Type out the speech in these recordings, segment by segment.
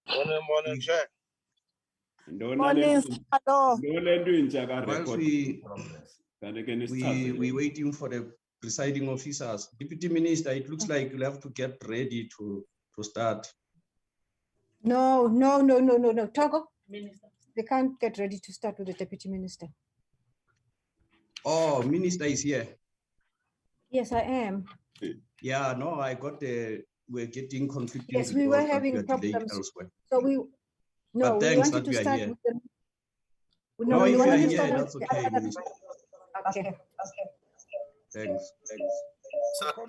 Morning, Jack. Morning, hello. Whilst we waiting for the presiding officers, Deputy Minister, it looks like you'll have to get ready to start. No. Togo, Minister. They can't get ready to start with the Deputy Minister. Oh, Minister is here. Yes, I am. Yeah, no, I got we're getting conflicting. Yes, we were having problems. Elsewhere. So we wanted to start with the. No, if you are here, start that's okay, Minister. Okay. Thanks.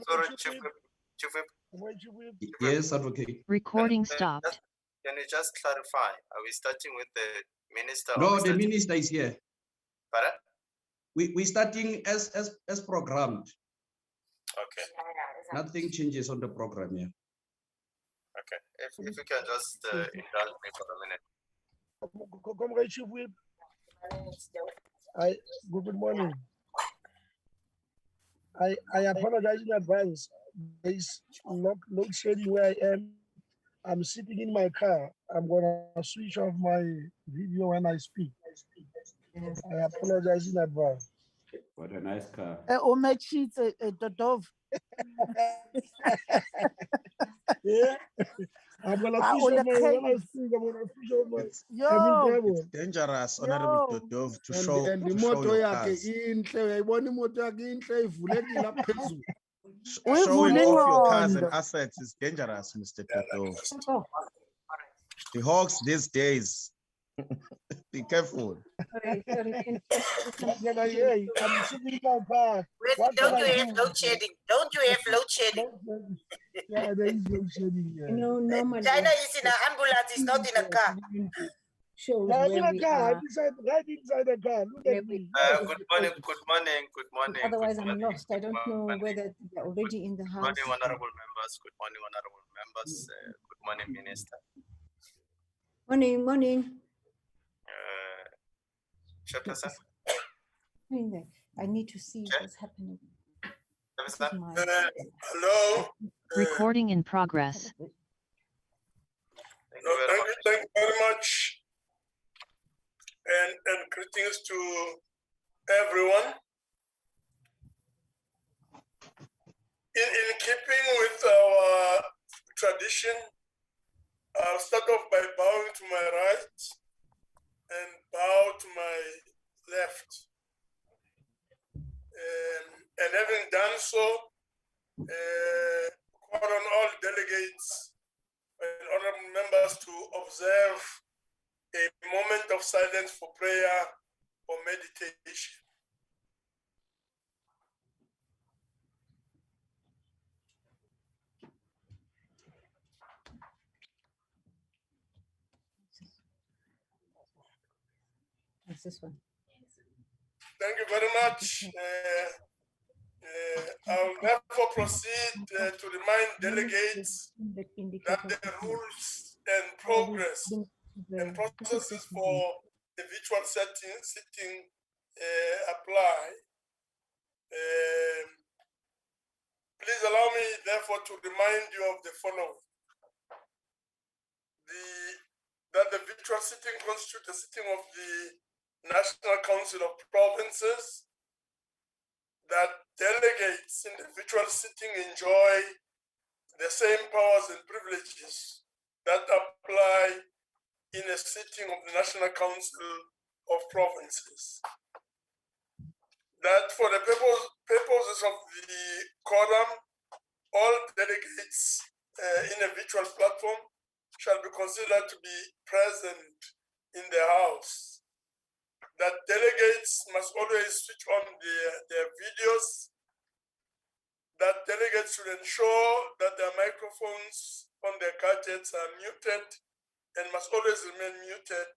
Sorry, Chief Whip. Yes, advocate. Recording stopped. Can you just clarify? Are we starting with the minister? No, the minister is here. Pardon? We're starting as programmed. Okay. Nothing changes on the program here. Okay. If you can just indulge me for a minute. Comrade Chief Whip. Good morning. I apologize in advance. There is load shedding where I am. I'm sitting in my car. I'm gonna switch off my video when I speak. I apologize in advance. What a nice car. The dove. Yeah. I'm gonna switch off my when I speak. I'm gonna switch off my. It's dangerous, Honorable Dove, to show your cars. Showing off your cars and assets is dangerous, Mr. Dove. The hawks these days. Be careful. I'm sitting in my car. Don't you have load shedding? Don't you have load shedding? Yeah, there is load shedding. Yeah. No, normally. China is in an ambulance, it's not in a car. Shows I'm in where a we car. are. I'm right inside the car. Look at me. Good morning. Otherwise, I'm lost. I don't know whether they're already in the house. Good morning, honorable members. Good morning, Minister. Morning. Chairperson. I need to see what's happening. Hello. Recording in progress. Thank you very much. And greetings to everyone. In keeping with our tradition, I'll start off by bowing to my right and bow to my left. And having done so, call on all delegates and honorable members to observe a moment of silence for prayer or meditation. It's this one. Thank you very much. I'll therefore proceed to remind delegates that the rules and progress and processes for the virtual sitting apply. Please allow me therefore to remind you of the following. That the virtual sitting constitutes the sitting of the National Council of Provinces, that delegates in the virtual sitting enjoy the same powers and privileges that apply in a sitting of the National Council of Provinces. That for the purposes of the quorum, all delegates in a virtual platform shall be considered to be present in the House. That delegates must always switch on their videos. That delegates should ensure that their microphones on their gadgets are muted and must always remain muted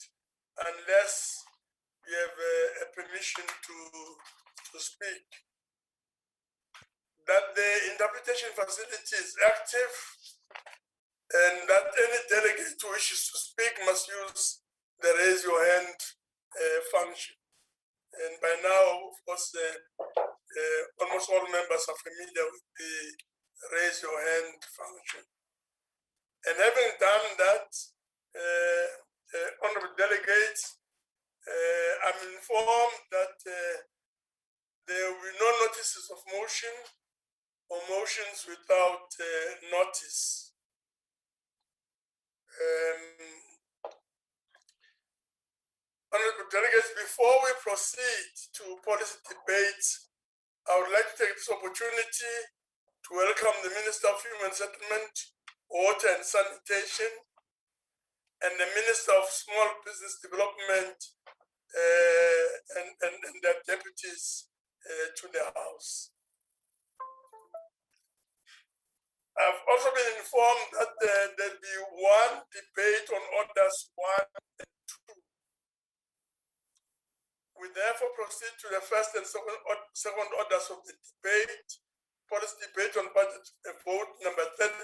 unless you have a permission to speak. That the interpretation facility is active and that any delegate who wishes to speak must use the raise your hand function. And by now, of course, almost all members are familiar with the raise your hand function. And having done that, Honorable delegates, I'm informed that there will be no notices of motion or motions without notice. Honorable delegates, before we proceed to policy debates, I would like to take this opportunity to welcome the Minister of Human Settlement, Water and Sanitation, and the Minister of Small Business Development and their deputies to the House. I've also been informed that there'll be one debate on orders 1 and 2. We therefore proceed to the first and second orders of the debate. Policy debate on budget vote number 33.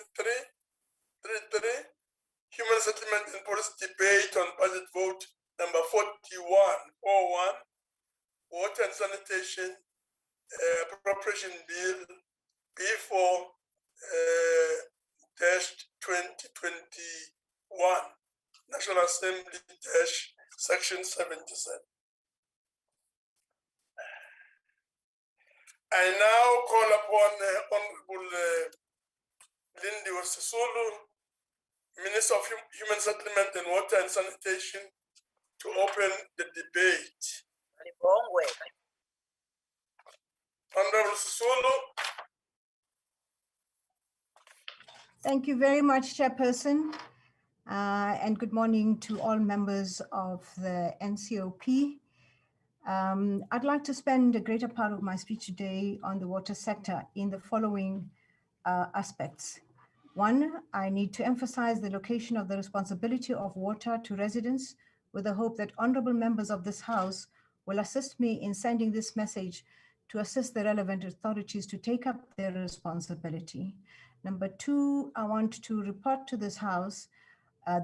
Human settlement and policy debate on budget vote number 41. Water and sanitation appropriation bill B4 -2021 National Assembly section 77. I now call upon Honorable Lindy Wasisulu, Minister of Human Settlement and Water and Sanitation, to open the debate. Honorable Sisulu. Thank you very much, Chairperson, and good morning to all members of the NCOP. I'd like to spend a greater part of my speech today on the water sector in the following aspects. One, I need to emphasize the location of the responsibility of water to residents with the hope that honorable members of this House will assist me in sending this message to assist the relevant authorities to take up their responsibility. Number two, I want to report to this House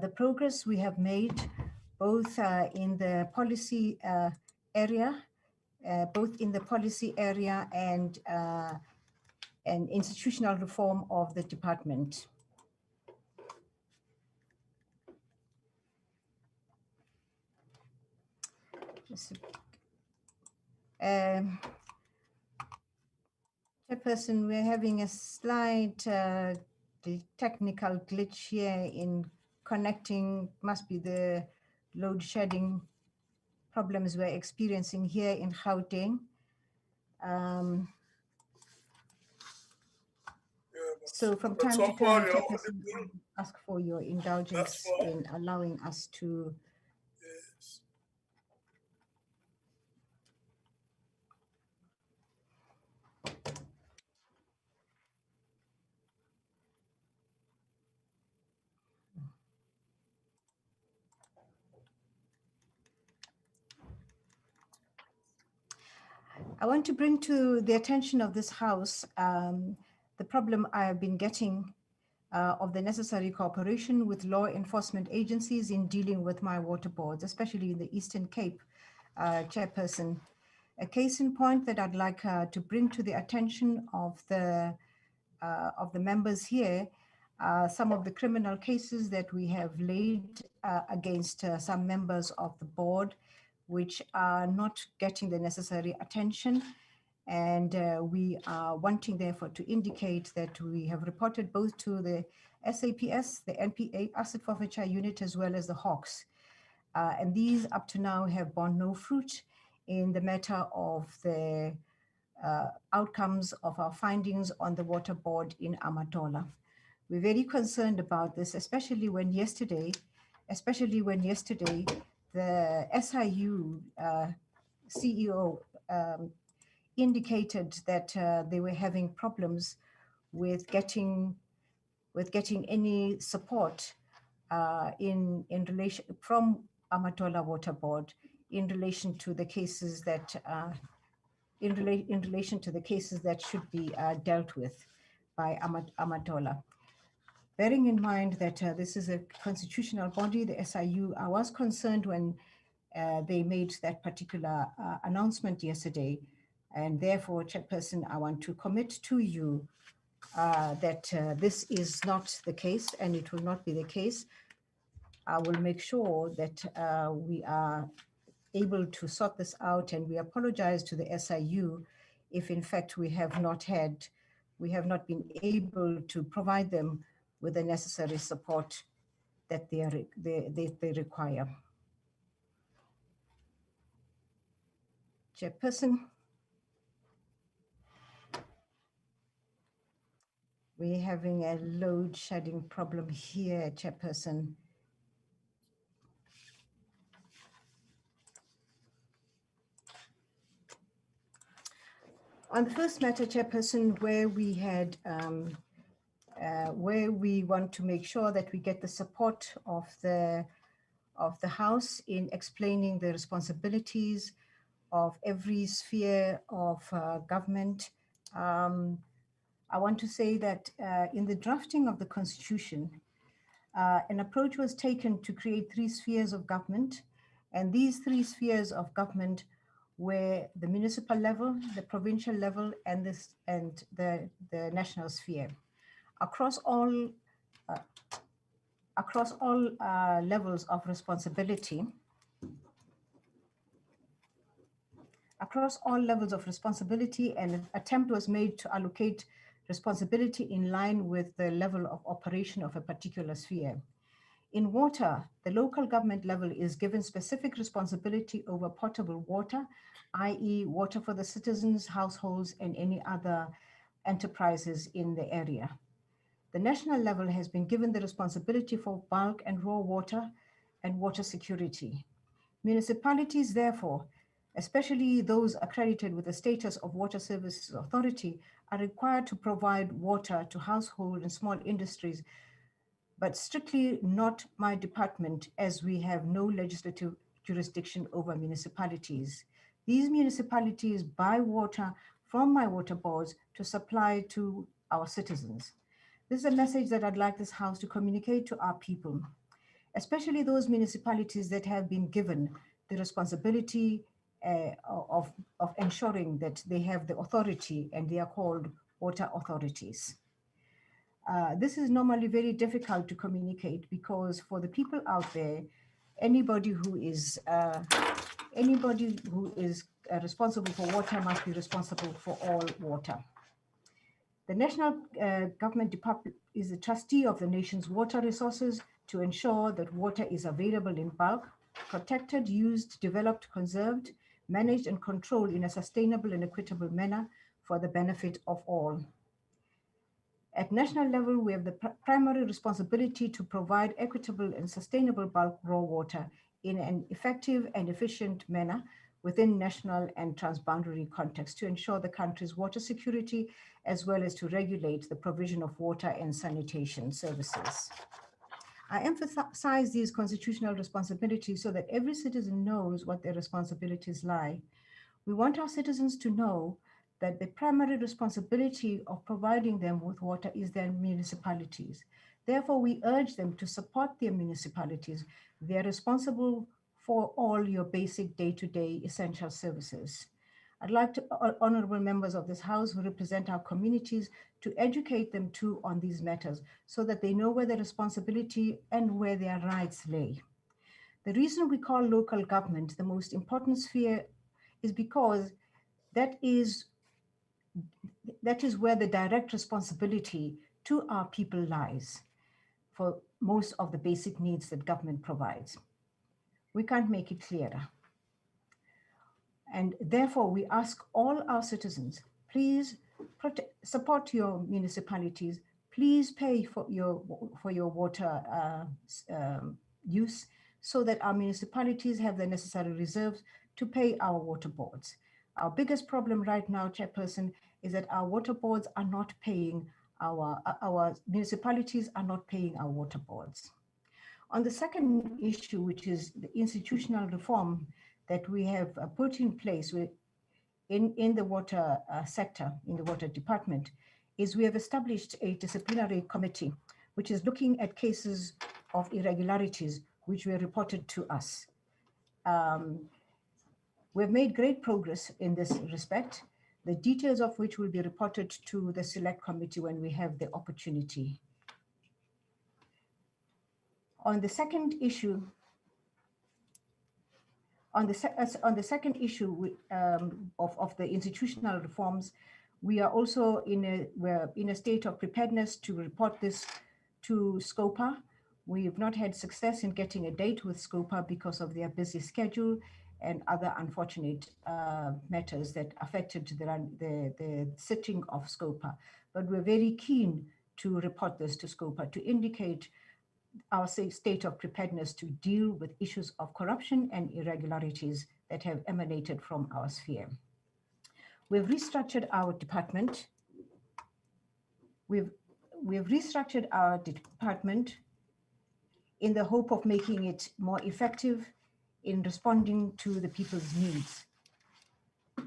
the progress we have made both in the policy area, and institutional reform of the department. Chairperson, we're having a slight technical glitch here in connecting, must be the load shedding problems we're experiencing here in Gauteng. So from time to time, Chairperson, I ask for your indulgence in allowing us to I want to bring to the attention of this House the problem I have been getting of the necessary cooperation with law enforcement agencies in dealing with my water boards, especially in the Eastern Cape, Chairperson. A case in point that I'd like to bring to the attention of the members here, some of the criminal cases that we have laid against some members of the board, which are not getting the necessary attention. And we are wanting, therefore, to indicate that we have reported both to the SAPS, the NPA Asset Forfeiture Unit, as well as the Hawks. And these up to now have borne no fruit in the matter of the outcomes of our findings on the water board in Amatola. We're very concerned about this, especially when yesterday, the SIU CEO indicated that they were having problems with getting any support in relation from Amatola Water Board in relation to the cases that in relation to the cases that should be dealt with by Amatola. Bearing in mind that this is a constitutional body, the SIU, I was concerned when they made that particular announcement yesterday. And therefore, Chairperson, I want to commit to you that this is not the case, and it will not be the case. I will make sure that we are able to sort this out, and we apologize to the SIU if in fact we have not been able to provide them with the necessary support that they require. Chairperson, we're having a load shedding problem here, Chairperson. On the first matter, Chairperson, where we want to make sure that we get the support of the House in explaining the responsibilities of every sphere of government. I want to say that in the drafting of the Constitution, an approach was taken to create 3 spheres of government, and these 3 spheres of government were the municipal level, the provincial level, and the national sphere. Across all levels of responsibility, an attempt was made to allocate responsibility in line with the level of operation of a particular sphere. In water, the local government level is given specific responsibility over potable water, i.e. water for the citizens, households, and any other enterprises in the area. The national level has been given the responsibility for bulk and raw water and water security. Municipalities, therefore, especially those accredited with the status of Water Services Authority, are required to provide water to household and small industries, but strictly not my department, as we have no legislative jurisdiction over municipalities. These municipalities buy water from my water boards to supply to our citizens. This is a message that I'd like this House to communicate to our people, especially those municipalities that have been given the responsibility of ensuring that they have the authority, and they are called water authorities. This is normally very difficult to communicate, because for the people out there, anybody who is responsible for water must be responsible for all water. The National Government Department is the trustee of the nation's water resources to ensure that water is available in bulk, protected, used, developed, conserved, managed, and controlled in a sustainable and equitable manner for the benefit of all. At national level, we have the primary responsibility to provide equitable and sustainable bulk raw water in an effective and efficient manner within national and transboundary context to ensure the country's water security, as well as to regulate the provision of water and sanitation services. I emphasize these constitutional responsibilities so that every citizen knows what their responsibilities lie. We want our citizens to know that the primary responsibility of providing them with water is their municipalities. Therefore, we urge them to support their municipalities. They are responsible for all your basic day-to-day essential services. I'd like to, honorable members of this House who represent our communities, to educate them too on these matters so that they know where their responsibility and where their rights lay. The reason we call local government the most important sphere is because that is where the direct responsibility to our people lies for most of the basic needs that government provides. We can't make it clearer. And therefore, we ask all our citizens, please support your municipalities, please pay for your water use, so that our municipalities have the necessary reserves to pay our water boards. Our biggest problem right now, Chairperson, is that our water boards are not paying our municipalities are not paying our water boards. On the second issue, which is the institutional reform that we have put in place in the water sector, in the water department, is we have established a disciplinary committee, which is looking at cases of irregularities which were reported to us. We've made great progress in this respect, the details of which will be reported to the select committee when we have the opportunity. On the second issue, of the institutional reforms, we are also we're in a state of preparedness to report this to SCOPA. We've not had success in getting a date with SCOPA because of their busy schedule and other unfortunate matters that affected the sitting of SCOPA. But we're very keen to report this to SCOPA to indicate our state of preparedness to deal with issues of corruption and irregularities that have emanated from our sphere. We've restructured our department. We've restructured our department in the hope of making it more effective in responding to the people's needs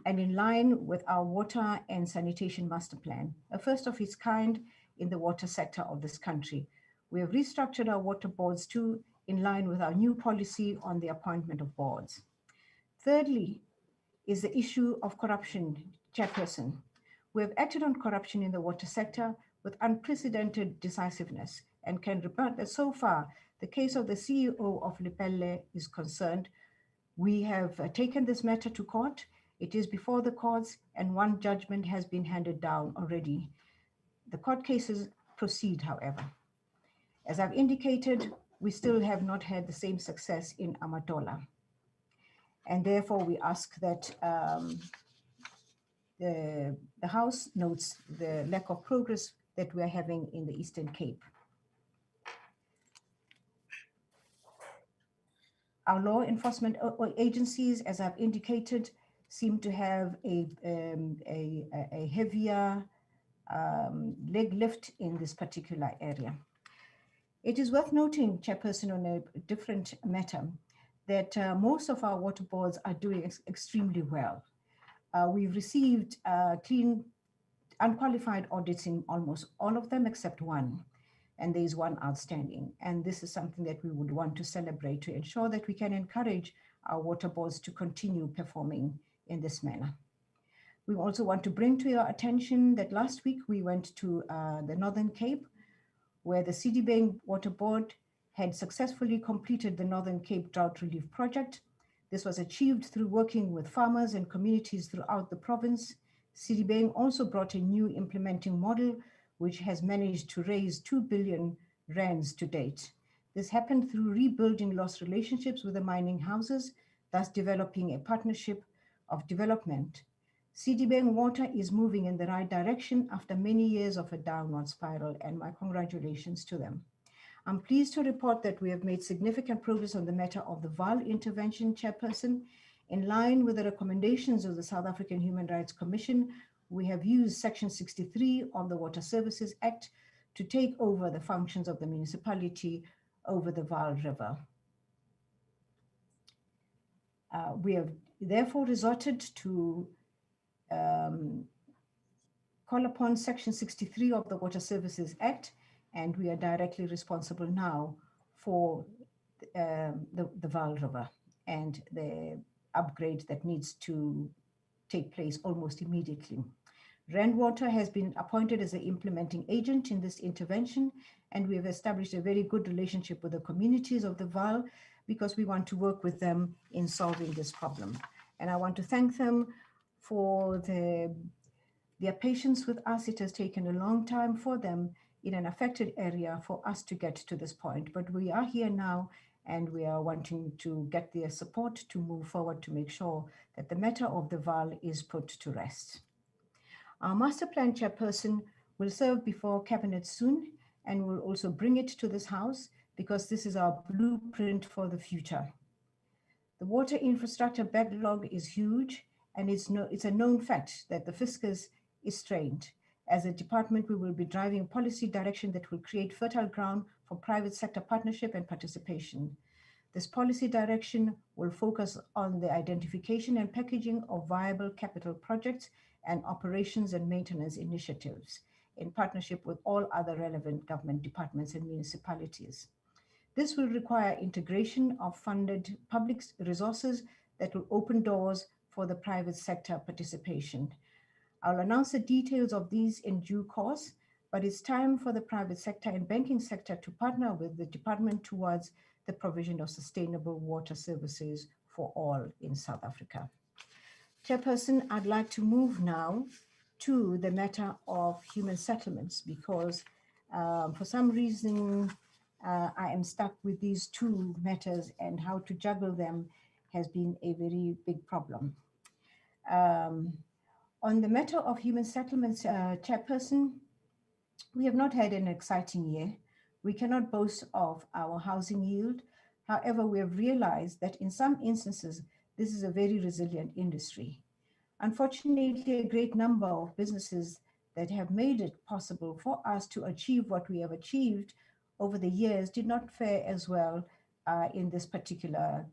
and in line with our water and sanitation master plan, a first of its kind in the water sector of this country. We have restructured our water boards too, in line with our new policy on the appointment of boards. Thirdly, is the issue of corruption, Chairperson. We have acted on corruption in the water sector with unprecedented decisiveness and can report that so far, the case of the CEO of Lepelle is concerned. We have taken this matter to court. It is before the courts and one judgment has been handed down already. The court cases proceed, however. As I've indicated, we still have not had the same success in Amatola. And therefore we ask that the House notes the lack of progress that we're having in the Eastern Cape. Our law enforcement agencies, as I've indicated, seem to have a heavier leg lift in this particular area. It is worth noting, Chairperson, on a different matter, that most of our water boards are doing extremely well. We've received clean, unqualified audits in almost all of them except one, and there is one outstanding. And this is something that we would want to celebrate to ensure that we can encourage our water boards to continue performing in this manner. We also want to bring to your attention that last week we went to the Northern Cape, where the Sidibeng Water Board had successfully completed the Northern Cape Drought Relief Project. This was achieved through working with farmers and communities throughout the province. Sidibeng also brought a new implementing model, which has managed to raise 2 billion rands to date. This happened through rebuilding lost relationships with the mining houses, thus developing a partnership of development. Sidibeng Water is moving in the right direction after many years of a downward spiral, and my congratulations to them. I'm pleased to report that we have made significant progress on the matter of the VAL intervention, Chairperson. In line with the recommendations of the South African Human Rights Commission, we have used Section 63 of the Water Services Act to take over the functions of the municipality over the Vaal River. We have therefore resorted to call upon Section 63 of the Water Services Act, and we are directly responsible now for the Vaal River and the upgrade that needs to take place almost immediately. Randwater has been appointed as the implementing agent in this intervention, and we have established a very good relationship with the communities of the Vaal because we want to work with them in solving this problem. And I want to thank them for their patience with us. It has taken a long time for them in an affected area for us to get to this point, but we are here now and we are wanting to get their support to move forward to make sure that the matter of the Vaal is put to rest. Our master plan chairperson will serve before cabinet soon and will also bring it to this house because this is our blueprint for the future. The water infrastructure backlog is huge, and it's a known fact that the fiscus is strained. As a department, we will be driving policy direction that will create fertile ground for private sector partnership and participation. This policy direction will focus on the identification and packaging of viable capital projects and operations and maintenance initiatives in partnership with all other relevant government departments and municipalities. This will require integration of funded public resources that will open doors for the private sector participation. I'll announce the details of these in due course, But it's time for the private sector and banking sector to partner with the department towards the provision of sustainable water services for all in South Africa. Chairperson, I'd like to move now to the matter of human settlements because for some reason I am stuck with these two matters, and how to juggle them has been a very big problem. On the matter of human settlements, Chairperson, we have not had an exciting year. We cannot boast of our housing yield. However, we have realized that in some instances, this is a very resilient industry. Unfortunately, a great number of businesses that have made it possible for us to achieve what we have achieved over the years did not fare as well in this particular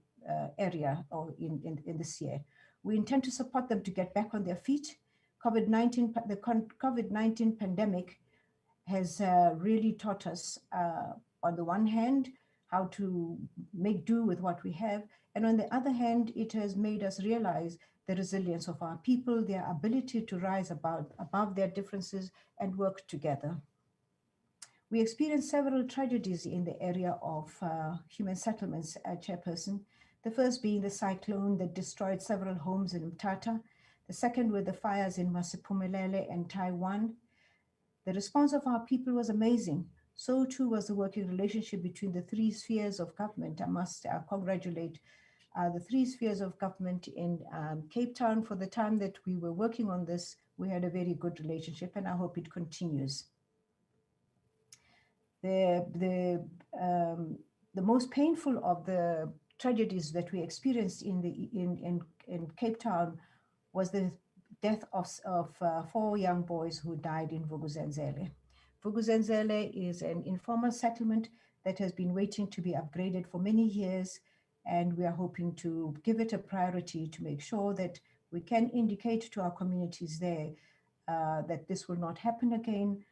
area or in this year. We intend to support them to get back on their feet. The COVID-19 pandemic has really taught us, on the one hand, how to make do with what we have, and on the other hand, it has made us realize the resilience of our people, their ability to rise above their differences and work together. We experienced several tragedies in the area of human settlements, Chairperson. The first being the cyclone that destroyed several homes in Mthatha. The second were the fires in Masiphumelele and Taiwan. The response of our people was amazing. So too was the working relationship between the three spheres of government. I must congratulate the three spheres of government in Cape Town. For the time that we were working on this, we had a very good relationship, and I hope it continues. The most painful of the tragedies that we experienced in Cape Town was the death of 4 young boys who died in Vuk'uzenzele. Vuk'uzenzele is an informal settlement that has been waiting to be upgraded for many years, and we are hoping to give it a priority to make sure that we can indicate to our communities there that this will not happen again.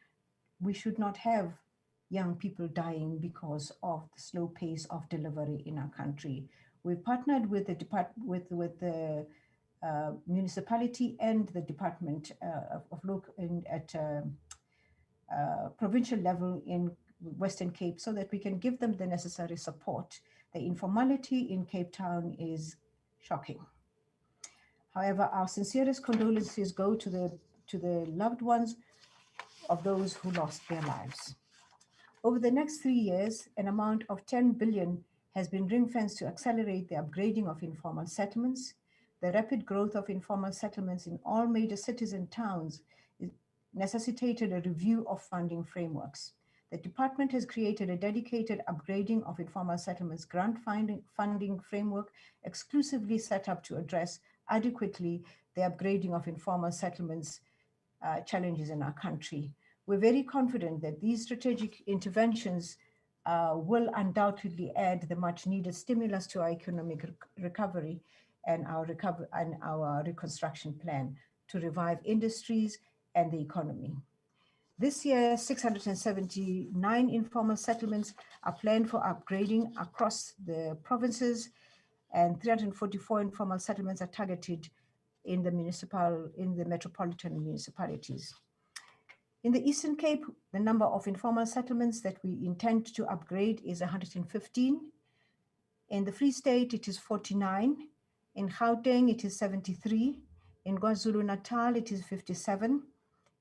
We should not have young people dying because of the slow pace of delivery in our country. We've partnered with the municipality and the department at provincial level in Western Cape so that we can give them the necessary support. The informality in Cape Town is shocking. However, our sincerest condolences go to the loved ones of those who lost their lives. Over the next 3 years, an amount of 10 billion has been ring-fenced to accelerate the upgrading of informal settlements. The rapid growth of informal settlements in all major cities and towns necessitated a review of funding frameworks. The department has created a dedicated upgrading of informal settlements grant funding framework exclusively set up to address adequately the upgrading of informal settlements challenges in our country. We're very confident that these strategic interventions will undoubtedly add the much needed stimulus to our economic recovery and our reconstruction plan to revive industries and the economy. This year, 679 informal settlements are planned for upgrading across the provinces, and 344 informal settlements are targeted in the metropolitan municipalities. In the Eastern Cape, the number of informal settlements that we intend to upgrade is 115. In the Free State, it is 49. In Gauteng, it is 73. In KwaZulu-Natal, it is 57.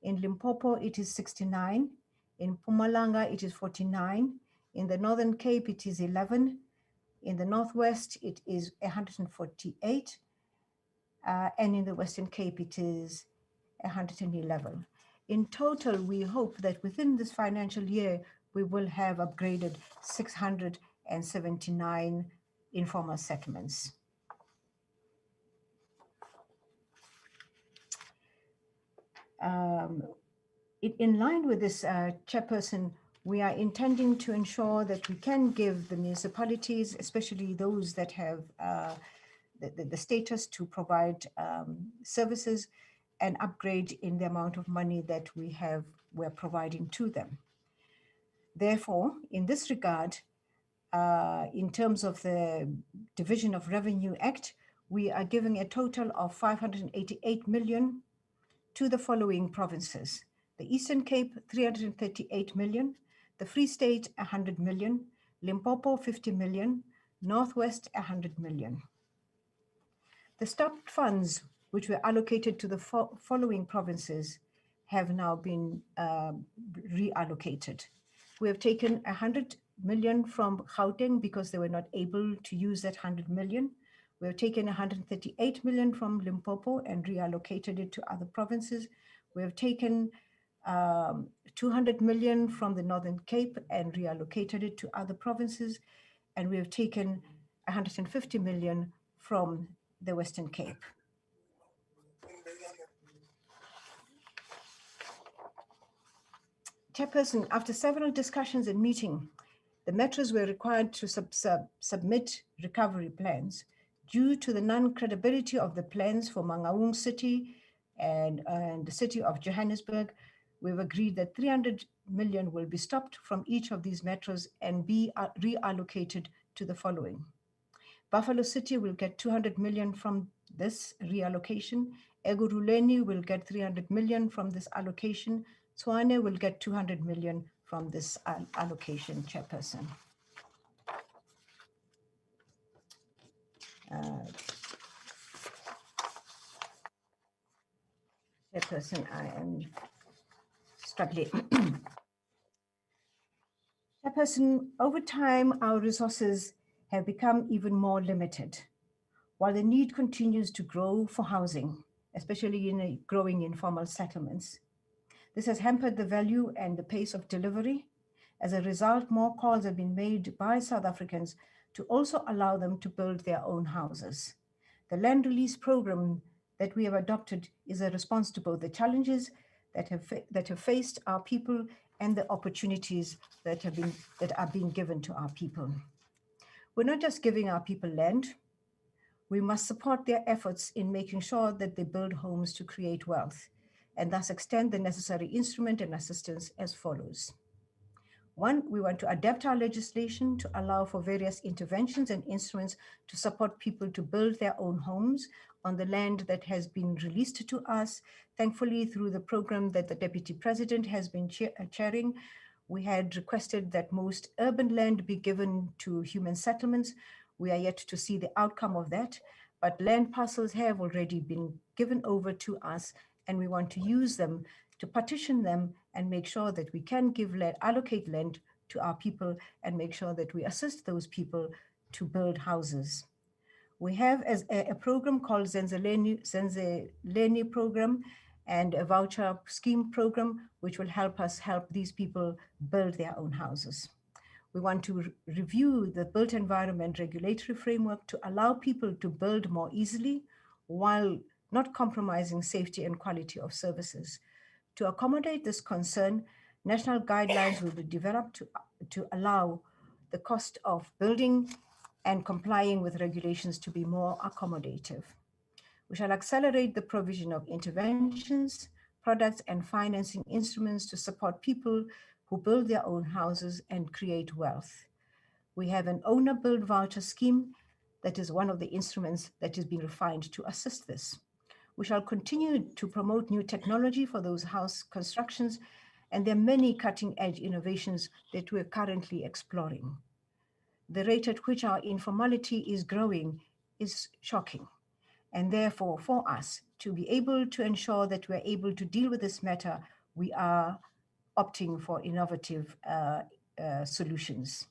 In Limpopo, it is 69. In Mpumalanga, it is 49. In the Northern Cape, it is 11. In the Northwest, it is 148. And in the Western Cape, it is 111. In total, we hope that within this financial year, we will have upgraded 679 informal settlements. In line with this, Chairperson, we are intending to ensure that we can give the municipalities, especially those that have the status to provide services, an upgrade in the amount of money that we're providing to them. Therefore, in this regard, in terms of the Division of Revenue Act, we are giving a total of 588 million to the following provinces: The Eastern Cape, 338 million, the Free State, 100 million, Limpopo, 50 million, Northwest, 100 million. The stopped funds, which were allocated to the following provinces, have now been reallocated. We have taken 100 million from Gauteng because they were not able to use that 100 million. We have taken 138 million from Limpopo and reallocated it to other provinces. We have taken 200 million from the Northern Cape and reallocated it to other provinces. And we have taken 150 million from the Western Cape. Chairperson, after several discussions and meetings, the metros were required to submit recovery plans due to the non-credibility of the plans for Mangaung City and the city of Johannesburg. We've agreed that 300 million will be stopped from each of these metros and be reallocated to the following. Buffalo City will get 200 million from this reallocation. Ekurhuleni will get 300 million from this allocation. Tshwane will get 200 million from this allocation, Chairperson. Chairperson, I am struggling. Chairperson, over time, our resources have become even more limited, while the need continues to grow for housing, especially in growing informal settlements. This has hampered the value and the pace of delivery. As a result, more calls have been made by South Africans to also allow them to build their own houses. The land release program that we have adopted is a response to both the challenges that have faced our people and the opportunities that are being given to our people. We're not just giving our people land. We must support their efforts in making sure that they build homes to create wealth, and thus extend the necessary instrument and assistance as follows. One, we want to adapt our legislation to allow for various interventions and instruments to support people to build their own homes on the land that has been released to us. Thankfully, through the program that the Deputy President has been chairing, we had requested that most urban land be given to human settlements. We are yet to see the outcome of that, but land parcels have already been given over to us, and we want to use them to partition them and make sure that we can give land, allocate land to our people and make sure that we assist those people to build houses. We have as a program called Zenzeleni program and a voucher scheme program, which will help us help these people build their own houses. We want to review the built environment regulatory framework to allow people to build more easily while not compromising safety and quality of services. To accommodate this concern, national guidelines will be developed to allow the cost of building and complying with regulations to be more accommodative. We shall accelerate the provision of interventions, products, and financing instruments to support people who build their own houses and create wealth. We have an owner-build voucher scheme that is one of the instruments that is being refined to assist this. We shall continue to promote new technology for those house constructions, and there are many cutting-edge innovations that we're currently exploring. The rate at which our informality is growing is shocking, and therefore for us to be able to ensure that we're able to deal with this matter, we are opting for innovative solutions.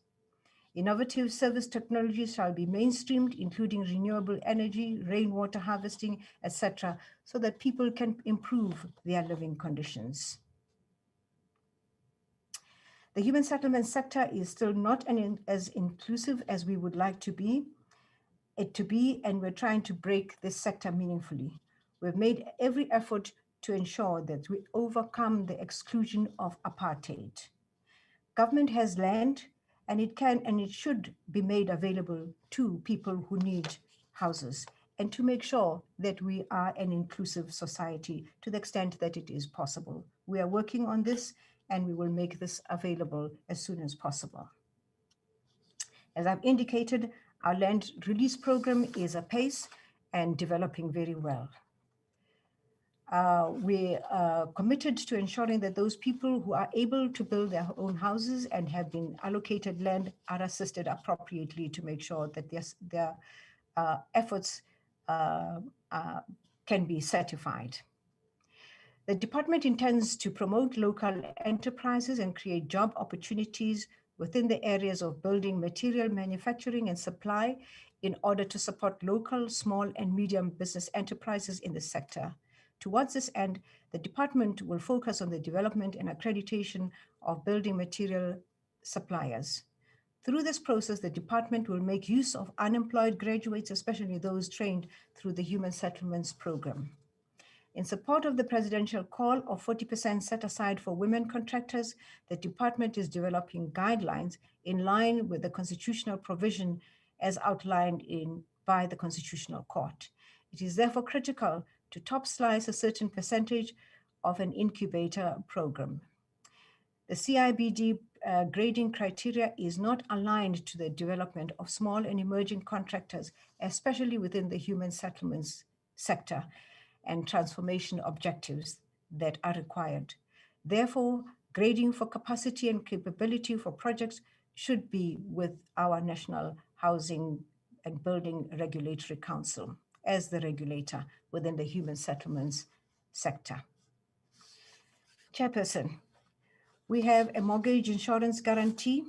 Innovative service technologies shall be mainstreamed, including renewable energy, rainwater harvesting, etc., so that people can improve their living conditions. The human settlement sector is still not as inclusive as we would like it to be, and we're trying to break this sector meaningfully. We've made every effort to ensure that we overcome the exclusion of apartheid. Government has land, and it can and it should be made available to people who need houses, and to make sure that we are an inclusive society to the extent that it is possible. We are working on this, and we will make this available as soon as possible. As I've indicated, our land release program is apace and developing very well. We are committed to ensuring that those people who are able to build their own houses and have been allocated land are assisted appropriately to make sure that their efforts can be certified. The department intends to promote local enterprises and create job opportunities within the areas of building material manufacturing and supply in order to support local, small, and medium business enterprises in the sector. Towards this end, the department will focus on the development and accreditation of building material suppliers. Through this process, the department will make use of unemployed graduates, especially those trained through the Human Settlements Program. In support of the presidential call of 40% set aside for women contractors, the department is developing guidelines in line with the constitutional provision as outlined by the Constitutional Court. It is therefore critical to top slice a certain percentage of an incubator program. The CIBD grading criteria is not aligned to the development of small and emerging contractors, especially within the human settlements sector and transformation objectives that are required. Therefore, grading for capacity and capability for projects should be with our National Housing and Building Regulatory Council as the regulator within the human settlements sector. Chairperson, we have a mortgage insurance guarantee.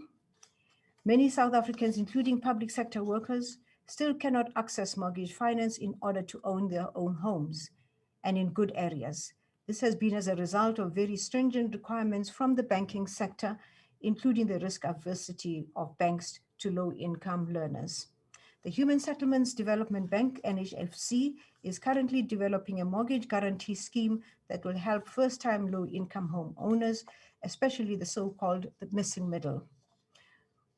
Many South Africans, including public sector workers, still cannot access mortgage finance in order to own their own homes and in good areas. This has been as a result of very stringent requirements from the banking sector, including the risk aversity of banks to low-income learners. The Human Settlements Development Bank, NHFC, is currently developing a mortgage guarantee scheme that will help first-time low-income homeowners, especially the so-called the missing middle,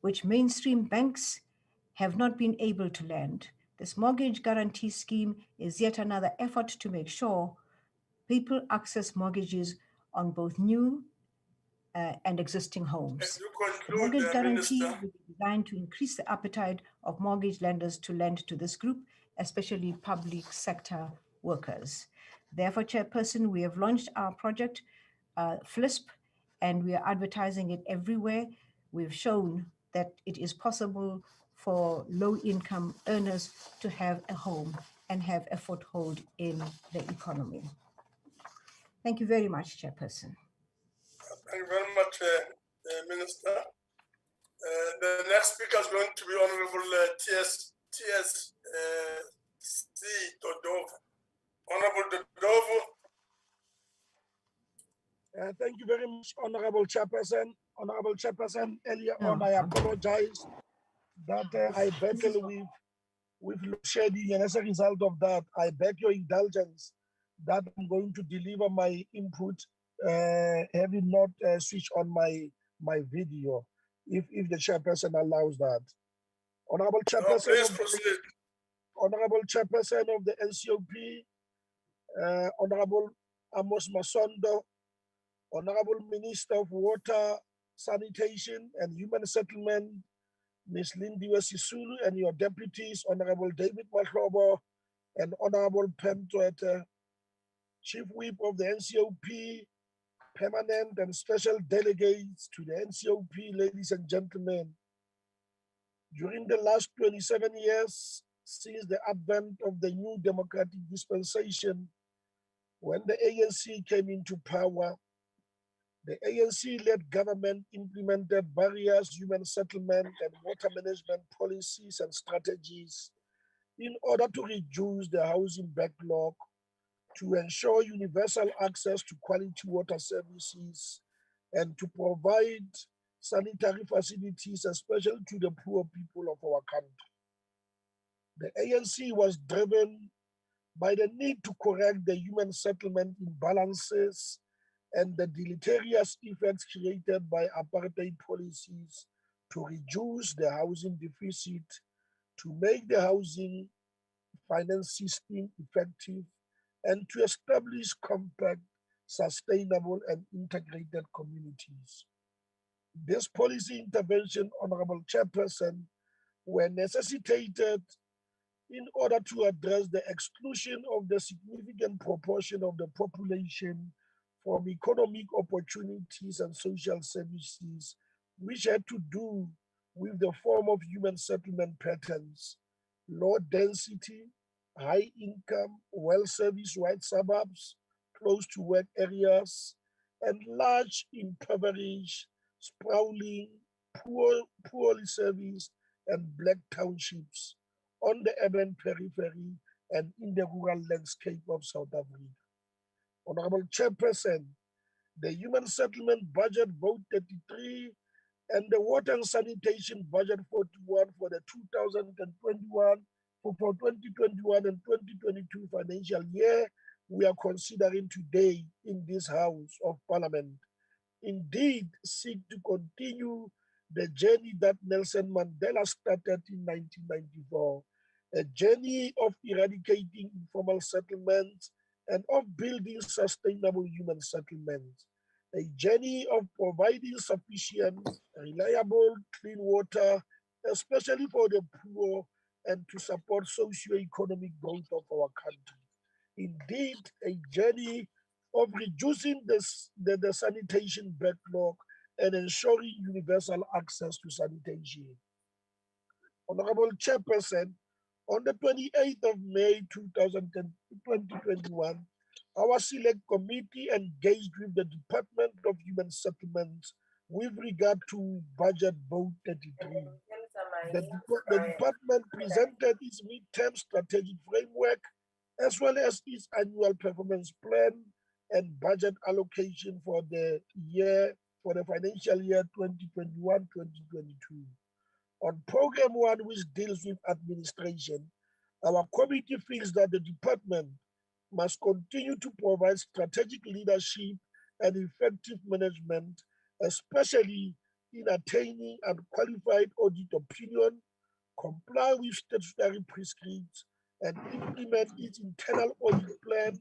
which mainstream banks have not been able to lend. This mortgage guarantee scheme is yet another effort to make sure people access mortgages on both new and existing homes. The mortgage guarantee will be designed to increase the appetite of mortgage lenders to lend to this group, especially public sector workers. Therefore, Chairperson, we have launched our project, FLISP, and we are advertising it everywhere. We've shown that it is possible for low-income earners to have a home and have a foothold in the economy. Thank you very much, Chairperson. Thank you very much, Minister. The next speaker is going to be Honorable T.S. C. Dodovo. Honorable Dodovo. Thank you very much, Honorable Chairperson. Honorable Chairperson, earlier on, I apologize that I battle with load shedding, and as a result of that, I beg your indulgence that I'm going to deliver my input, having not switched on my video, if the Chairperson allows that. Honorable Chairperson, Honorable Chairperson of the NCOP, Honorable Amos Masondo, Honorable Minister of Water, Sanitation and Human Settlement, Ms. Lindiwe Sisulu, and your deputies, Honorable David Mahlobo and Honorable Pam Twete, Chief Whip of the NCOP, permanent and special delegates to the NCOP, ladies and gentlemen. During the last 27 years, since the advent of the new democratic dispensation, when the ANC came into power, the ANC-led government implemented various human settlement and water management policies and strategies in order to reduce the housing backlog, to ensure universal access to quality water services, and to provide sanitary facilities, especially to the poor people of our country. The ANC was driven by the need to correct the human settlement imbalances and the deleterious effects created by apartheid policies, to reduce the housing deficit, to make the housing finance system effective, and to establish compact, sustainable, and integrated communities. This policy intervention, Honorable Chairperson, were necessitated in order to address the exclusion of the significant proportion of the population from economic opportunities and social services, which had to do with the form of human settlement patterns, low density, high income, well-serviced white suburbs, close to work areas, and large impoverished, sprawling, poorly serviced, and black townships on the urban periphery and in the rural landscape of South Africa. Honorable Chairperson, the Human Settlement Budget Vote 33 and the Water and Sanitation Budget 41 for the 2021 and 2022 financial year we are considering today in this House of Parliament indeed seek to continue the journey that Nelson Mandela started in 1994, a journey of eradicating informal settlements and of building sustainable human settlements, a journey of providing sufficient, reliable, clean water, especially for the poor, and to support socio-economic growth of our country. Indeed, a journey of reducing the sanitation backlog and ensuring universal access to sanitation. Honorable Chairperson, on the 28th of May 2021, our select committee engaged with the Department of Human Settlements with regard to Budget Vote 33. The department presented its midterm strategic framework as well as its annual performance plan and budget allocation for the financial year 2021-2022. On Program 1, which deals with administration, our committee feels that the department must continue to provide strategic leadership and effective management, especially in attaining unqualified audit opinion, comply with statutory prescripts, and implement its internal audit plan,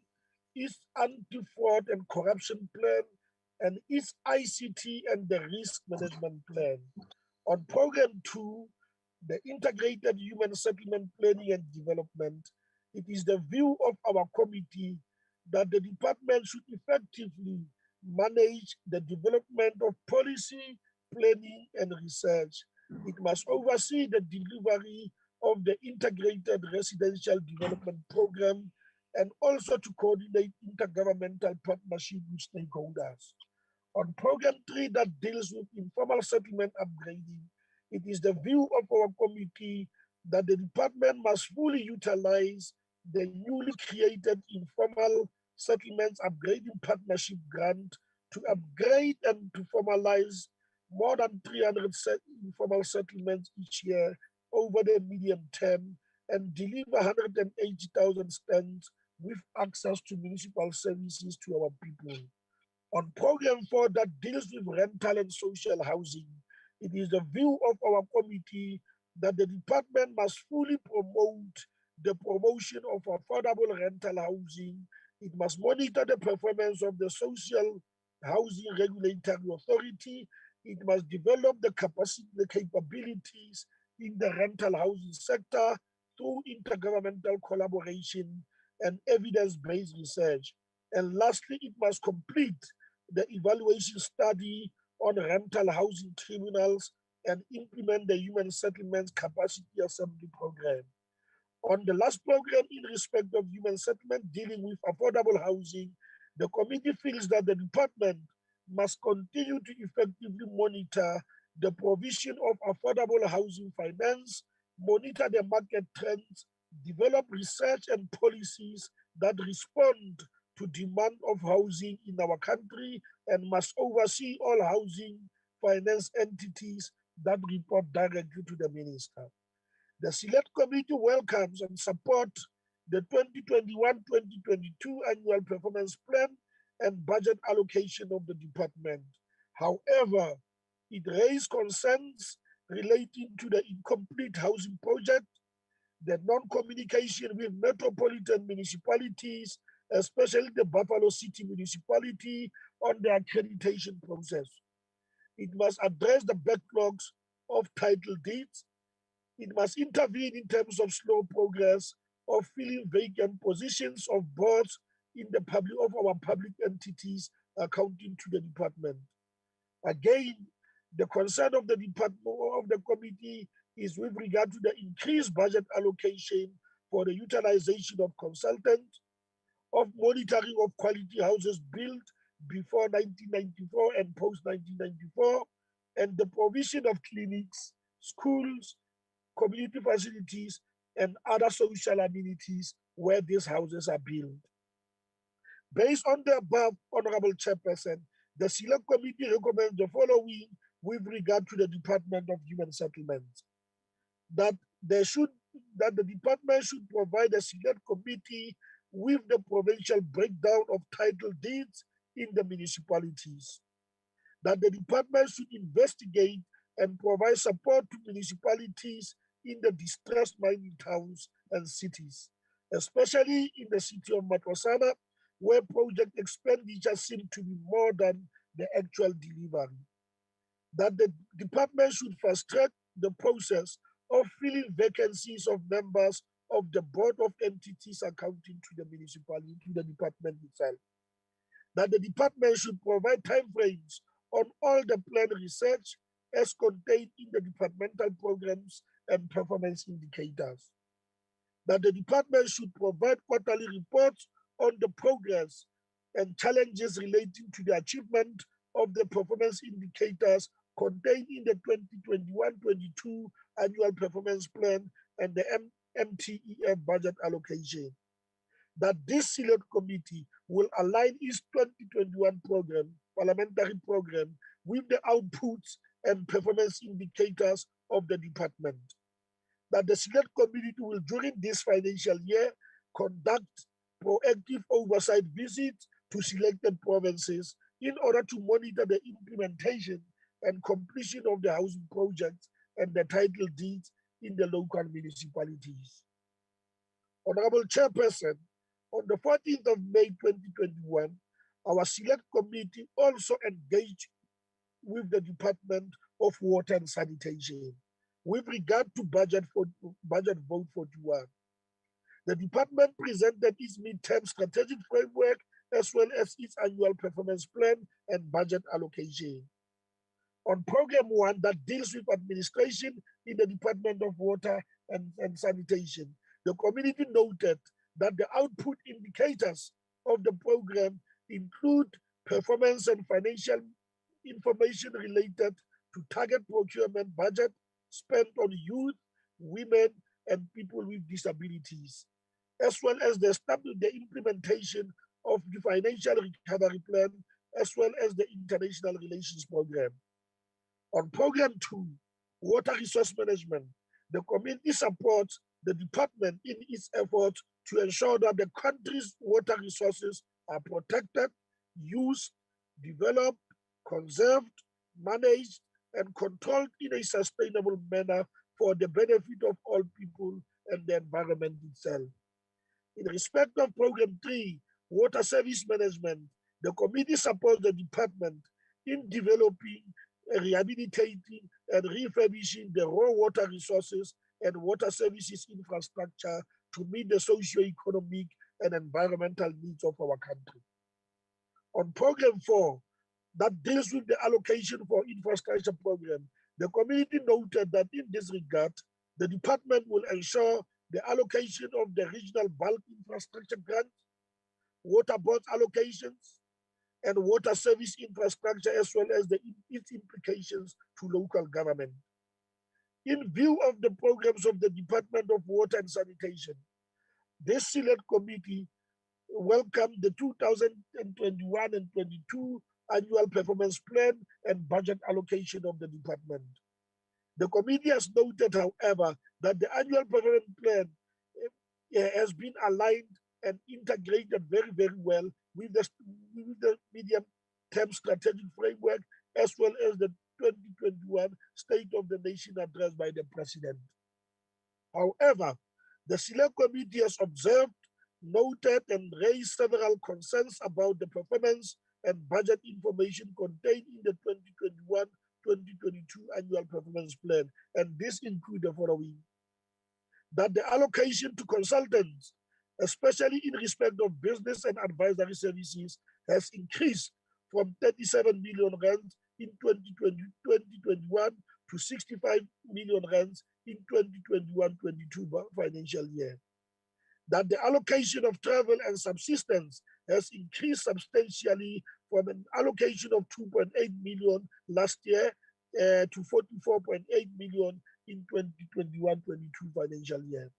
its anti-fraud and corruption plan, and its ICT and the risk management plan. On Program 2, the Integrated Human Settlement Planning and Development, it is the view of our committee that the department should effectively manage the development of policy, planning, and research. It must oversee the delivery of the Integrated Residential Development Program and also to coordinate intergovernmental partnership with stakeholders. On Program 3 that deals with informal settlement upgrading, it is the view of our committee that the department must fully utilize the newly created informal settlements upgrading partnership grant to upgrade and to formalize more than 300 informal settlements each year over the medium term and deliver 180,000 stands with access to municipal services to our people. On Program 4 that deals with rental and social housing, it is the view of our committee that the department must fully promote the promotion of affordable rental housing. It must monitor the performance of the Social Housing Regulatory Authority. It must develop the capacity, the capabilities in the rental housing sector through intergovernmental collaboration and evidence-based research. And lastly, it must complete the evaluation study on rental housing tribunals and implement the Human Settlements Capacity Assembly Program. On the last program in respect of human settlement dealing with affordable housing, the committee feels that the department must continue to effectively monitor the provision of affordable housing finance, monitor the market trends, develop research and policies that respond to demand of housing in our country, and must oversee all housing finance entities that report directly to the minister. The Select Committee welcomes and supports the 2021-2022 annual performance plan and budget allocation of the department. However, it raised concerns relating to the incomplete housing project, the non-communication with metropolitan municipalities, especially the Buffalo City municipality, on the accreditation process. It must address the backlogs of title deeds, It must intervene in terms of slow progress of filling vacant positions of boards in the public of our public entities accounting to the department. Again, the concern of the department of the committee is with regard to the increased budget allocation for the utilization of consultants, of monitoring of quality houses built before 1994 and post 1994, and the provision of clinics, schools, community facilities, and other social amenities where these houses are built. Based on the above, Honorable Chairperson, the Select Committee recommends the following with regard to the Department of Human Settlements: that the department should provide the Select Committee with the provincial breakdown of title deeds in the municipalities. That the department should investigate and provide support to municipalities in the distressed mining towns and cities, especially in the city of Matlosana, where project expenditure seems to be more than the actual delivery. That the department should fast track the process of filling vacancies of members of the board of entities accounting to the municipality, to the department itself. That the department should provide timeframes on all the planned research as contained in the departmental programs and performance indicators. That the department should provide quarterly reports on the progress and challenges relating to the achievement of the performance indicators contained in the 2021-22 annual performance plan and the MTEF budget allocation. That this Select Committee will align its 2021 program, parliamentary program, with the outputs and performance indicators of the department. That the Select Committee will, during this financial year, conduct proactive oversight visits to selected provinces in order to monitor the implementation and completion of the housing projects and the title deeds in the local municipalities. Honorable Chairperson, on the 14th of May 2021, our Select Committee also engaged with the Department of Water and Sanitation with regard to budget vote 41. The department presented its midterm strategic framework as well as its annual performance plan and budget allocation. On program 1 that deals with administration in the Department of Water and Sanitation, the committee noted that the output indicators of the program include performance and financial information related to target procurement budget spent on youth, women, and people with disabilities, as well as the implementation of the financial recovery plan, as well as the international relations program. On program 2, water resource management, the committee supports the department in its efforts to ensure that the country's water resources are protected, used, developed, conserved, managed, and controlled in a sustainable manner for the benefit of all people and the environment itself. In respect of program 3, water service management, the committee supports the department in developing, rehabilitating, and refurbishing the raw water resources and water services infrastructure to meet the socio-economic and environmental needs of our country. On program 4, that deals with the allocation for infrastructure program, the committee noted that in this regard, the department will ensure the allocation of the regional bulk infrastructure grants, water board allocations, and water service infrastructure, as well as its implications to local government. In view of the programs of the Department of Water and Sanitation, this Select Committee welcomed the 2021 and 22 annual performance plan and budget allocation of the department. The committee has noted, however, that the annual performance plan has been aligned and integrated very, very well with the medium-term strategic framework, as well as the 2021 State of the Nation address by the President. However, the Select Committee has observed, noted, and raised several concerns about the performance and budget information contained in the 2022 Annual Performance Plan, and this includes the following: that the allocation to consultants, especially in respect of business and advisory services, has increased from 37 million rands in 2021 to 65 million rands in 2021-22 financial year. That the allocation of travel and subsistence has increased substantially from an allocation of 2.8 million last year to 44.8 million in 2021-22 financial year.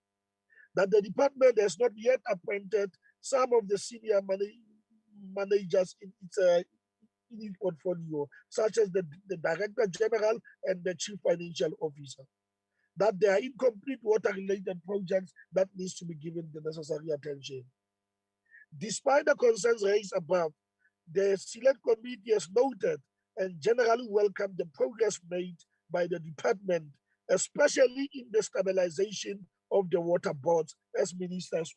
That the department has not yet appointed some of the senior managers in its portfolio, such as the Director General and the Chief Financial Officer. That there are incomplete water-related projects that needs to be given the necessary attention. Despite the concerns raised above, the Select Committee has noted and generally welcomed the progress made by the department, especially in the stabilization of the water boards, as Minister has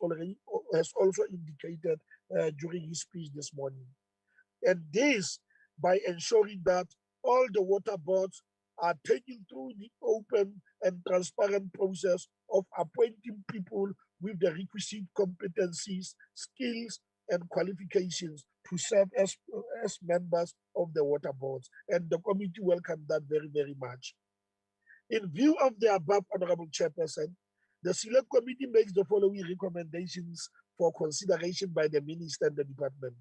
also indicated during his speech this morning. And this by ensuring that all the water boards are taken through the open and transparent process of appointing people with the requisite competencies, skills, and qualifications to serve as members of the water boards. And the committee welcomed that very, very much. In view of the above, Honorable Chairperson, the Select Committee makes the following recommendations for consideration by the Minister and the Department.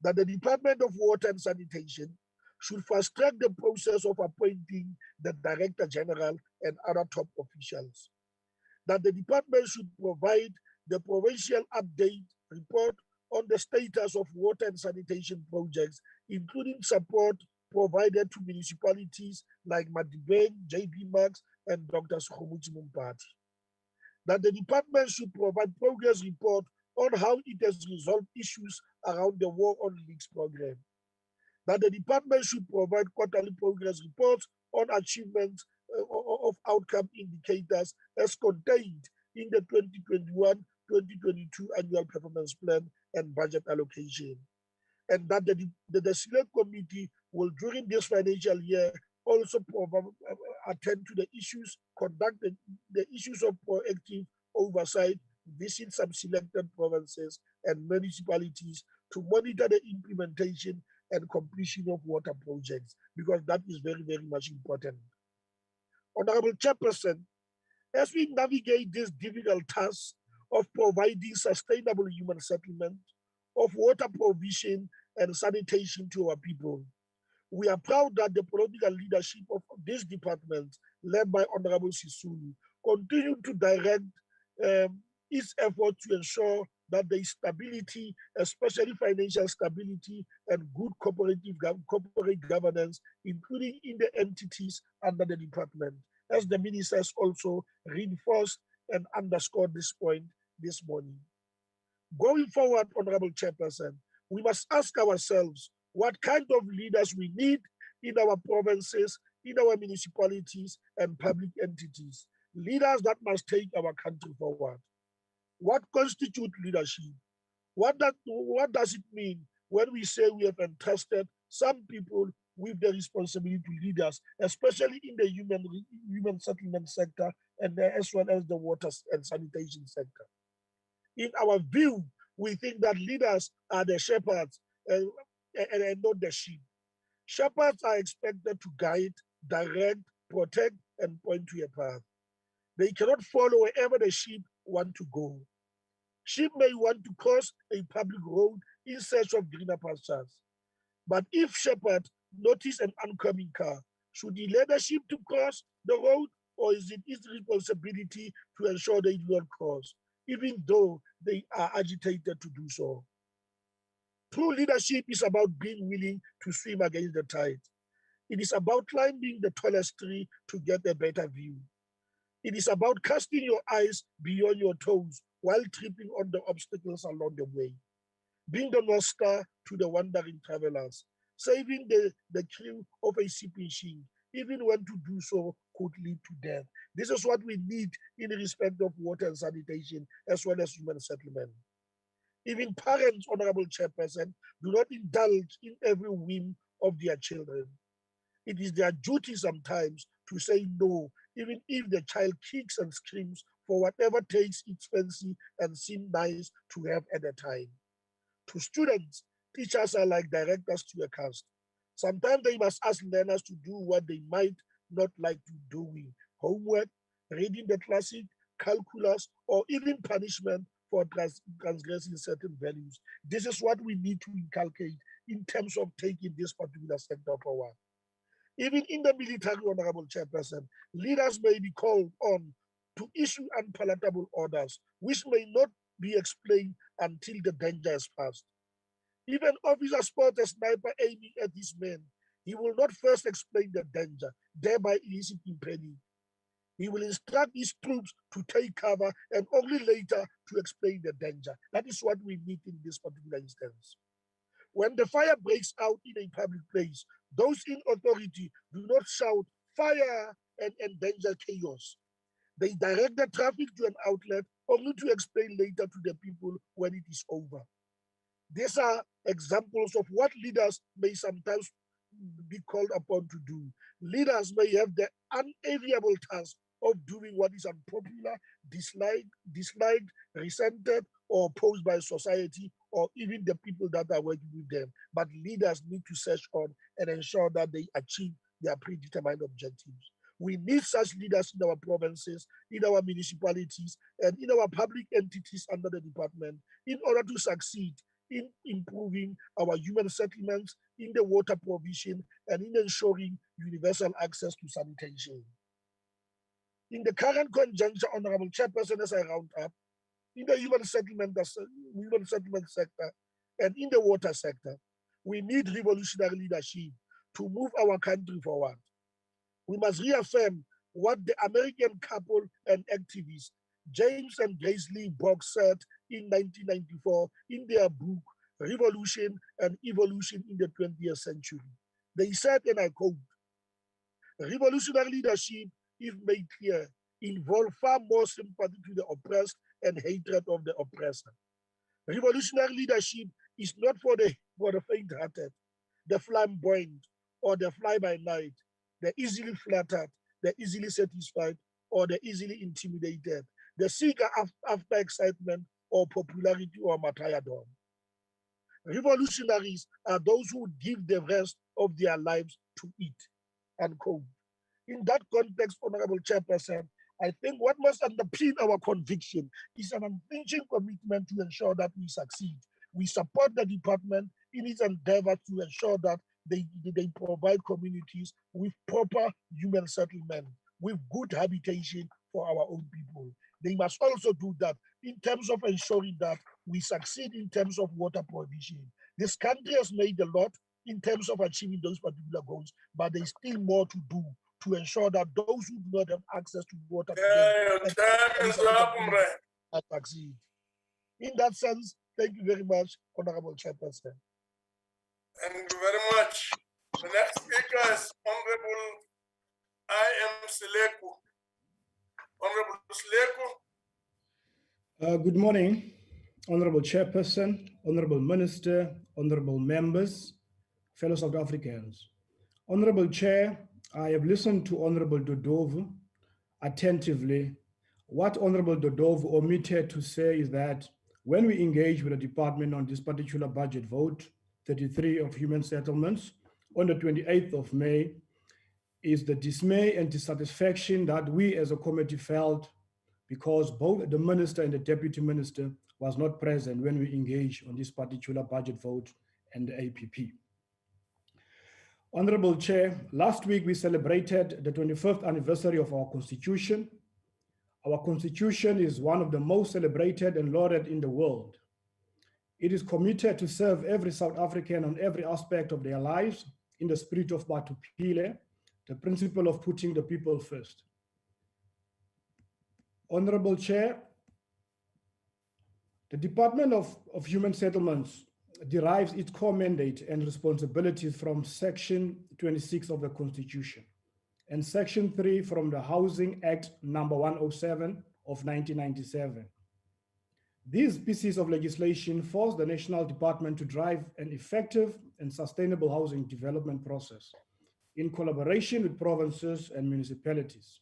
That the Department of Water and Sanitation should fast-track the process of appointing the Director General and other top officials. That the department should provide the provincial update report on the status of water and sanitation projects, including support provided to municipalities like Madibeng, JB Max, and Dr. Sukhumuchi Mumpati. That the department should provide progress report on how it has resolved issues around the War on Leaks program. That the department should provide quarterly progress reports on achievements of outcome indicators as contained in the 2021-2022 Annual Performance Plan and budget allocation. And that the Select Committee will, during this financial year, also attend to the issues, conduct the issues of proactive oversight, visit some selected provinces and municipalities to monitor the implementation and completion of water projects, because that is very, very much important. Honorable Chairperson, as we navigate this difficult task of providing sustainable human settlement, of water provision and sanitation to our people, we are proud that the political leadership of this department, led by Honorable Sisulu, continue to direct its effort to ensure that there is stability, especially financial stability and good corporate governance, including in the entities under the department, as the ministers also reinforced and underscored this point this morning. Going forward, Honorable Chairperson, we must ask ourselves what kind of leaders we need in our provinces, in our municipalities and public entities, leaders that must take our country forward. What constitutes leadership? What does it mean when we say we have entrusted some people with the responsibility to lead us, especially in the human settlement sector and as well as the water and sanitation sector? In our view, we think that leaders are the shepherds and not the sheep. Shepherds are expected to guide, direct, protect, and point to a path. They cannot follow wherever the sheep want to go. Sheep may want to cross a public road in search of greener pastures. But if shepherds notice an oncoming car, should he let the sheep to cross the road, or is it his responsibility to ensure they do not cross, even though they are agitated to do so? True leadership is about being willing to swim against the tide. It is about climbing the tallest tree to get a better view. It is about casting your eyes beyond your toes while tripping on the obstacles along the way. Being the North Star to the wandering travelers, saving the crew of a shipping ship, even when to do so could lead to death. This is what we need in respect of water and sanitation, as well as human settlement. Even parents, Honorable Chairperson, do not indulge in every whim of their children. It is their duty sometimes to say no, even if the child kicks and screams for whatever takes its fancy and seems nice to have at the time. To students, teachers are like directors to a cast. Sometimes they must ask learners to do what they might not like to doing. Homework, reading the classic, calculus, or even punishment for transgressing certain values. This is what we need to inculcate in terms of taking this particular sector forward. Even in the military, Honorable Chairperson, leaders may be called on to issue unpalatable orders, which may not be explained until the danger is past. If an officer spots a sniper aiming at his men, he will not first explain the danger, thereby eliciting panic. He will instruct his troops to take cover and only later to explain the danger. That is what we need in this particular instance. When the fire breaks out in a public place, those in authority do not shout fire and endanger chaos. They direct the traffic to an outlet only to explain later to the people when it is over. These are examples of what leaders may sometimes be called upon to do. Leaders may have the unenviable task of doing what is unpopular, disliked, resented, or opposed by society, or even the people that are working with them. But leaders need to search on and ensure that they achieve their predetermined objectives. We need such leaders in our provinces, in our municipalities, and in our public entities under the department in order to succeed in improving our human settlements, in the water provision, and in ensuring universal access to sanitation. In the current conjuncture, Honorable Chairperson, as I round up, in the human settlement sector and in the water sector, we need revolutionary leadership to move our country forward. We must reaffirm what the American couple and activist James and Grace Lee Boggs said in 1994 in their book, Revolution and Evolution in the 20th Century. They said, and I quote, "Revolutionary leadership, if made clear, involve far more sympathy to the oppressed and hatred of the oppressor. Revolutionary leadership is not for the faint-hearted, the flamboyant, or the fly-by-night, the easily flattered, the easily satisfied, or the easily intimidated, the seeker after excitement or popularity or martyrdom. Revolutionaries are those who give the rest of their lives to it," unquote. In that context, Honorable Chairperson, I think what must underpin our conviction is an unflinching commitment to ensure that we succeed. We support the department in its endeavor to ensure that they provide communities with proper human settlement, with good habitation for our own people. They must also do that in terms of ensuring that we succeed in terms of water provision. This country has made a lot in terms of achieving those particular goals, but there's still more to do to ensure that those who do not have access to water succeed. In that sense, thank you very much, Honorable Chairperson. Thank you very much. The next speaker is Honorable I.M. Sileku. Honorable Sileku. Good morning, Honorable Chairperson, Honorable Minister, Honorable members, fellow South Africans. Honorable Chair, I have listened to Honorable Dodovu attentively. What Honorable Dodovu omitted to say is that when we engage with the department on this particular budget vote, 33 of human settlements, on the 28th of May, is the dismay and dissatisfaction that we as a committee felt because both the minister and the deputy minister was not present when we engaged on this particular budget vote and the APP. Honorable Chair, last week we celebrated the 25th anniversary of our Constitution. Our Constitution is one of the most celebrated and lauded in the world. It is committed to serve every South African on every aspect of their lives in the spirit of Batupile, the principle of putting the people first. Honorable Chair, the Department of Human Settlements derives its core mandate and responsibilities from Section 26 of the Constitution and Section 3 from the Housing Act number 107 of 1997. These pieces of legislation force the National Department to drive an effective and sustainable housing development process in collaboration with provinces and municipalities.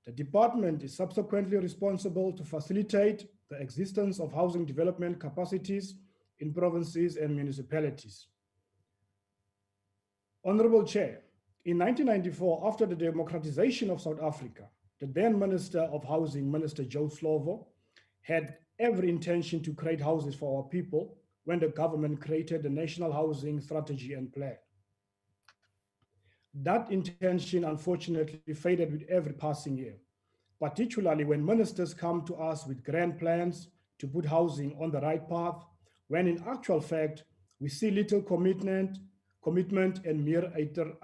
The department is subsequently responsible to facilitate the existence of housing development capacities in provinces and municipalities. Honorable Chair, in 1994, after the democratization of South Africa, the then Minister of Housing, Minister Joe Slovo, had every intention to create houses for our people when the government created the National Housing Strategy and Plan. That intention unfortunately faded with every passing year, particularly when ministers come to us with grand plans to put housing on the right path, when in actual fact, we see little commitment and mere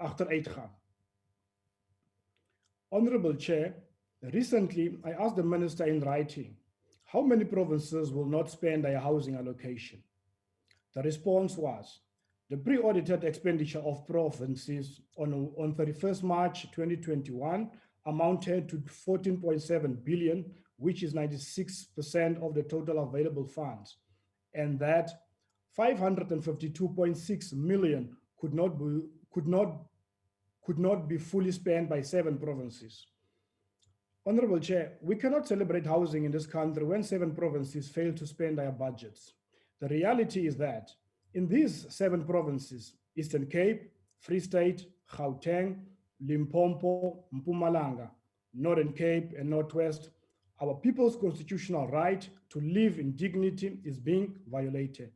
achteruitgang. Honorable Chair, recently I asked the Minister in writing, how many provinces will not spend their housing allocation? The response was, the pre-audited expenditure of provinces on 31st March 2021 amounted to 14.7 billion, which is 96% of the total available funds, and that 552.6 million could not be fully spent by 7 provinces. Honorable Chair, we cannot celebrate housing in this country when 7 provinces fail to spend their budgets. The reality is that in these 7 provinces, Eastern Cape, Free State, Gauteng, Limpopo, Mpumalanga, Northern Cape, and Northwest, our people's constitutional right to live in dignity is being violated.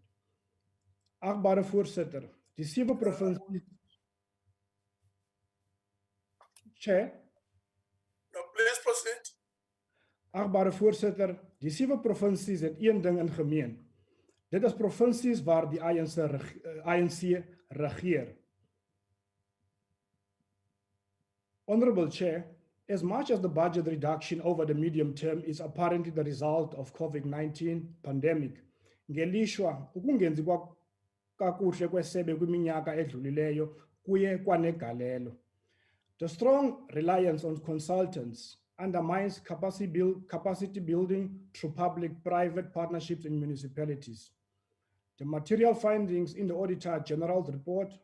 Achtbare voorzitter, die 7 provincies. Chair. No, please proceed. Achtbare voorzitter, die 7 provincies het een ding in gemeen. Dit is provinsies waar die ANC regeer. Honorable Chair, as much as the budget reduction over the medium term is apparently the result of COVID-19 pandemic, ngelishwa ukungenzi kakuhle kwesebe kwiminyaka edlulileyo kuye kwanegalelo. The strong reliance on consultants undermines capacity building through public-private partnerships in municipalities. The material findings in the Auditor General's report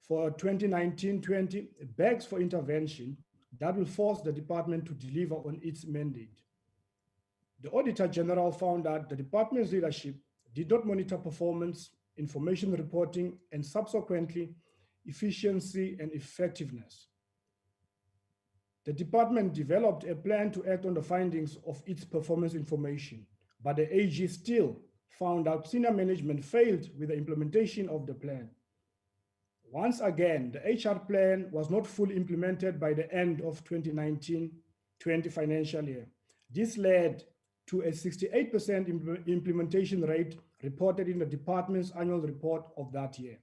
for 2019-20 begs for intervention that will force the department to deliver on its mandate. The Auditor General found that the department's leadership did not monitor performance, information reporting, and subsequently efficiency and effectiveness. The department developed a plan to act on the findings of its performance information, but the AG still found out senior management failed with the implementation of the plan. Once again, the HR plan was not fully implemented by the end of 2019-20 financial year. This led to a 68% implementation rate reported in the department's annual report of that year.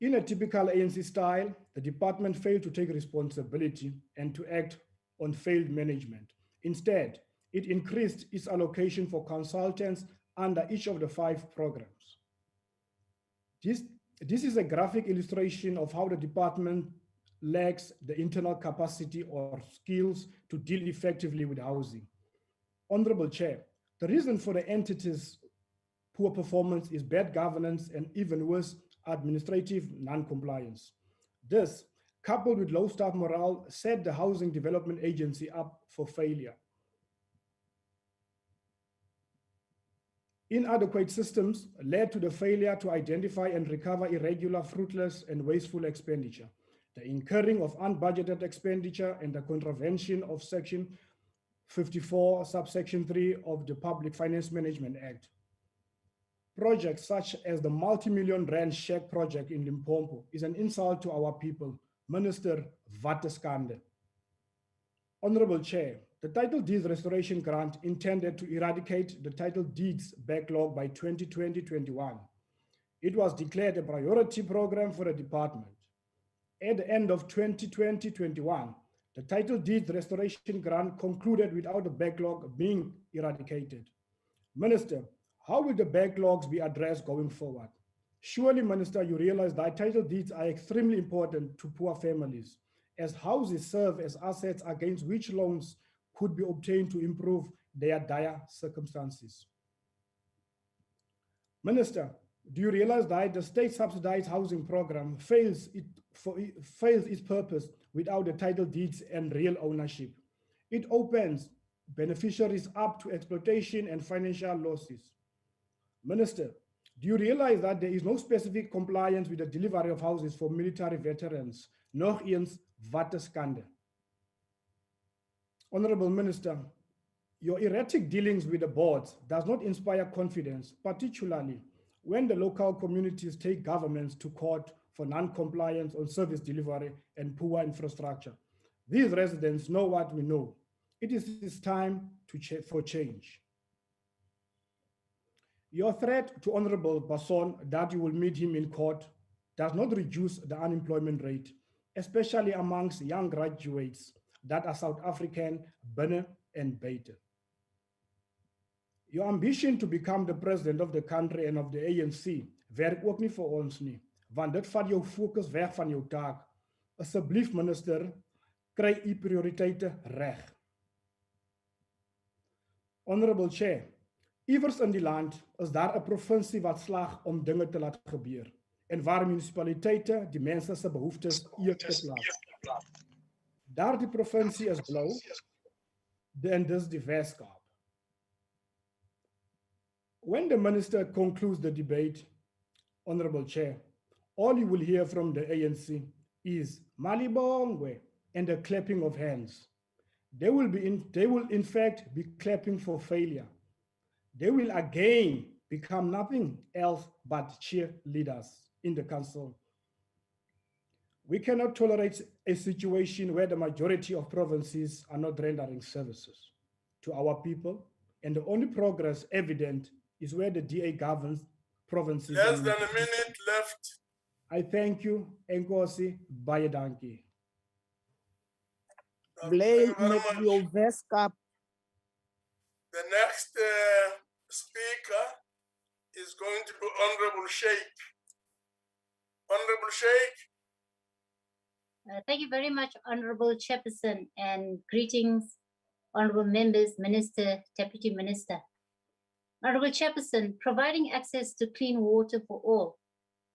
In a typical ANC style, the department failed to take responsibility and to act on failed management. Instead, it increased its allocation for consultants under each of the 5 programs. This is a graphic illustration of how the department lacks the internal capacity or skills to deal effectively with housing. Honorable Chair, the reason for the entity's poor performance is bad governance and even worse, administrative non-compliance. This, coupled with low staff morale, set the Housing Development Agency up for failure. Inadequate systems led to the failure to identify and recover irregular, fruitless, and wasteful expenditure, the incurring of unbudgeted expenditure, and the contravention of Section 54, subsection 3 of the Public Finance Management Act. Projects such as the multi-million rand Shack project in Limpopo is an insult to our people. Minister Vateskande. Honorable Chair, the Title Deeds Restoration Grant intended to eradicate the Title Deeds backlog by 2020-21. It was declared a priority program for the department. At the end of 2020-21, the Title Deeds Restoration Grant concluded without the backlog being eradicated. Minister, how will the backlogs be addressed going forward? Surely, Minister, you realize that title deeds are extremely important to poor families, as houses serve as assets against which loans could be obtained to improve their dire circumstances. Minister, Do you realize that the state subsidized housing program fails its purpose without the title deeds and real ownership? It opens beneficiaries up to exploitation and financial losses. Minister, do you realize that there is no specific compliance with the delivery of houses for military veterans, nog eens waterskande? Honorable Minister, your erratic dealings with the boards does not inspire confidence, particularly when the local communities take governments to court for non-compliance on service delivery and poor infrastructure. These residents know what we know. It is time for change. Your threat to Honorable Basson that you will meet him in court does not reduce the unemployment rate, especially amongst young graduates that are South African, binne and buiten. Your ambition to become the president of the country and of the ANC werk ook nie vir ons nie, want dit vat jou fokus weg van jou taak. Asseblief minister, kry u prioriteite reg. Honorable Chair, iewers in die land is daar 'n provinsie wat slag om dinge te laat gebeur en waar munisipaliteite die mense se behoeftes eerste plaas. Daardie provinsie is blou en dis die Weskaap. When the minister concludes the debate, Honorable Chair, all you will hear from the ANC is Malibongwe and the clapping of hands. They will in fact be clapping for failure. They will again become nothing else but cheerleaders in the council. We cannot tolerate a situation where the majority of provinces are not rendering services to our people, and the only progress evident is where the DA governs provinces. Less than a minute left. I thank you, Nkosi, baie dankie. Blij met jouw Weskaap. The next speaker is going to be Honorable Sheikh. Honorable Sheikh. Thank you very much, Honorable Chairperson, and greetings, Honorable members, Minister, Deputy Minister. Honorable Chairperson, providing access to clean water for all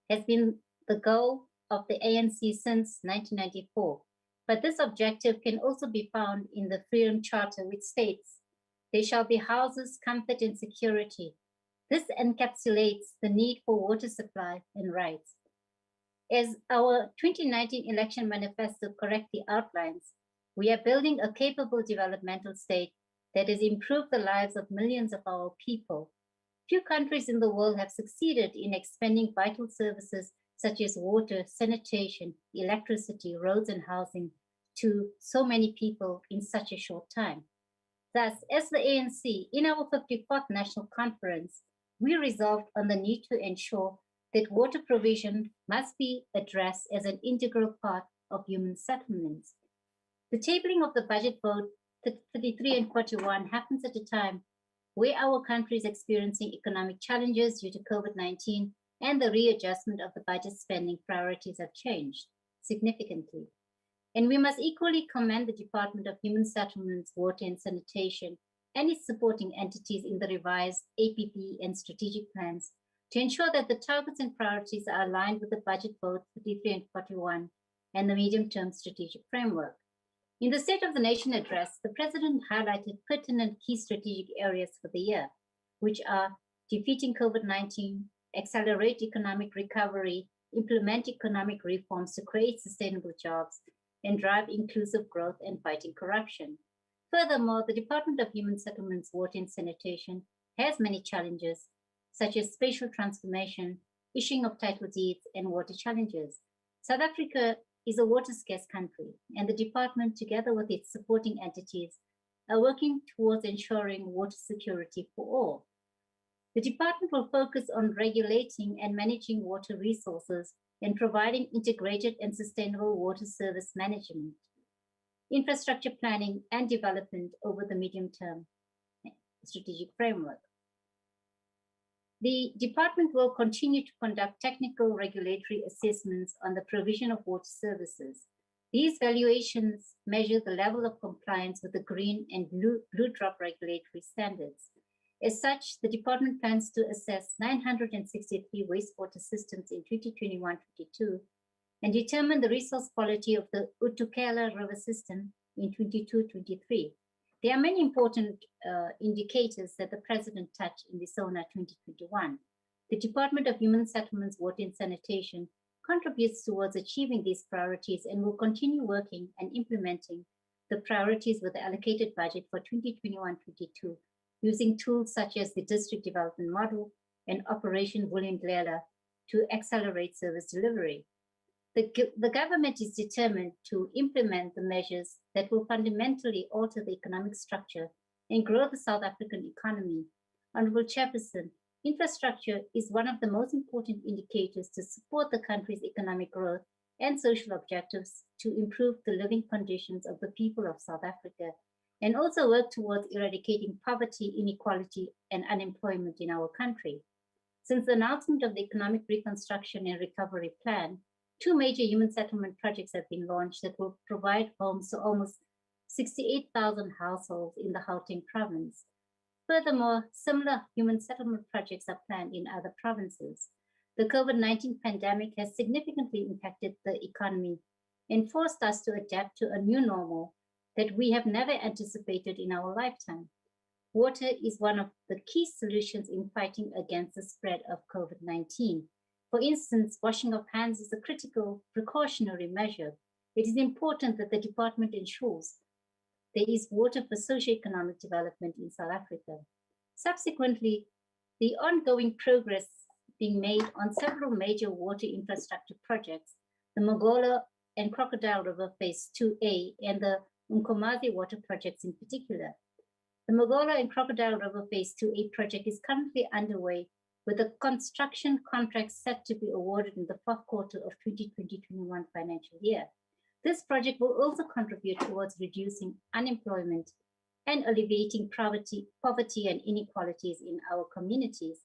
has been the goal of the ANC since 1994. But this objective can also be found in the Freedom Charter, which states, there shall be houses, comfort and security. This encapsulates the need for water supply and rights. As our 2019 election manifesto correctly outlines, we are building a capable developmental state that has improved the lives of millions of our people. Few countries in the world have succeeded in expanding vital services such as water, sanitation, electricity, roads, and housing to so many people in such a short time. Thus, as the ANC, in our 54th National Conference, we resolved on the need to ensure that water provision must be addressed as an integral part of human settlements. The tabling of the budget vote 33 and 41 happens at a time where our country is experiencing economic challenges due to COVID-19, and the readjustment of the budget spending priorities have changed significantly. And we must equally commend the Department of Human Settlements, Water and Sanitation and its supporting entities in the revised APP and strategic plans to ensure that the targets and priorities are aligned with the budget vote 33 and 41 and the medium-term strategic framework. In the State of the Nation address, the President highlighted pertinent key strategic areas for the year, which are defeating COVID-19, accelerate economic recovery, implement economic reforms to create sustainable jobs, and drive inclusive growth and fighting corruption. Furthermore, the Department of Human Settlements, Water and Sanitation has many challenges, such as spatial transformation, issuing of title deeds, and water challenges. South Africa is a water-scarce country, and the department, together with its supporting entities, are working towards ensuring water security for all. The department will focus on regulating and managing water resources and providing integrated and sustainable water service management, infrastructure planning and development over the medium-term strategic framework. The department will continue to conduct technical regulatory assessments on the provision of water services. These valuations measure the level of compliance with the green and blue drop regulatory standards. As such, the department plans to assess 963 wastewater systems in 2021-22 and determine the resource quality of the Utukela River system in 22-23. There are many important indicators that the President touched in the SONA 2021. The Department of Human Settlements, Water and Sanitation contributes towards achieving these priorities and will continue working and implementing the priorities with the allocated budget for 2021-22, using tools such as the District Development Model and Operation Vulindlela to accelerate service delivery. The government is determined to implement the measures that will fundamentally alter the economic structure and grow the South African economy. Honorable Chairperson, infrastructure is one of the most important indicators to support the country's economic growth and social objectives to improve the living conditions of the people of South Africa, and also work towards eradicating poverty, inequality, and unemployment in our country. Since the announcement of the Economic Reconstruction and Recovery Plan, 2 major human settlement projects have been launched that will provide homes to almost 68,000 households in the Gauteng province. Furthermore, similar human settlement projects are planned in other provinces. The COVID-19 pandemic has significantly impacted the economy and forced us to adapt to a new normal that we have never anticipated in our lifetime. Water is one of the key solutions in fighting against the spread of COVID-19. For instance, washing of hands is a critical precautionary measure. It is important that the department ensures there is water for socioeconomic development in South Africa. Subsequently, the ongoing progress being made on several major water infrastructure projects, the Mogola and Crocodile River Phase 2A and the Nkomazi water projects in particular. The Mogola and Crocodile River Phase 2A project is currently underway with the construction contract set to be awarded in the 4th quarter of 2020-21 financial year. This project will also contribute towards reducing unemployment and alleviating poverty and inequalities in our communities.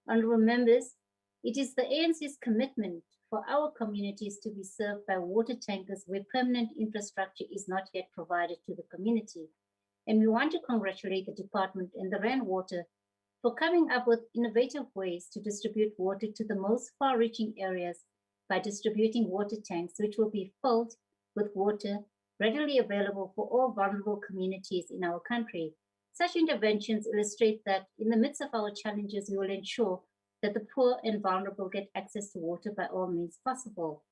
Honorable members, it is the ANC's commitment for our communities to be served by water tankers where permanent infrastructure is not yet provided to the community. And we want to congratulate the department and the Rand Water for coming up with innovative ways to distribute water to the most far-reaching areas by distributing water tanks, which will be filled with water readily available for all vulnerable communities in our country. Such interventions illustrate that in the midst of our challenges, we will ensure that the poor and vulnerable get access to water by all means possible.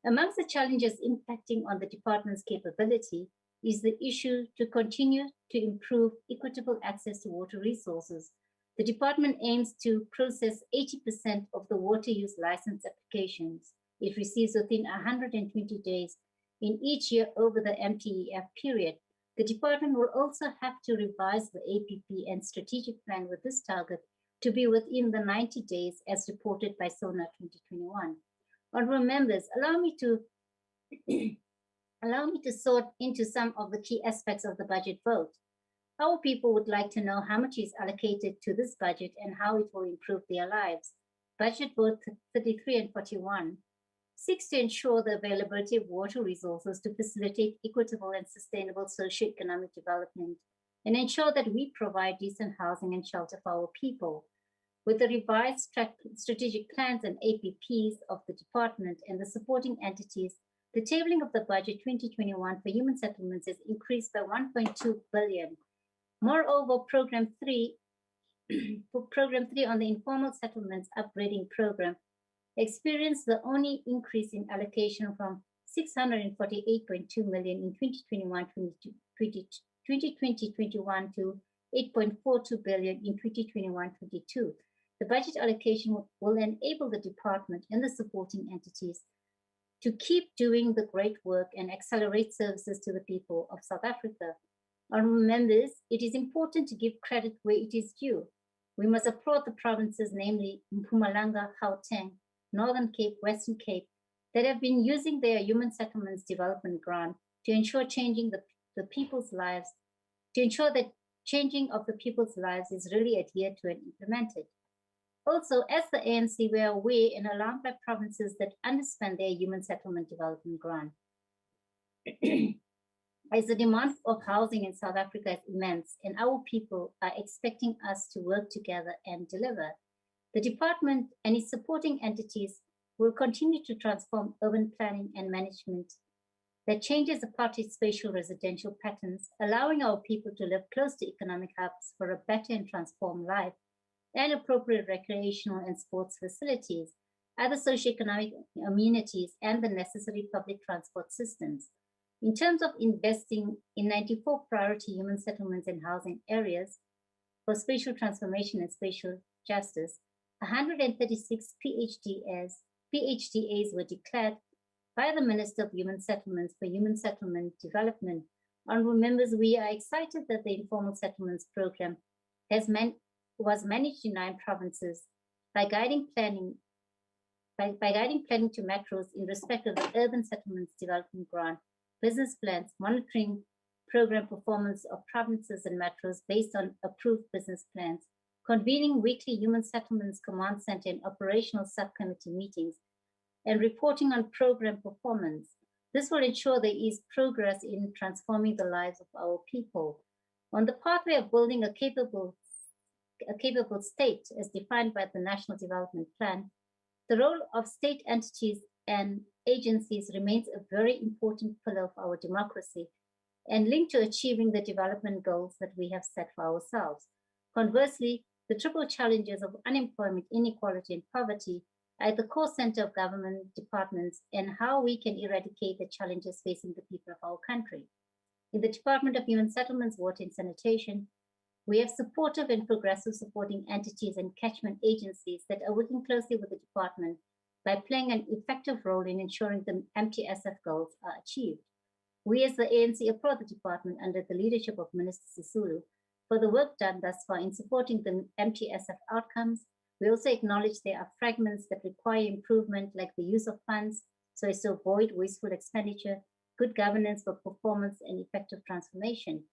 Amongst the challenges impacting on the department's capability is the issue to continue to improve equitable access to water resources. The department aims to process 80% of the water use license applications it receives within 120 days in each year over the MTEF period. The department will also have to revise the APP and strategic plan with this target to be within the 90 days as reported by SONA 2021. Honorable members, allow me to sort into some of the key aspects of the budget vote. Our people would like to know how much is allocated to this budget and how it will improve their lives. Budget vote 33 and 41 seeks to ensure the availability of water resources to facilitate equitable and sustainable socioeconomic development and ensure that we provide decent housing and shelter for our people. With the revised strategic plans and APPs of the department and the supporting entities, the tabling of the budget 2021 for human settlements is increased by 1.2 billion. Moreover, Program 3 on the informal settlements upgrading program experienced the only increase in allocation from 648.2 million in 2020-21 to 8.42 billion in 2021-22. The budget allocation will enable the department and the supporting entities to keep doing the great work and accelerate services to the people of South Africa. Honorable members, it is important to give credit where it is due. We must applaud the provinces, namely Mpumalanga, Gauteng, Northern Cape, Western Cape, that have been using their human settlements development grant to ensure changing the people's lives, to ensure that changing of the people's lives is really adhered to and implemented. Also, as the ANC, we are aware and alarmed by provinces that underspend their human settlement development grant. as the demand of housing in South Africa is immense and our people are expecting us to work together and deliver. The department and its supporting entities will continue to transform urban planning and management that changes apartheid spatial residential patterns, allowing our people to live close to economic hubs for a better and transformed life, and appropriate recreational and sports facilities, other socioeconomic amenities, and the necessary public transport systems. In terms of investing in 94 priority human settlements and housing areas for spatial transformation and spatial justice, 136 PHDAs were declared by the Minister of Human Settlements for Human Settlement Development. Honorable members, we are excited that the Informal Settlements Program was managed in 9 provinces by guiding planning to metros in respect of the Urban Settlements Development Grant, business plans, monitoring program performance of provinces and metros based on approved business plans, convening weekly Human Settlements Command Center and operational subcommittee meetings, and reporting on program performance. This will ensure there is progress in transforming the lives of our people. On the pathway of building a capable state as defined by the National Development Plan, the role of state entities and agencies remains a very important pillar of our democracy and linked to achieving the development goals that we have set for ourselves. Conversely, the triple challenges of unemployment, inequality, and poverty are at the core center of government departments and how we can eradicate the challenges facing the people of our country. In the Department of Human Settlements, Water and Sanitation, we have supportive and progressive supporting entities and catchment agencies that are working closely with the department by playing an effective role in ensuring the MTSF goals are achieved. We as the ANC applaud the department under the leadership of Minister Sisulu for the work done thus far in supporting the MTSF outcomes. We also acknowledge there are fragments that require improvement, like the use of funds so as to avoid wasteful expenditure, good governance for performance, and effective transformation.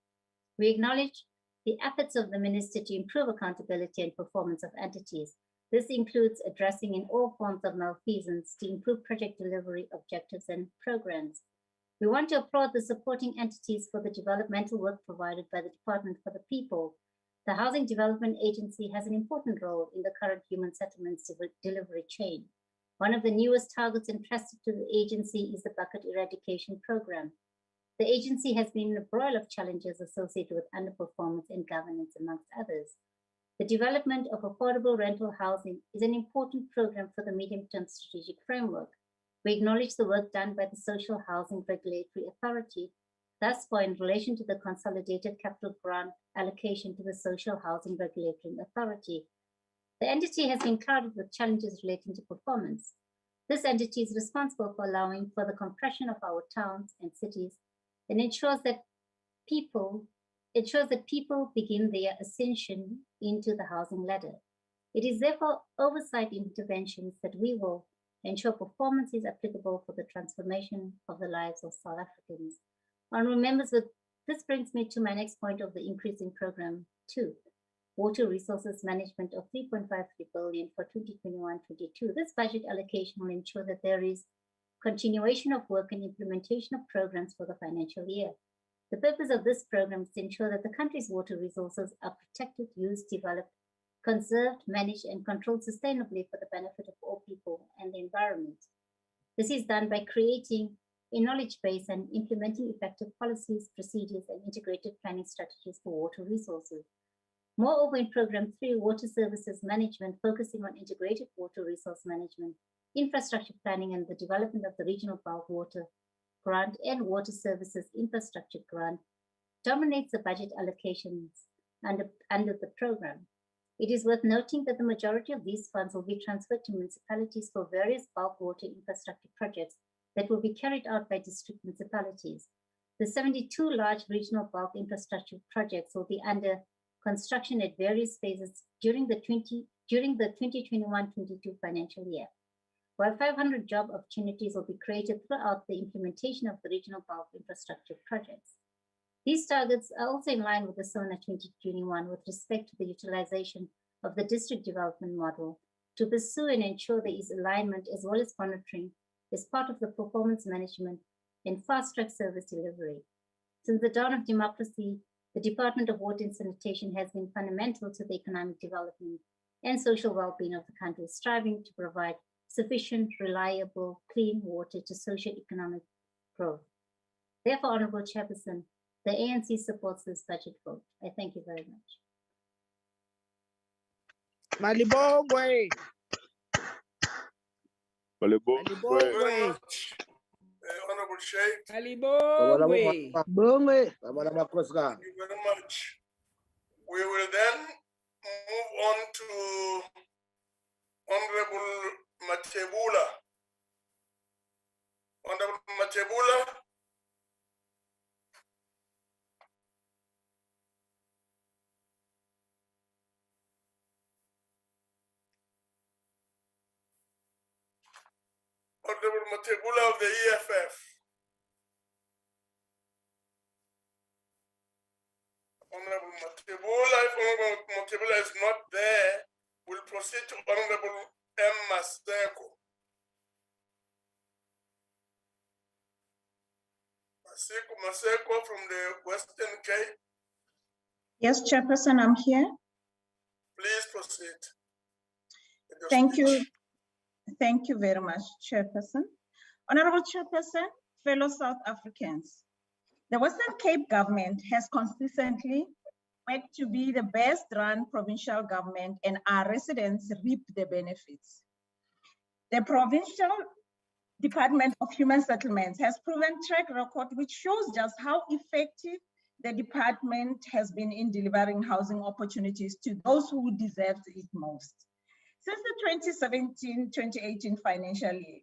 We acknowledge the efforts of the Minister to improve accountability and performance of entities. This includes addressing in all forms of malfeasance to improve project delivery objectives and programs. We want to applaud the supporting entities for the developmental work provided by the Department for the People. The Housing Development Agency has an important role in the current human settlements delivery chain. One of the newest targets entrusted to the agency is the bucket eradication program. The agency has been in a broil of challenges associated with underperformance and governance, amongst others. The development of affordable rental housing is an important program for the medium-term strategic framework. We acknowledge the work done by the Social Housing Regulatory Authority, thus far in relation to the consolidated capital grant allocation to the Social Housing Regulatory Authority. The entity has been clouded with challenges relating to performance. This entity is responsible for allowing for the compression of our towns and cities and ensures that people begin their ascension into the housing ladder. It is therefore oversight interventions that we will ensure performance is applicable for the transformation of the lives of South Africans. Honourable members, this brings me to my next point of the increase in Program 2, Water Resources Management of 3.53 billion for 2021-22. This budget allocation will ensure that there is continuation of work and implementation of programs for the financial year. The purpose of this program is to ensure that the country's water resources are protected, used, developed, conserved, managed, and controlled sustainably for the benefit of all people and the environment. This is done by creating a knowledge base and implementing effective policies, procedures, and integrated planning strategies for water resources. Moreover, in Program 3, Water Services Management, focusing on integrated water resource management, infrastructure planning, and the development of the Regional Bulk Water Grant and Water Services Infrastructure Grant, dominates the budget allocations under the program. It is worth noting that the majority of these funds will be transferred to municipalities for various bulk water infrastructure projects that will be carried out by district municipalities. The 72 large regional bulk infrastructure projects will be under construction at various phases during the 2021-22 financial year, while 500 job opportunities will be created throughout the implementation of the regional bulk infrastructure projects. These targets are also in line with the SONA 2021 with respect to the utilization of the district development model to pursue and ensure there is alignment as well as monitoring as part of the performance management and fast-track service delivery. Since the dawn of democracy, the Department of Water and Sanitation has been fundamental to the economic development and social well-being of the country, striving to provide sufficient, reliable, clean water to socio-economic growth. Therefore, Honorable Chairperson, the ANC supports this budget vote. I thank you very much. Malibongwe. Malibongwe. Honorable Sheikh. Malibongwe. Thank you very much. We will then move on to Honorable Matebula. Honorable Matebula. Honorable Matebula of the EFF. Honorable Matebula, if Honorable Matebula is not there, we'll proceed to Honorable M. Maseko. Maseko from the Western Cape. Yes, Chairperson, I'm here. Please proceed. Thank you. Thank you very much, Chairperson. Honorable Chairperson, fellow South Africans, the Western Cape government has consistently worked to be the best run provincial government, and our residents reap the benefits. The Provincial Department of Human Settlements has proven track record which shows just how effective the department has been in delivering housing opportunities to those who deserve it most. Since the 2017-2018 financial year,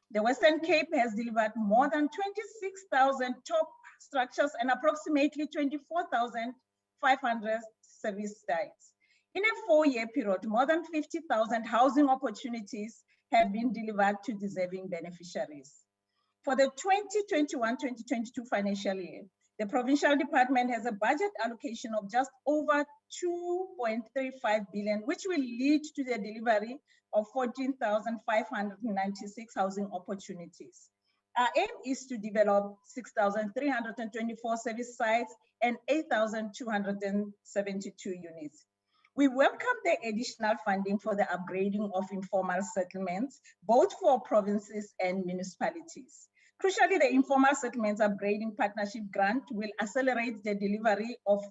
the Western Cape has delivered more than 26,000 top structures and approximately 24,500 service sites. In a 4-year period, more than 50,000 housing opportunities have been delivered to deserving beneficiaries. For the 2021-2022 financial year, the provincial department has a budget allocation of just over 2.35 billion, which will lead to the delivery of 14,596 housing opportunities. Our aim is to develop 6,324 service sites and 8,272 units. We welcome the additional funding for the upgrading of informal settlements, both for provinces and municipalities. Crucially, the informal settlements upgrading partnership grant will accelerate the delivery of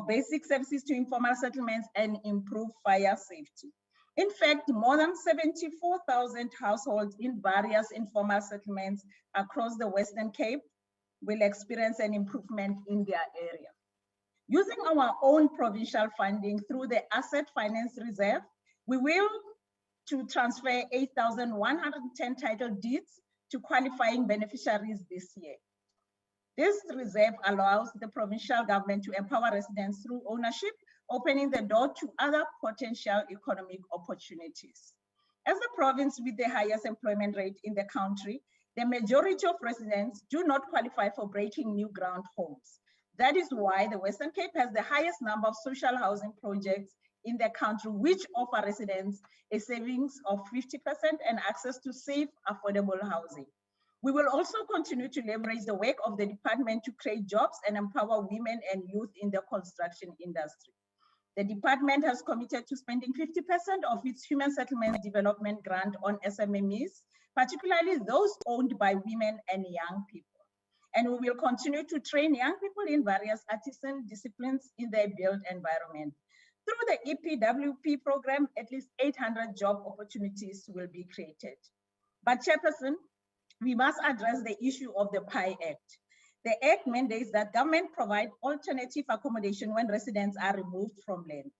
basic services to informal settlements and improve fire safety. In fact, more than 74,000 households in various informal settlements across the Western Cape will experience an improvement in their area. Using our own provincial funding through the Asset Finance Reserve, we will transfer 8,110 title deeds to qualifying beneficiaries this year. This reserve allows the provincial government to empower residents through ownership, opening the door to other potential economic opportunities. As the province with the highest employment rate in the country, the majority of residents do not qualify for breaking new ground homes. That is why the Western Cape has the highest number of social housing projects in the country, which offer residents a savings of 50% and access to safe, affordable housing. We will also continue to leverage the work of the department to create jobs and empower women and youth in the construction industry. The department has committed to spending 50% of its human settlement development grant on SMMEs, particularly those owned by women and young people. And we will continue to train young people in various artisan disciplines in their built environment. Through the EPWP program, at least 800 job opportunities will be created. But Chairperson, we must address the issue of the PI Act. The Act mandates that government provide alternative accommodation when residents are removed from land.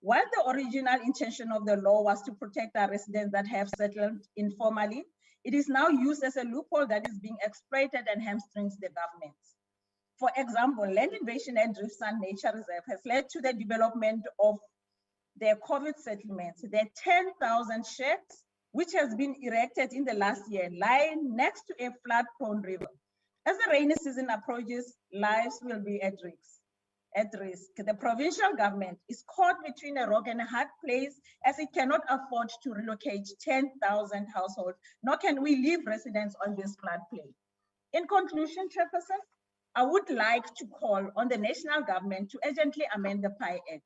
While the original intention of the law was to protect our residents that have settled informally, it is now used as a loophole that is being exploited and hamstrings the government. For example, land invasion and Drift Sand Nature Reserve has led to the development of the COVID settlements. There are 10,000 sheds, which has been erected in the last year, lying next to a flood-prone river. As the rainy season approaches, lives will be at risk. The provincial government is caught between a rock and a hard place, as it cannot afford to relocate 10,000 households, nor can we leave residents on this floodplain. In conclusion, Chairperson, I would like to call on the national government to urgently amend the PI Act.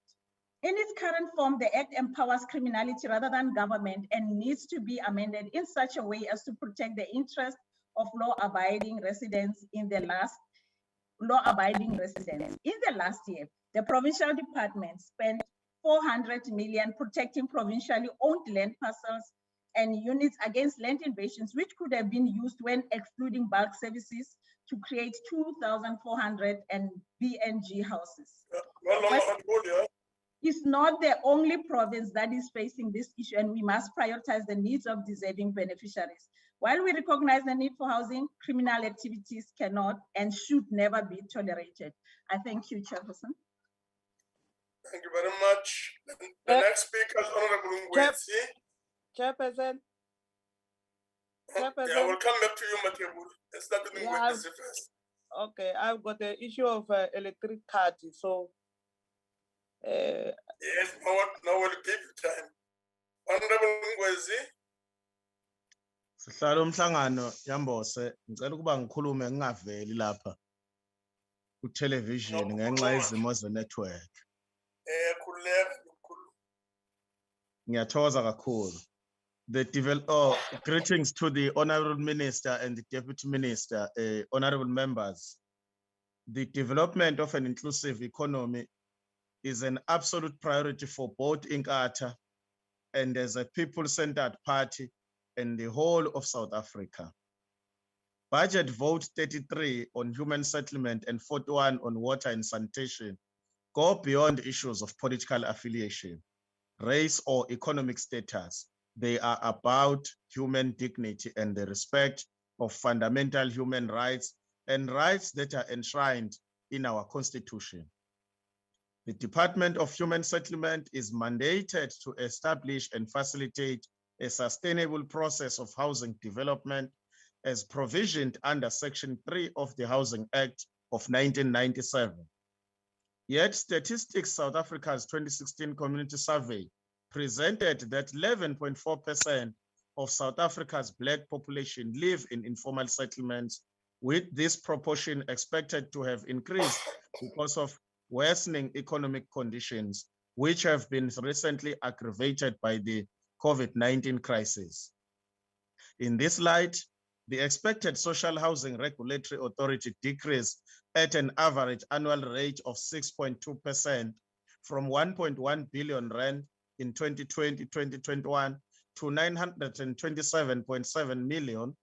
In its current form, the Act empowers criminality rather than government and needs to be amended in such a way as to protect the interests of law-abiding residents in the last year. The provincial department spent 400 million protecting provincially owned land parcels and units against land invasions, which could have been used when excluding bulk services to create 2,400 BNG houses. It's not the only province that is facing this issue, and we must prioritize the needs of deserving beneficiaries. While we recognize the need for housing, criminal activities cannot and should never be tolerated. I thank you, Chairperson. Thank you very much. The next speaker is Honorable Ngwezi. Chairperson. Yeah, I will come back to you, Matebul. Let's start with Ngwezi first. Okay, I've got the issue of electric card, so. Yes, now we'll give you time. Honorable Ngwezi. Sihlalo umhlangano yambose ngicela ukuba ngikhulume ngingaveli lapha ku television ngenxa yezimo ze network. Ngiyathokoza kakhulu. Greetings to the Honorable Minister and the Deputy Minister, honorable members. The development of an inclusive economy is an absolute priority for both Inkatha and as a people-centered party and the whole of South Africa. Budget vote 33 on human settlement and 41 on water and sanitation go beyond issues of political affiliation, race, or economic status. They are about human dignity and the respect of fundamental human rights and rights that are enshrined in our Constitution. The Department of Human Settlement is mandated to establish and facilitate a sustainable process of housing development as provisioned under Section 3 of the Housing Act of 1997. Yet Statistics South Africa's 2016 Community Survey presented that 11.4% of South Africa's Black population live in informal settlements, with this proportion expected to have increased because of worsening economic conditions, which have been recently aggravated by the COVID-19 crisis. In this light, the expected Social Housing Regulatory Authority decrease at an average annual rate of 6.2% from 1.1 billion rand in 2020-2021 to 927.7 million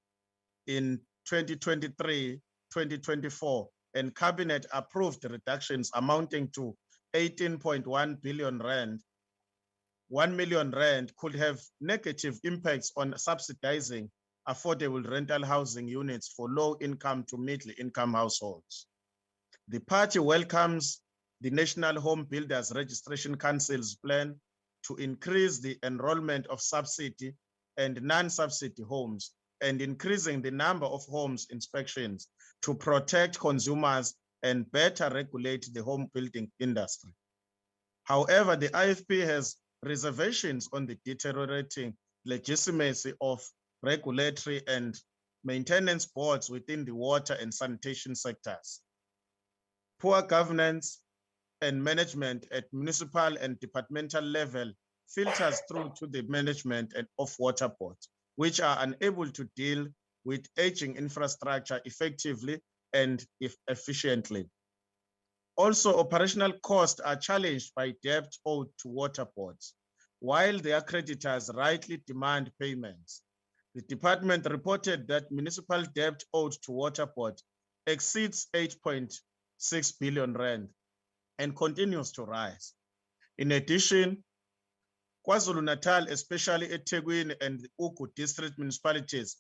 in 2023-2024, and cabinet approved reductions amounting to 18.1 billion rand. 1 million rand could have negative impacts on subsidizing affordable rental housing units for low-income to middle-income households. The party welcomes the National Home Builders Registration Council's plan to increase the enrollment of subsidy and non-subsidy homes and increasing the number of homes inspections to protect consumers and better regulate the home building industry. However, the IFP has reservations on the deteriorating legitimacy of regulatory and maintenance boards within the water and sanitation sectors. Poor governance and management at municipal and departmental level filters through to the management of water boards, which are unable to deal with aging infrastructure effectively and efficiently. Also, operational costs are challenged by debt owed to water boards, while their creditors rightly demand payments. The department reported that municipal debt owed to water boards exceeds 8.6 billion rand and continues to rise. In addition, KwaZulu-Natal, especially eThekwini and the Ugu district municipalities,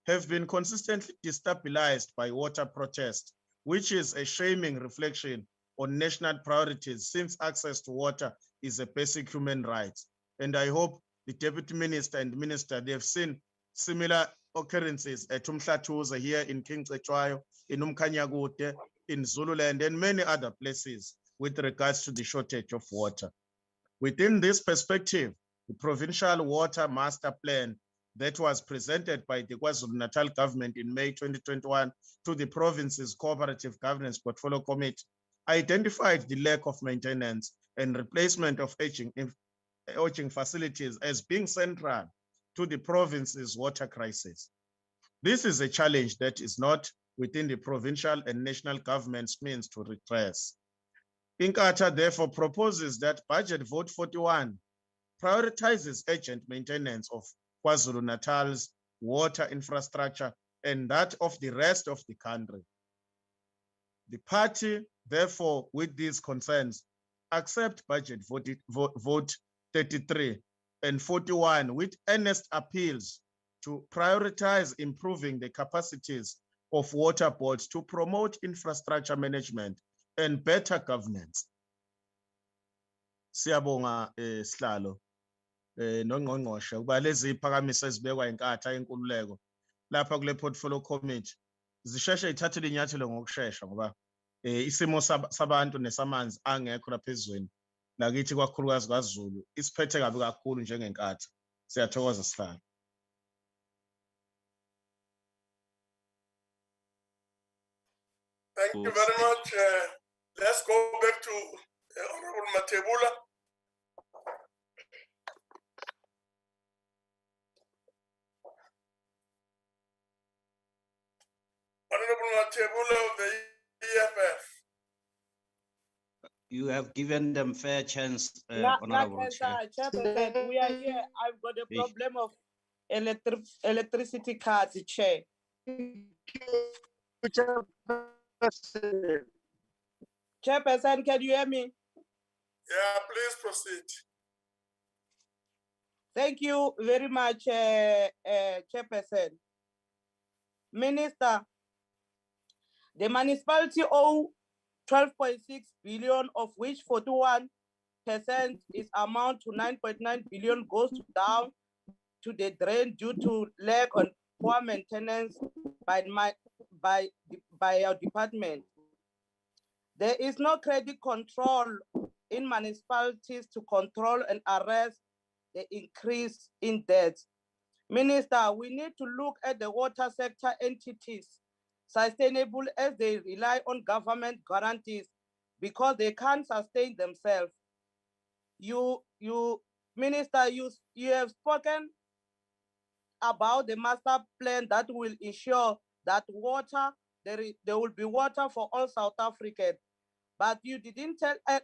have been consistently destabilized by water protests, which is a shaming reflection on national priorities since access to water is a basic human right. And I hope the Deputy Minister and Minister, they have seen similar occurrences at Umhlatuza here in King Cetshwayo, in Umkhanyakude, in Zululand, and many other places with regards to the shortage of water. Within this perspective, the Provincial Water Master Plan that was presented by the KwaZulu-Natal government in May 2021 to the province's Cooperative Governance Portfolio Committee identified the lack of maintenance and replacement of aging facilities as being central to the province's water crisis. This is a challenge that is not within the provincial and national government's means to redress. Inkatha therefore proposes that Budget Vote 41 prioritizes urgent maintenance of KwaZulu-Natal's water infrastructure and that of the rest of the country. The party, therefore, with these concerns, accept Budget Vote 33 and 41 with earnest appeals to prioritize improving the capacities of water boards to promote infrastructure management and better governance. Siyabonga Sihlalo nongqongqoshe ukuba lezi iphakamiso ezibekwa inkatha yenkululeko lapha kule portfolio committee zisheshe ithathele inyathelo ngokusheshsha ngoba isimo sabantu nesamanzi angekho lapha ezweni lakithi kwakhulukazi kwaZulu isiphethe kabi kakhulu njengenkatha. Siyathokoza Sihlalo. Thank you very much. Let's go back to Honorable Matebula. Honorable Matebula of the EFF. You have given them fair chance, Honorable Chair. Chairperson, we are here. I've got a problem of electricity cards, Chair. Chairperson, can you hear me? Yeah, please proceed. Thank you very much, Chairperson. Minister, the municipality owe 12.6 billion, of which 41% is amount to 9.9 billion goes down to the drain due to lack of poor maintenance by our department. There is no credit control in municipalities to control and arrest the increase in debt. Minister, we need to look at the water sector entities sustainable as they rely on government guarantees because they can't sustain themselves. Minister, you have spoken about the master plan that will ensure that there will be water for all South Africans. But you didn't tell us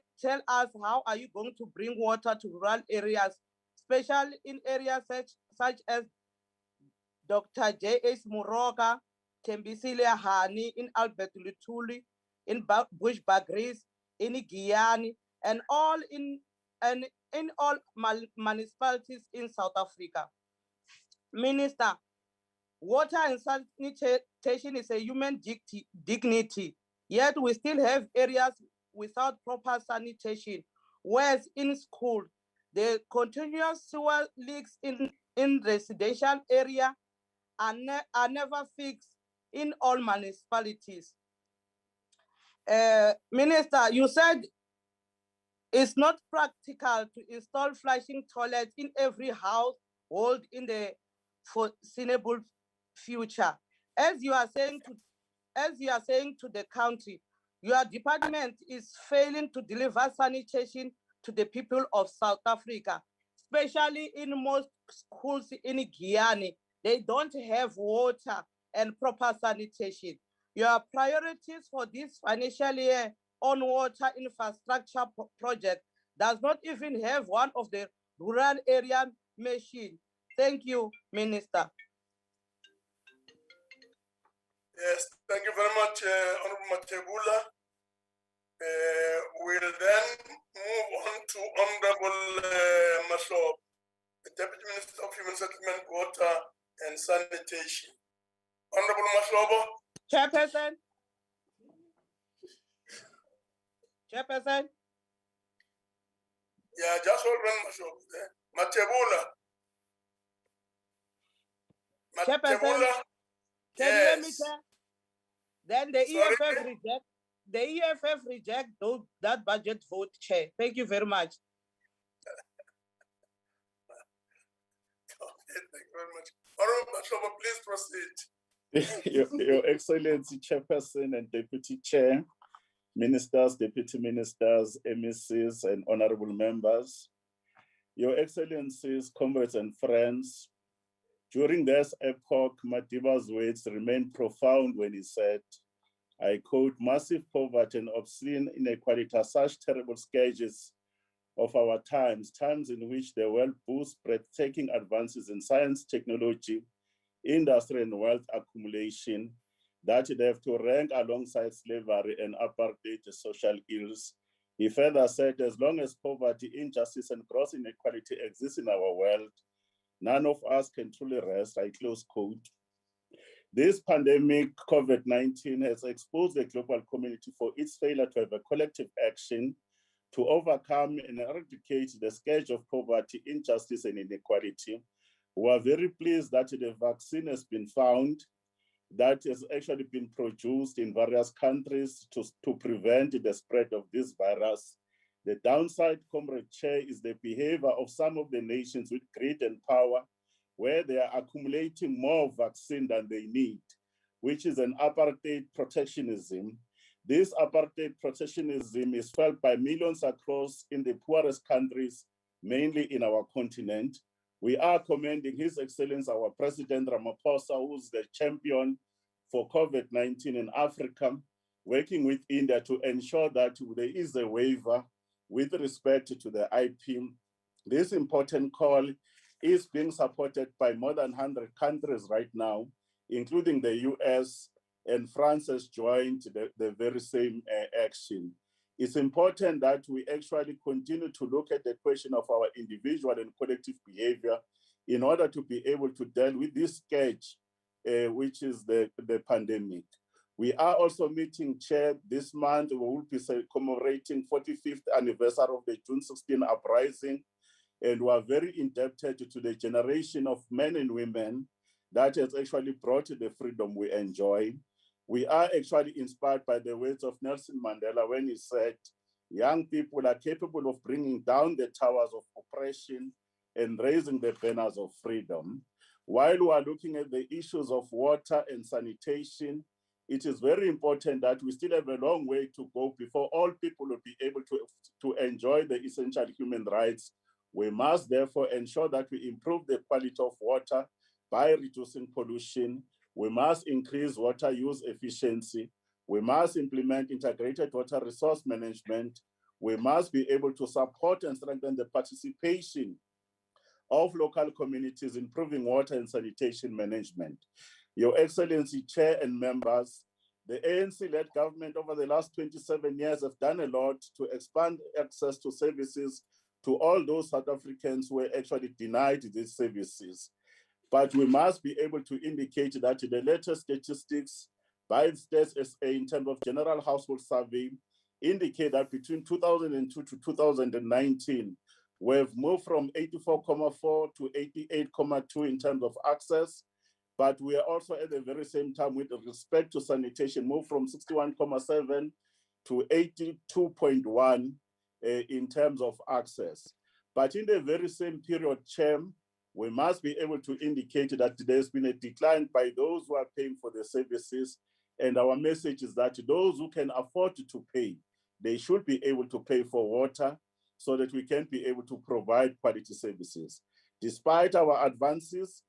how are you going to bring water to rural areas, especially in areas such as Dr. J.H. Muroka, Tembisilia Hani, in Albert Lutuli, in Bushbuckridge, in Guyana, and in all municipalities in South Africa. Minister, water and sanitation is a human dignity, yet we still have areas without proper sanitation, whereas in school, the continuous sewer leaks in residential area are never fixed in all municipalities. Minister, you said it's not practical to install flushing toilets in every household in the foreseeable future. As you are saying to the country, your department is failing to deliver sanitation to the people of South Africa, especially in most schools in Guyana. They don't have water and proper sanitation. Your priorities for this financial year on water infrastructure project does not even have one of the rural area machine. Thank you, Minister. Yes, thank you very much, Honorable Matebula. We'll then move on to Honorable Maslow, the Deputy Minister of Human Settlement, Water and Sanitation. Honorable Maslow. Chairperson. Chairperson. Yeah, just hold on, Maslow. Matebula. Chairperson. Can you hear me, Yes. Chair? Then the EFF reject that budget vote, Chair. Thank you very much. Okay, thank you very much. Honorable Mahlobo, please proceed. Your Excellency, Chairperson and Deputy Chair, Ministers, Deputy Ministers, MECs, and honorable members, Your Excellencies, comrades and friends, during this epoch, Madiba's words remain profound when he said, I quote, massive poverty and obscene inequality are such terrible scourges of our times in which the world boasts breathtaking advances in science, technology, industry, and wealth accumulation, that they have to rank alongside slavery and apartheid social ills. He further said, as long as poverty, injustice, and gross inequality exist in our world, none of us can truly rest, I close quote. This pandemic, COVID-19, has exposed the global community for its failure to have a collective action to overcome and eradicate the scourge of poverty, injustice, and inequality. We are very pleased that the vaccine has been found, that has actually been produced in various countries to prevent the spread of this virus. The downside, Comrade Chair, is the behavior of some of the nations with greed and power, where they are accumulating more vaccine than they need, which is an apartheid protectionism. This apartheid protectionism is felt by millions across in the poorest countries, mainly in our continent. We are commending His Excellency, our President Ramaphosa, who's the champion for COVID-19 in Africa, working with India to ensure that there is a waiver with respect to the IP. This important call is being supported by more than 100 countries right now, including the US, and France has joined the very same action. It's important that we actually continue to look at the question of our individual and collective behavior in order to be able to deal with this scourge, which is the pandemic. We are also meeting, Chair, this month. We will be commemorating 45th anniversary of the June 16 uprising, and we are very indebted to the generation of men and women that has actually brought the freedom we enjoy. We are actually inspired by the words of Nelson Mandela when he said, young people are capable of bringing down the towers of oppression and raising the banners of freedom. While we are looking at the issues of water and sanitation, it is very important that we still have a long way to go before all people will be able to enjoy the essential human rights. We must therefore ensure that we improve the quality of water by reducing pollution. We must increase water use efficiency. We must implement integrated water resource management. We must be able to support and strengthen the participation of local communities in improving water and sanitation management. Your Excellency, Chair and members, the ANC-led government over the last 27 years have done a lot to expand access to services to all those South Africans who were actually denied these services. But we must be able to indicate that the latest statistics by the Stats SA in terms of general household survey indicate that between 2002 to 2019, we've moved from 84.4 to 88.2 in terms of access, but we are also at the very same time with respect to sanitation, moved from 61.7 to 82.1 in terms of access. But in the very same period, Chair, we must be able to indicate that there's been a decline by those who are paying for the services. And our message is that those who can afford to pay, they should be able to pay for water so that we can be able to provide quality services. Despite our advances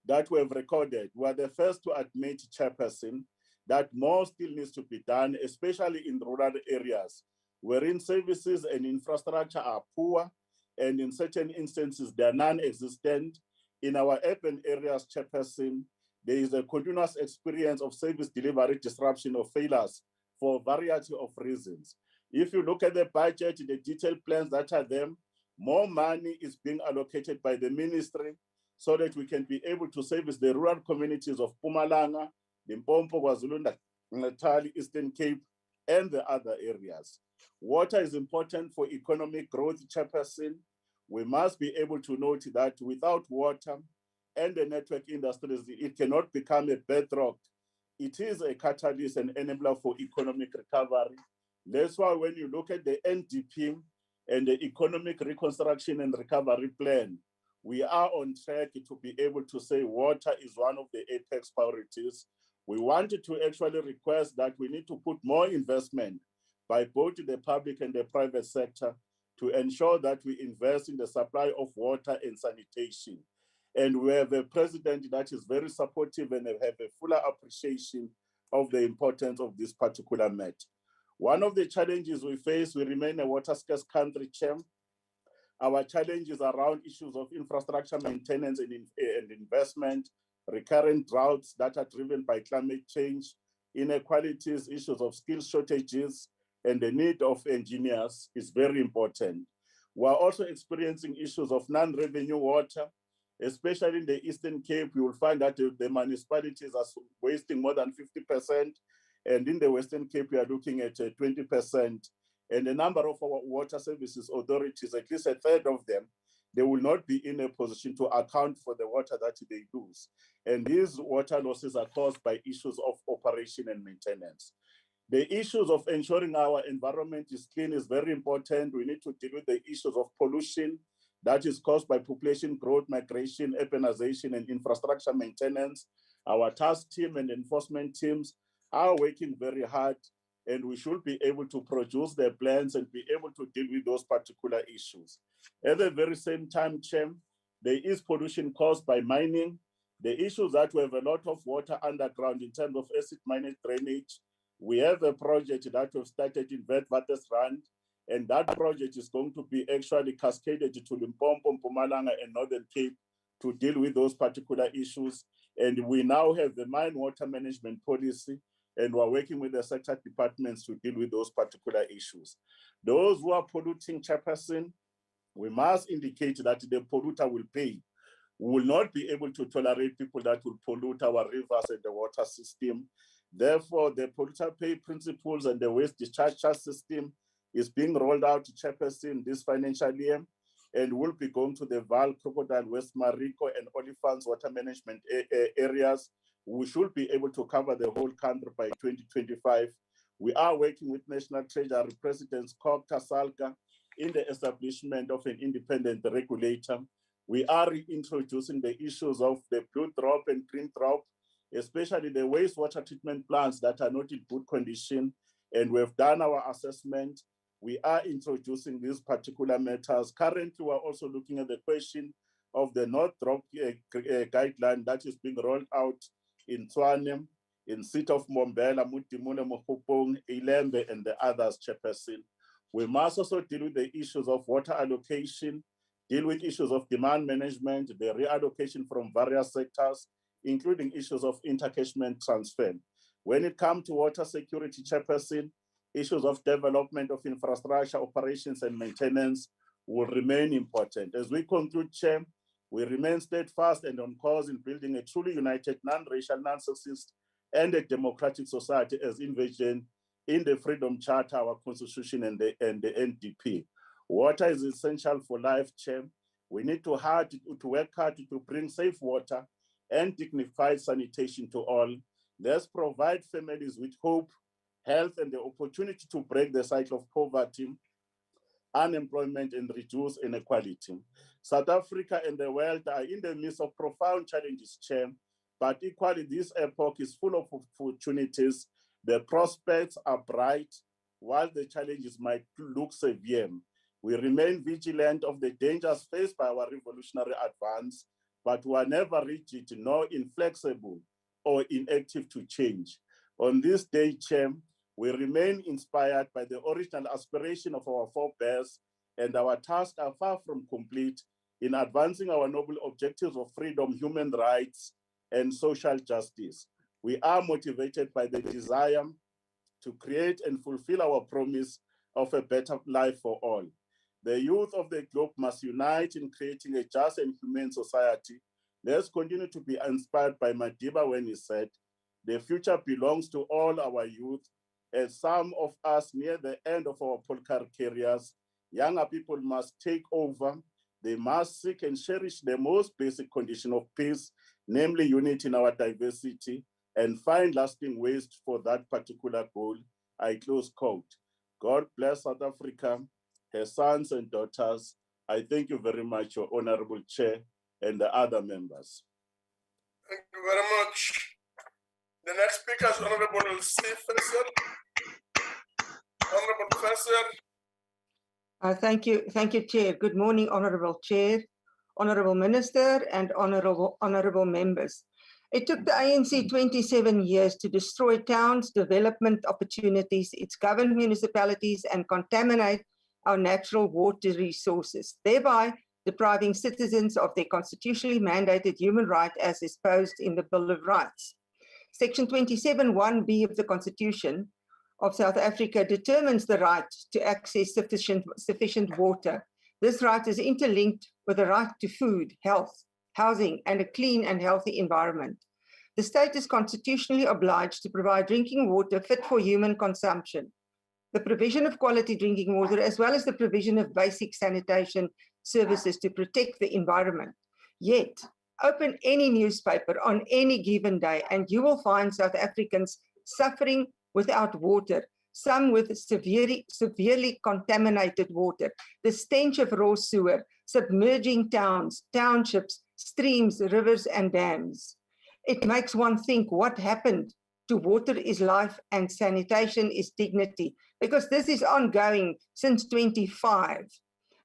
that we have recorded, we are the first to admit, Chairperson, that more still needs to be done, especially in rural areas, wherein services and infrastructure are poor, and in certain instances, they are non-existent. In our urban areas, Chairperson, there is a continuous experience of service delivery disruption or failures for a variety of reasons. If you look at the budget, the detailed plans that are there, more money is being allocated by the ministry so that we can be able to service the rural communities of Mpumalanga, Limpopo, KwaZulu-Natal, Eastern Cape, and the other areas. Water is important for economic growth, Chairperson. We must be able to note that without water and the network industries, it cannot become a bedrock. It is a catalyst and enabler for economic recovery. That's why when you look at the NDP and the Economic Reconstruction and Recovery Plan, we are on track to be able to say water is one of the apex priorities. We wanted to actually request that we need to put more investment by both the public and the private sector to ensure that we invest in the supply of water and sanitation. And we have a president that is very supportive and have a fuller appreciation of the importance of this particular matter. One of the challenges we face, we remain a water scarce country, Chair. Our challenges around issues of infrastructure maintenance and investment, recurrent droughts that are driven by climate change, inequalities, issues of skill shortages, and the need of engineers is very important. We're also experiencing issues of non-revenue water, especially in the Eastern Cape. You will find that the municipalities are wasting more than 50%, and in the Western Cape, we are looking at 20%. And a number of our water services authorities, at least a third of them, they will not be in a position to account for the water that they lose. And these water losses are caused by issues of operation and maintenance. The issues of ensuring our environment is clean is very important. We need to deal with the issues of pollution that is caused by population growth, migration, urbanization, and infrastructure maintenance. Our task team and enforcement teams are working very hard, and we should be able to produce their plans and be able to deal with those particular issues. At the very same time, Chair, there is pollution caused by mining. The issues that we have a lot of water underground in terms of acid mining drainage. We have a project that we've started in Witwatersrand, and that project is going to be actually cascaded to Limpopo, Mpumalanga, and Northern Cape to deal with those particular issues. And we now have the mine water management policy, and we're working with the sector departments to deal with those particular issues. Those who are polluting, Chairperson, we must indicate that the polluter will pay. We will not be able to tolerate people that will pollute our rivers and the water system. Therefore, the polluter pay principles and the waste discharge charge system is being rolled out to Chairperson this financial year, and will be going to the Val, Crocodile, West Marico, and Olifants water management areas. We should be able to cover the whole country by 2025. We are working with National Treasury President Scott Tasalka in the establishment of an independent regulator. We are reintroducing the issues of the blue drop and green drop, especially the wastewater treatment plants that are not in good condition. And we've done our assessment. We are introducing these particular matters. Currently, we're also looking at the question of the North Drop guideline that is being rolled out in Tshwane, in City of Mombela, Mutimune, Mokopong, Ilembe, and the others, Chairperson. We must also deal with the issues of water allocation, deal with issues of demand management, the reallocation from various sectors, including issues of intercashment transfer. When it comes to water security, Chairperson, issues of development of infrastructure, operations, and maintenance will remain important. As we conclude, Chair, we remain steadfast and on course in building a truly united, non-racial, non-sexist, and a democratic society as envisioned in the Freedom Charter, our Constitution, and the NDP. Water is essential for life, Chair. We need to work hard to bring safe water and dignified sanitation to all. Let's provide families with hope, health, and the opportunity to break the cycle of poverty, unemployment, and reduce inequality. South Africa and the world are in the midst of profound challenges, Chair, but equally this epoch is full of opportunities. The prospects are bright, while the challenges might look severe. We remain vigilant of the dangers faced by our revolutionary advance, but we are never rigid nor inflexible or inactive to change. On this day, Chair, we remain inspired by the original aspiration of our forebears, and our tasks are far from complete in advancing our noble objectives of freedom, human rights, and social justice. We are motivated by the desire to create and fulfill our promise of a better life for all. The youth of the globe must unite in creating a just and humane society. Let's continue to be inspired by Madiba when he said, "The future belongs to all our youth." As some of us near the end of our political careers, younger people must take over. They must seek and cherish the most basic condition of peace, namely unity in our diversity, and find lasting ways for that particular goal. I close quote. God bless South Africa, her sons and daughters. I thank you very much, Your Honorable Chair. and the other members. Thank you very much. The next speaker is Honorable C. Faisal. Honorable Faisal. Thank you, Chair. Good morning, Honorable Chair, Honorable Minister, and honorable members. It took the ANC 27 years to destroy towns, development opportunities, its governed municipalities, and contaminate our natural water resources, thereby depriving citizens of their constitutionally mandated human right as exposed in the Bill of Rights. Section 27(1)(b) of the Constitution of South Africa determines the right to access sufficient water. This right is interlinked with the right to food, health, housing, and a clean and healthy environment. The state is constitutionally obliged to provide drinking water fit for human consumption, the provision of quality drinking water, as well as the provision of basic sanitation services to protect the environment. Yet, open any newspaper on any given day and you will find South Africans suffering without water, some with severely contaminated water, the stench of raw sewer, submerging towns, townships, streams, rivers, and dams. It makes one think what happened to water is life and sanitation is dignity, because this is ongoing since 25.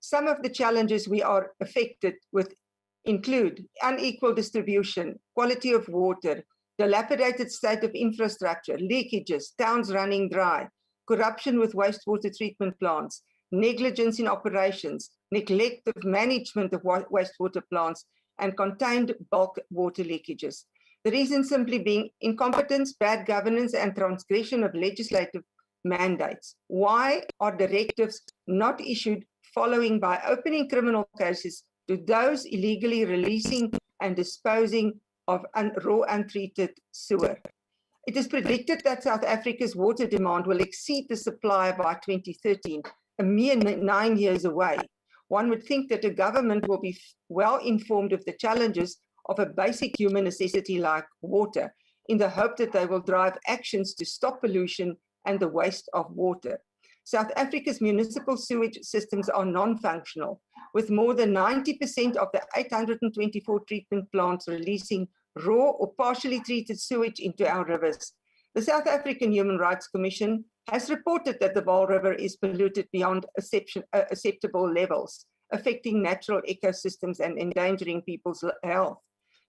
Some of the challenges we are affected with include unequal distribution, quality of water, dilapidated state of infrastructure, leakages, towns running dry, corruption with wastewater treatment plants, negligence in operations, neglect of management of wastewater plants, and contained bulk water leakages. The reason simply being incompetence, bad governance, and transgression of legislative mandates. Why are directives not issued following by opening criminal cases to those illegally releasing and disposing of raw untreated sewer? It is predicted that South Africa's water demand will exceed the supply by 2013, a mere 9 years away. One would think that a government will be well informed of the challenges of a basic human necessity like water, in the hope that they will drive actions to stop pollution and the waste of water. South Africa's municipal sewage systems are non-functional, with more than 90% of the 824 treatment plants releasing raw or partially treated sewage into our rivers. The South African Human Rights Commission has reported that the Vaal River is polluted beyond acceptable levels, affecting natural ecosystems and endangering people's health.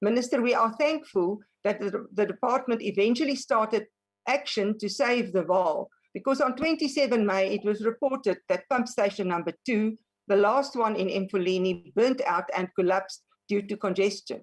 Minister, we are thankful that the department eventually started action to save the Vaal, because on 27 May, it was reported that pump station number 2, the last one in Mfuleni, burnt out and collapsed due to congestion,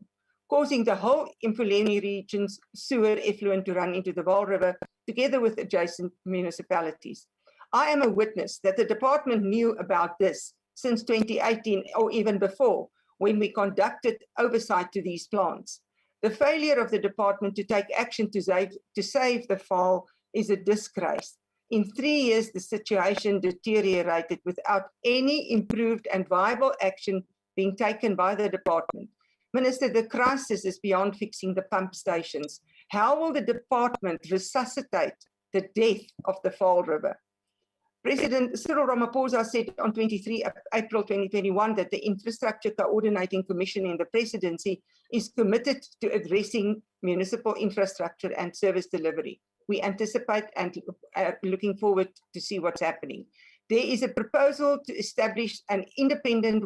causing the whole Mfuleni region's sewer effluent to run into the Vaal River, together with adjacent municipalities. I am a witness that the department knew about this since 2018 or even before, when we conducted oversight to these plants. The failure of the department to take action to save the Vaal is a disgrace. In 3 years, the situation deteriorated without any improved and viable action being taken by the department. Minister, the crisis is beyond fixing the pump stations. How will the department resuscitate the death of the Vaal River? President Cyril Ramaphosa said on 23 April 2021 that the Infrastructure Coordinating Commission in the presidency is committed to addressing municipal infrastructure and service delivery. We anticipate and are looking forward to see what's happening. There is a proposal to establish an independent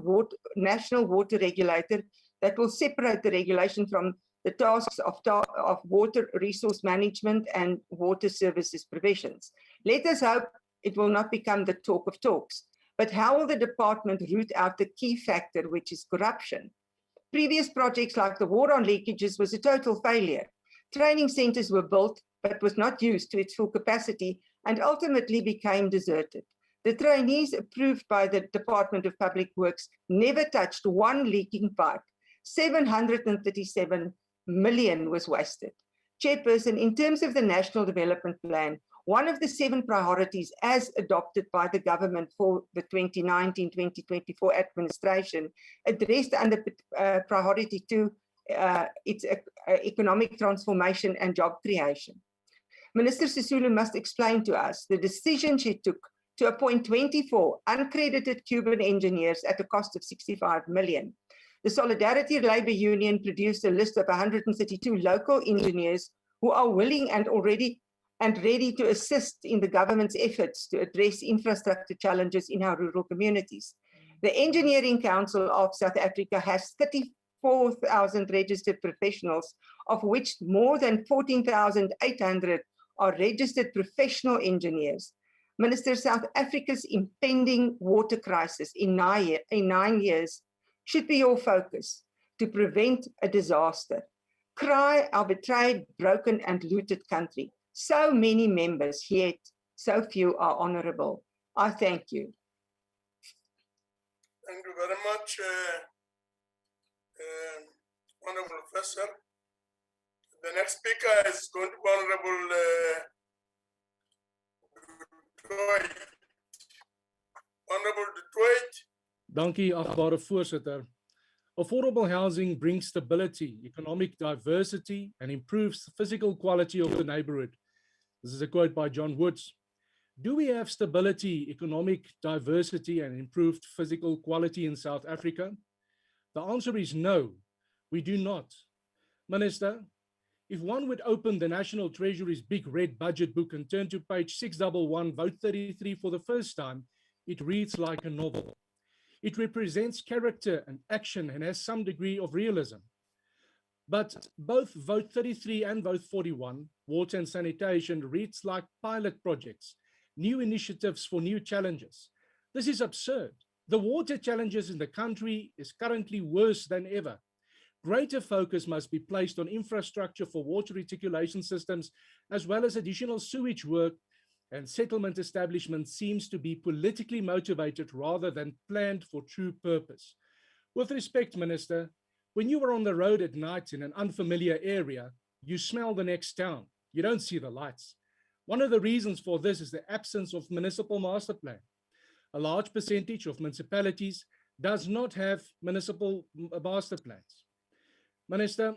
national water regulator that will separate the regulation from the tasks of water resource management and water services provisions. Let us hope it will not become the talk of talks. But how will the department root out the key factor, which is corruption? Previous projects like the war on leakages was a total failure. Training centers were built, but was not used to its full capacity and ultimately became deserted. The trainees approved by the Department of Public Works never touched one leaking pipe. 737 million was wasted. Chairperson, in terms of the National Development Plan, one of the 7 priorities as adopted by the government for the 2019-2024 administration addressed under priority 2 its economic transformation and job creation. Minister Sisulu must explain to us the decision she took to appoint 24 uncredited Cuban engineers at a cost of 65 million. The Solidarity Labour Union produced a list of 132 local engineers who are willing and ready to assist in the government's efforts to address infrastructure challenges in our rural communities. The Engineering Council of South Africa has 34,000 registered professionals, of which more than 14,800 are registered professional engineers. Minister, South Africa's impending water crisis in 9 years should be your focus to prevent a disaster. Cry our betrayed, broken and looted country. So many members, yet so few are honorable. I thank you. Thank you very much, Honorable Professor. The next speaker is going to be Honorable Detroit. Honorable Detroit. Dankie, achtbare voorsitter. Affordable housing brings stability, economic diversity, and improves the physical quality of the neighborhood. This is a quote by John Woods. Do we have stability, economic diversity, and improved physical quality in South Africa? The answer is no, we do not. Minister, if one would open the National Treasury's big red budget book and turn to page 611, vote 33 for the first time, it reads like a novel. It represents character and action and has some degree of realism. But both vote 33 and vote 41, water and sanitation, reads like pilot projects, new initiatives for new challenges. This is absurd. The water challenges in the country is currently worse than ever. Greater focus must be placed on infrastructure for water reticulation systems, as well as additional sewage work, and settlement establishment seems to be politically motivated rather than planned for true purpose. With respect, Minister, when you are on the road at night in an unfamiliar area, you smell the next town. You don't see the lights. One of the reasons for this is the absence of municipal master plan. A large percentage of municipalities does not have municipal master plans. Minister,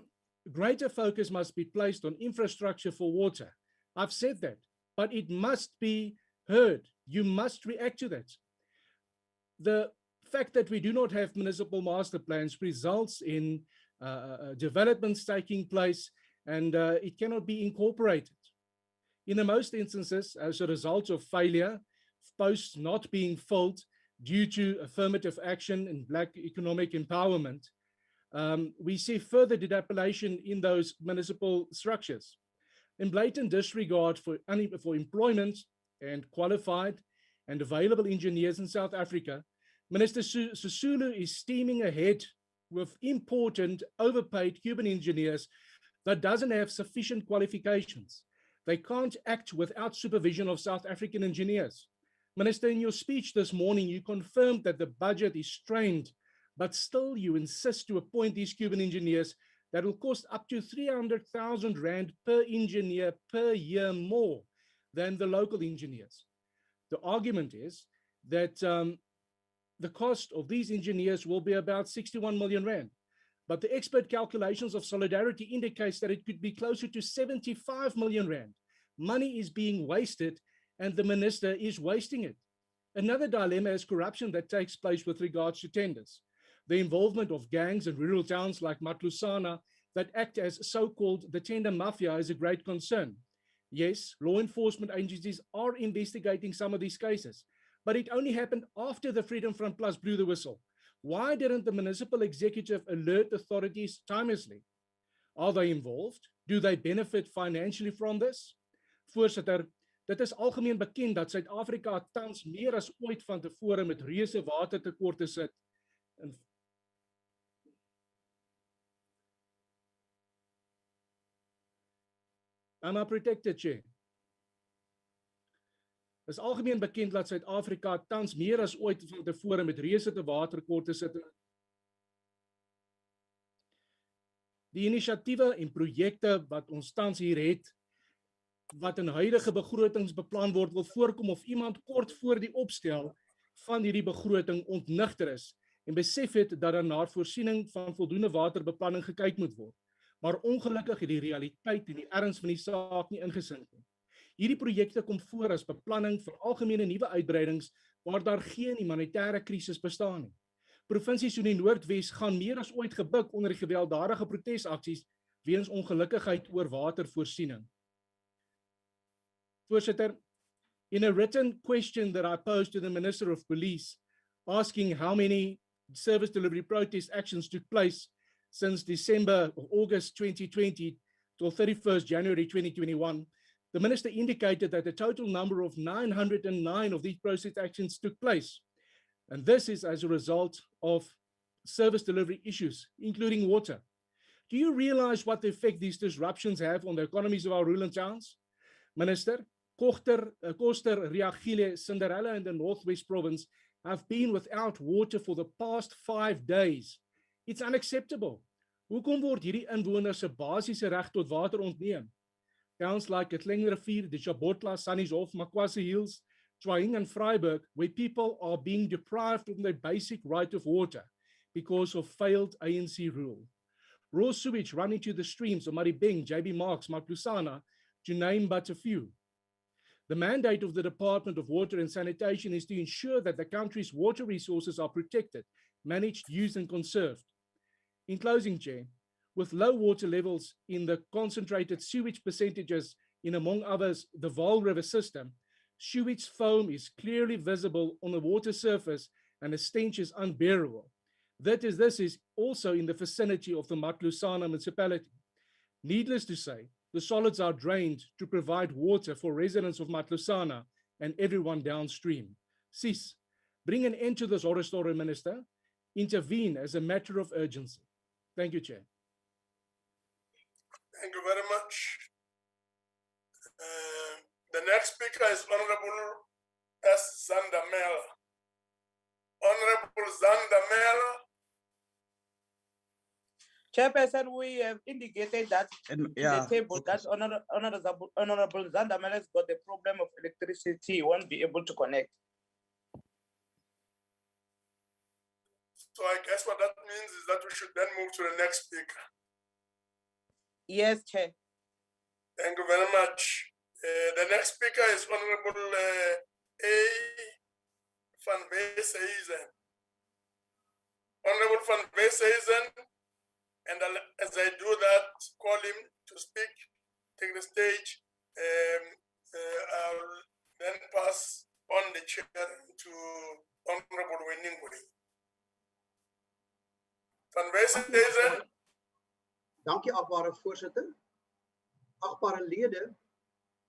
greater focus must be placed on infrastructure for water. I've said that, but it must be heard. You must react to that. The fact that we do not have municipal master plans results in developments taking place, and it cannot be incorporated. In most instances, as a result of failure, posts not being filled due to affirmative action and Black economic empowerment, we see further depopulation in those municipal structures. In blatant disregard for employment and qualified and available engineers in South Africa, Minister Sisulu is steaming ahead with important, overpaid Cuban engineers that doesn't have sufficient qualifications. They can't act without supervision of South African engineers. Minister, in your speech this morning, you confirmed that the budget is strained, but still you insist to appoint these Cuban engineers that will cost up to 300,000 Rand per engineer per year more than the local engineers. The argument is that the cost of these engineers will be about 61 million Rand. But the expert calculations of Solidarity indicates that it could be closer to 75 million Rand. Money is being wasted and the minister is wasting it. Another dilemma is corruption that takes place with regards to tenders. The involvement of gangs in rural towns like Matlusana that act as so-called the tender mafia is a great concern. Yes, law enforcement agencies are investigating some of these cases, but it only happened after the Freedom Front Plus blew the whistle. Why didn't the municipal executive alert authorities timelessly? Are they involved? Do they benefit financially from this? Voorsitter, dit is algemeen bekend dat Suid-Afrika tans meer as ooit van tevore met reuse watertekorte sit. Am I protected, Chair? Dit is algemeen bekend dat Suid-Afrika tans meer as ooit van tevore met reuse watertekorte sit. Die inisiatiewe en projekte wat ons tans hier het, wat in huidige begrotings beplan word, wil voorkom of iemand kort voor die opstel van hierdie begroting ontnigter is en besef het dat daar na voorsiening van voldoende waterbeplanning gekyk moet word. Maar ongelukkig het die realiteit en die erns van die saak nie ingesink nie. Hierdie projekte kom voor as beplanning vir algemene nuwe uitbreidings waar daar geen humanitêre krisis bestaan nie. Provinsies soos die Noordwes gaan meer as ooit gebuk onder die gewelddadige protesaksies weens ongelukkigheid oor watervoorsiening. Voorsitter, in a written question that I posed to the Minister of Police, asking how many service delivery protest actions took place since December or August 2020 till 31st January 2021, the Minister indicated that a total number of 909 of these protest actions took place. And this is as a result of service delivery issues, including water. Do you realize what the effect these disruptions have on the economies of our rural towns? Minister, Koster, Riagile, Cinderella and the Northwest Province have been without water for the past 5 days. It's unacceptable. Hoekom word hierdie inwoners se basiese reg tot water ontneem? Towns like Rivier, the Jabotla, Sannieshof, Makwasi Hills, Tshwaying and Vryburg, where people are being deprived of their basic right of water because of failed ANC rule. Raw sewage run into the streams of Maribeng, JB Marks, Maklusana, to name but a few. The mandate of the Department of Water and Sanitation is to ensure that the country's water resources are protected, managed, used and conserved. In closing, Chair, with low water levels in the concentrated sewage percentages in, among others, the Vaal River system, sewage foam is clearly visible on the water surface and the stench is unbearable. This is also in the vicinity of the Maklusana municipality. Needless to say, the solids are drained to provide water for residents of Maklusana and everyone downstream. Cease. Bring an end to this horror story, Minister. Intervene as a matter of urgency. Thank you, Chair. Thank you very much. The next speaker is Honorable S. Zandamela. Honorable Zandamela. Chairperson, we have indicated that in yeah, the table that Honorable Zandamela has got the problem of electricity. He won't be able to connect. So I guess what that means is that we should then move to the next speaker. Yes, Chair. Thank you very much. The next speaker is Honorable A. Van Weeshuizen. Honorable Van Weeshuizen, and as I do that, call him to speak, take the stage. I'll then pass on the chair to Honorable Weningwe. Van Weeshuizen. Dankie, agbare voorsitter. Agbare lede,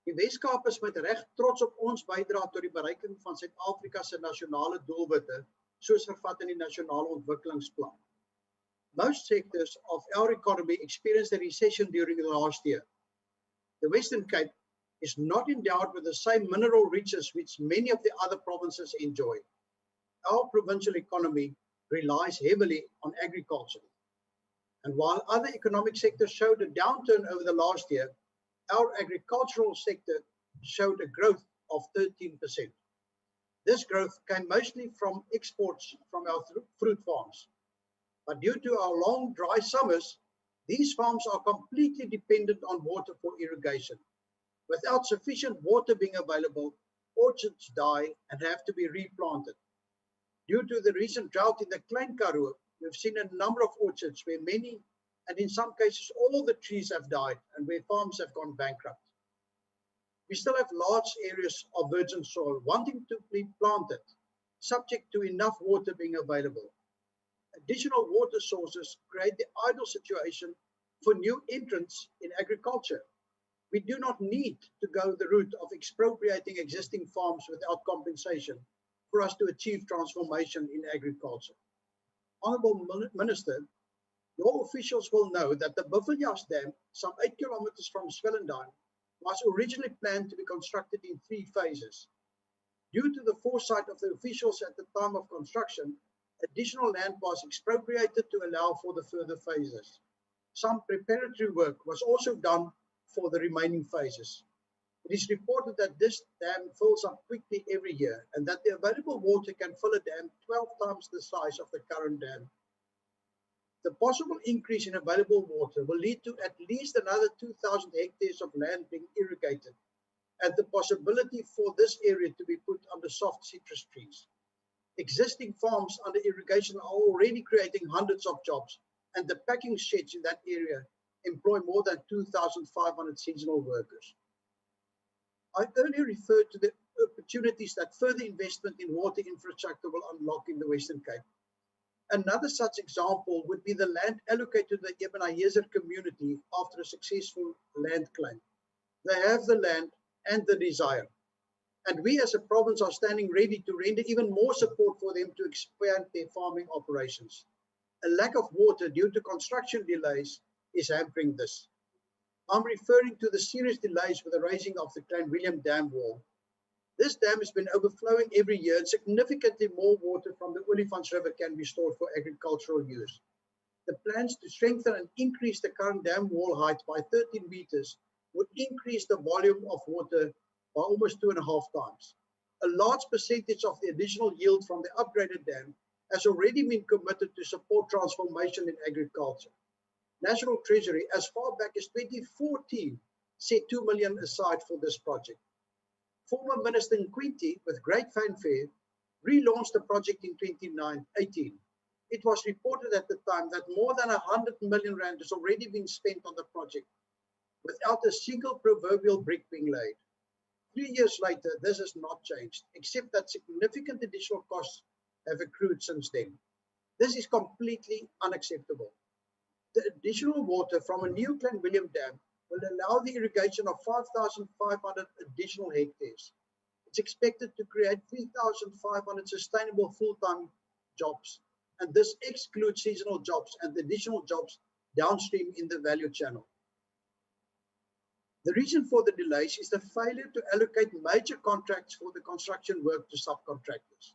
die Weskaap is met reg trots op ons bydrae tot die bereiking van Suid-Afrika se nasionale doelwitte, soos vervat in die nasionale ontwikkelingsplan. Most sectors of our economy experienced a recession during the last year. The Western Cape is not endowed with the same mineral riches which many of the other provinces enjoy. Our provincial economy relies heavily on agriculture. And while other economic sectors showed a downturn over the last year, our agricultural sector showed a growth of 13%. This growth came mostly from exports from our fruit farms. But due to our long dry summers, these farms are completely dependent on water for irrigation. Without sufficient water being available, orchards die and have to be replanted. Due to the recent drought in the Klein Karoo, we've seen a number of orchards where many, and in some cases all the trees have died and where farms have gone bankrupt. We still have large areas of virgin soil wanting to be planted, subject to enough water being available. Additional water sources create the ideal situation for new entrants in agriculture. We do not need to go the route of expropriating existing farms without compensation for us to achieve transformation in agriculture. Honourable Minister, your officials will know that the Buffeljas Dam, some 8 kilometers from Swellendam, was originally planned to be constructed in 3 phases. Due to the foresight of the officials at the time of construction, additional land was expropriated to allow for the further phases. Some preparatory work was also done for the remaining phases. It is reported that this dam fills up quickly every year and that the available water can fill a dam 12 times the size of the current dam. The possible increase in available water will lead to at least another 2,000 hectares of land being irrigated and the possibility for this area to be put under soft citrus trees. Existing farms under irrigation are already creating hundreds of jobs, and the packing sheds in that area employ more than 2,500 seasonal workers. I earlier referred to the opportunities that further investment in water infrastructure will unlock in the Western Cape. Another such example would be the land allocated to the Ebenezer community after a successful land claim. They have the land and the desire. And we as a province are standing ready to render even more support for them to expand their farming operations. A lack of water due to construction delays is hampering this. I'm referring to the serious delays with the raising of the Klein Willem Dam wall. This dam has been overflowing every year, and significantly more water from the Olifants River can be stored for agricultural use. The plans to strengthen and increase the current dam wall height by 13 meters would increase the volume of water by almost 2.5 times. A large percentage of the additional yield from the upgraded dam has already been committed to support transformation in agriculture. National Treasury, as far back as 2014, set 2 million aside for this project. Former Minister Nkwinti, with great fanfare, relaunched the project in 2018. It was reported at the time that more than 100 million rand has already been spent on the project, without a single proverbial brick being laid. 3 years later, this has not changed, except that significant additional costs have accrued since then. This is completely unacceptable. The additional water from a new Klein Willem Dam will allow the irrigation of 5,500 additional hectares. It's expected to create 3,500 sustainable full-time jobs, and this excludes seasonal jobs and additional jobs downstream in the value channel. The reason for the delays is the failure to allocate major contracts for the construction work to subcontractors.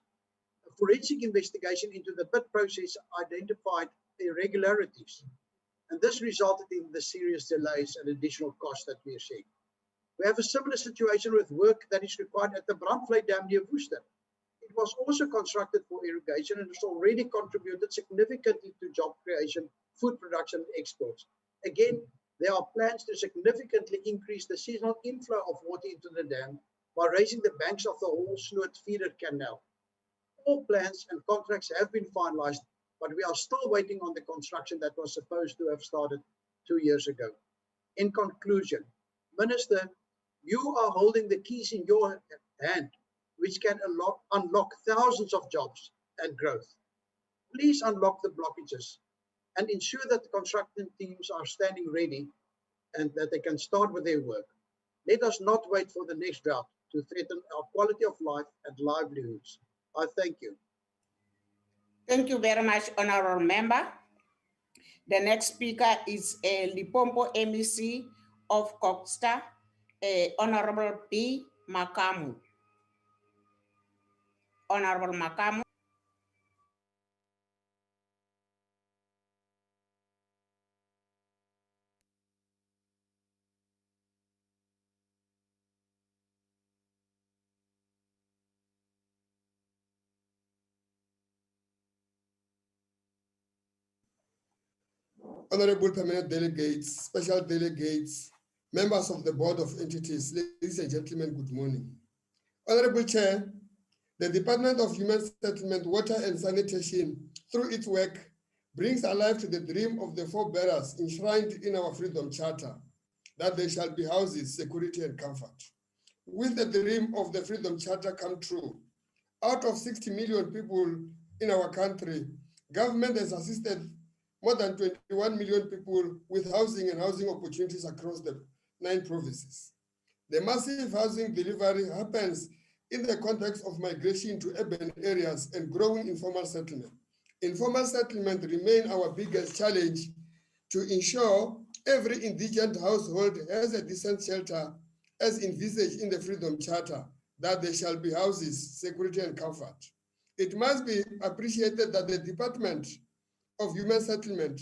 A forensic investigation into the bid process identified irregularities, and this resulted in the serious delays and additional costs that we are seeing. We have a similar situation with work that is required at the Brandvlei Dam near Worcester. It was also constructed for irrigation and has already contributed significantly to job creation, food production, and exports. Again, there are plans to significantly increase the seasonal inflow of water into the dam by raising the banks of the Holsloot feeder canal. All plans and contracts have been finalized, but we are still waiting on the construction that was supposed to have started 2 years ago. In conclusion, Minister, you are holding the keys in your hand, which can unlock thousands of jobs and growth. Please unlock the blockages and ensure that the construction teams are standing ready and that they can start with their work. Let us not wait for the next drought to threaten our quality of life and livelihoods. I thank you. Thank you very much, Honorable Member. The next speaker is Limpopo MEC of Coxta, Honorable B. Makamu. Honorable Makamu. Honorable permanent delegates, special delegates, members of the board of entities, ladies and gentlemen, good morning. Honorable Chair, the Department of Human Settlement, Water and Sanitation, through its work, brings alive to the dream of the forebearers enshrined in our Freedom Charter, that there shall be houses, security and comfort. Will the dream of the Freedom Charter come true? Out of 60 million people in our country, government has assisted more than 21 million people with housing and housing opportunities across the 9 provinces. The massive housing delivery happens in the context of migration to urban areas and growing informal settlement. Informal settlement remain our biggest challenge to ensure every indigent household has a decent shelter as envisaged in the Freedom Charter, that there shall be houses, security and comfort. It must be appreciated that the Department of Human Settlement,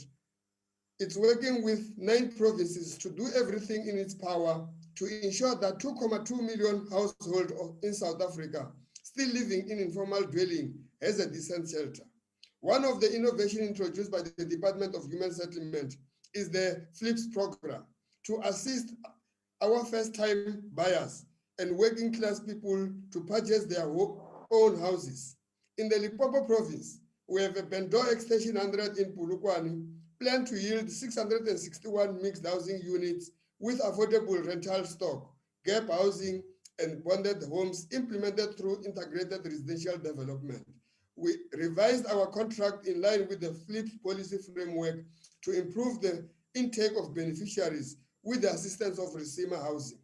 it's working with 9 provinces to do everything in its power to ensure that 2.2 million households in South Africa still living in informal dwelling has a decent shelter. One of the innovations introduced by the Department of Human Settlement is the FLIPS program to assist our first-time buyers and working class people to purchase their own houses. In the Limpopo province, we have a Bendo Extension 100 in Pulukwani, planned to yield 661 mixed housing units with affordable rental stock, gap housing, and bonded homes implemented through integrated residential development. We revised our contract in line with the fleet policy framework to improve the intake of beneficiaries with the assistance of Resima Housing.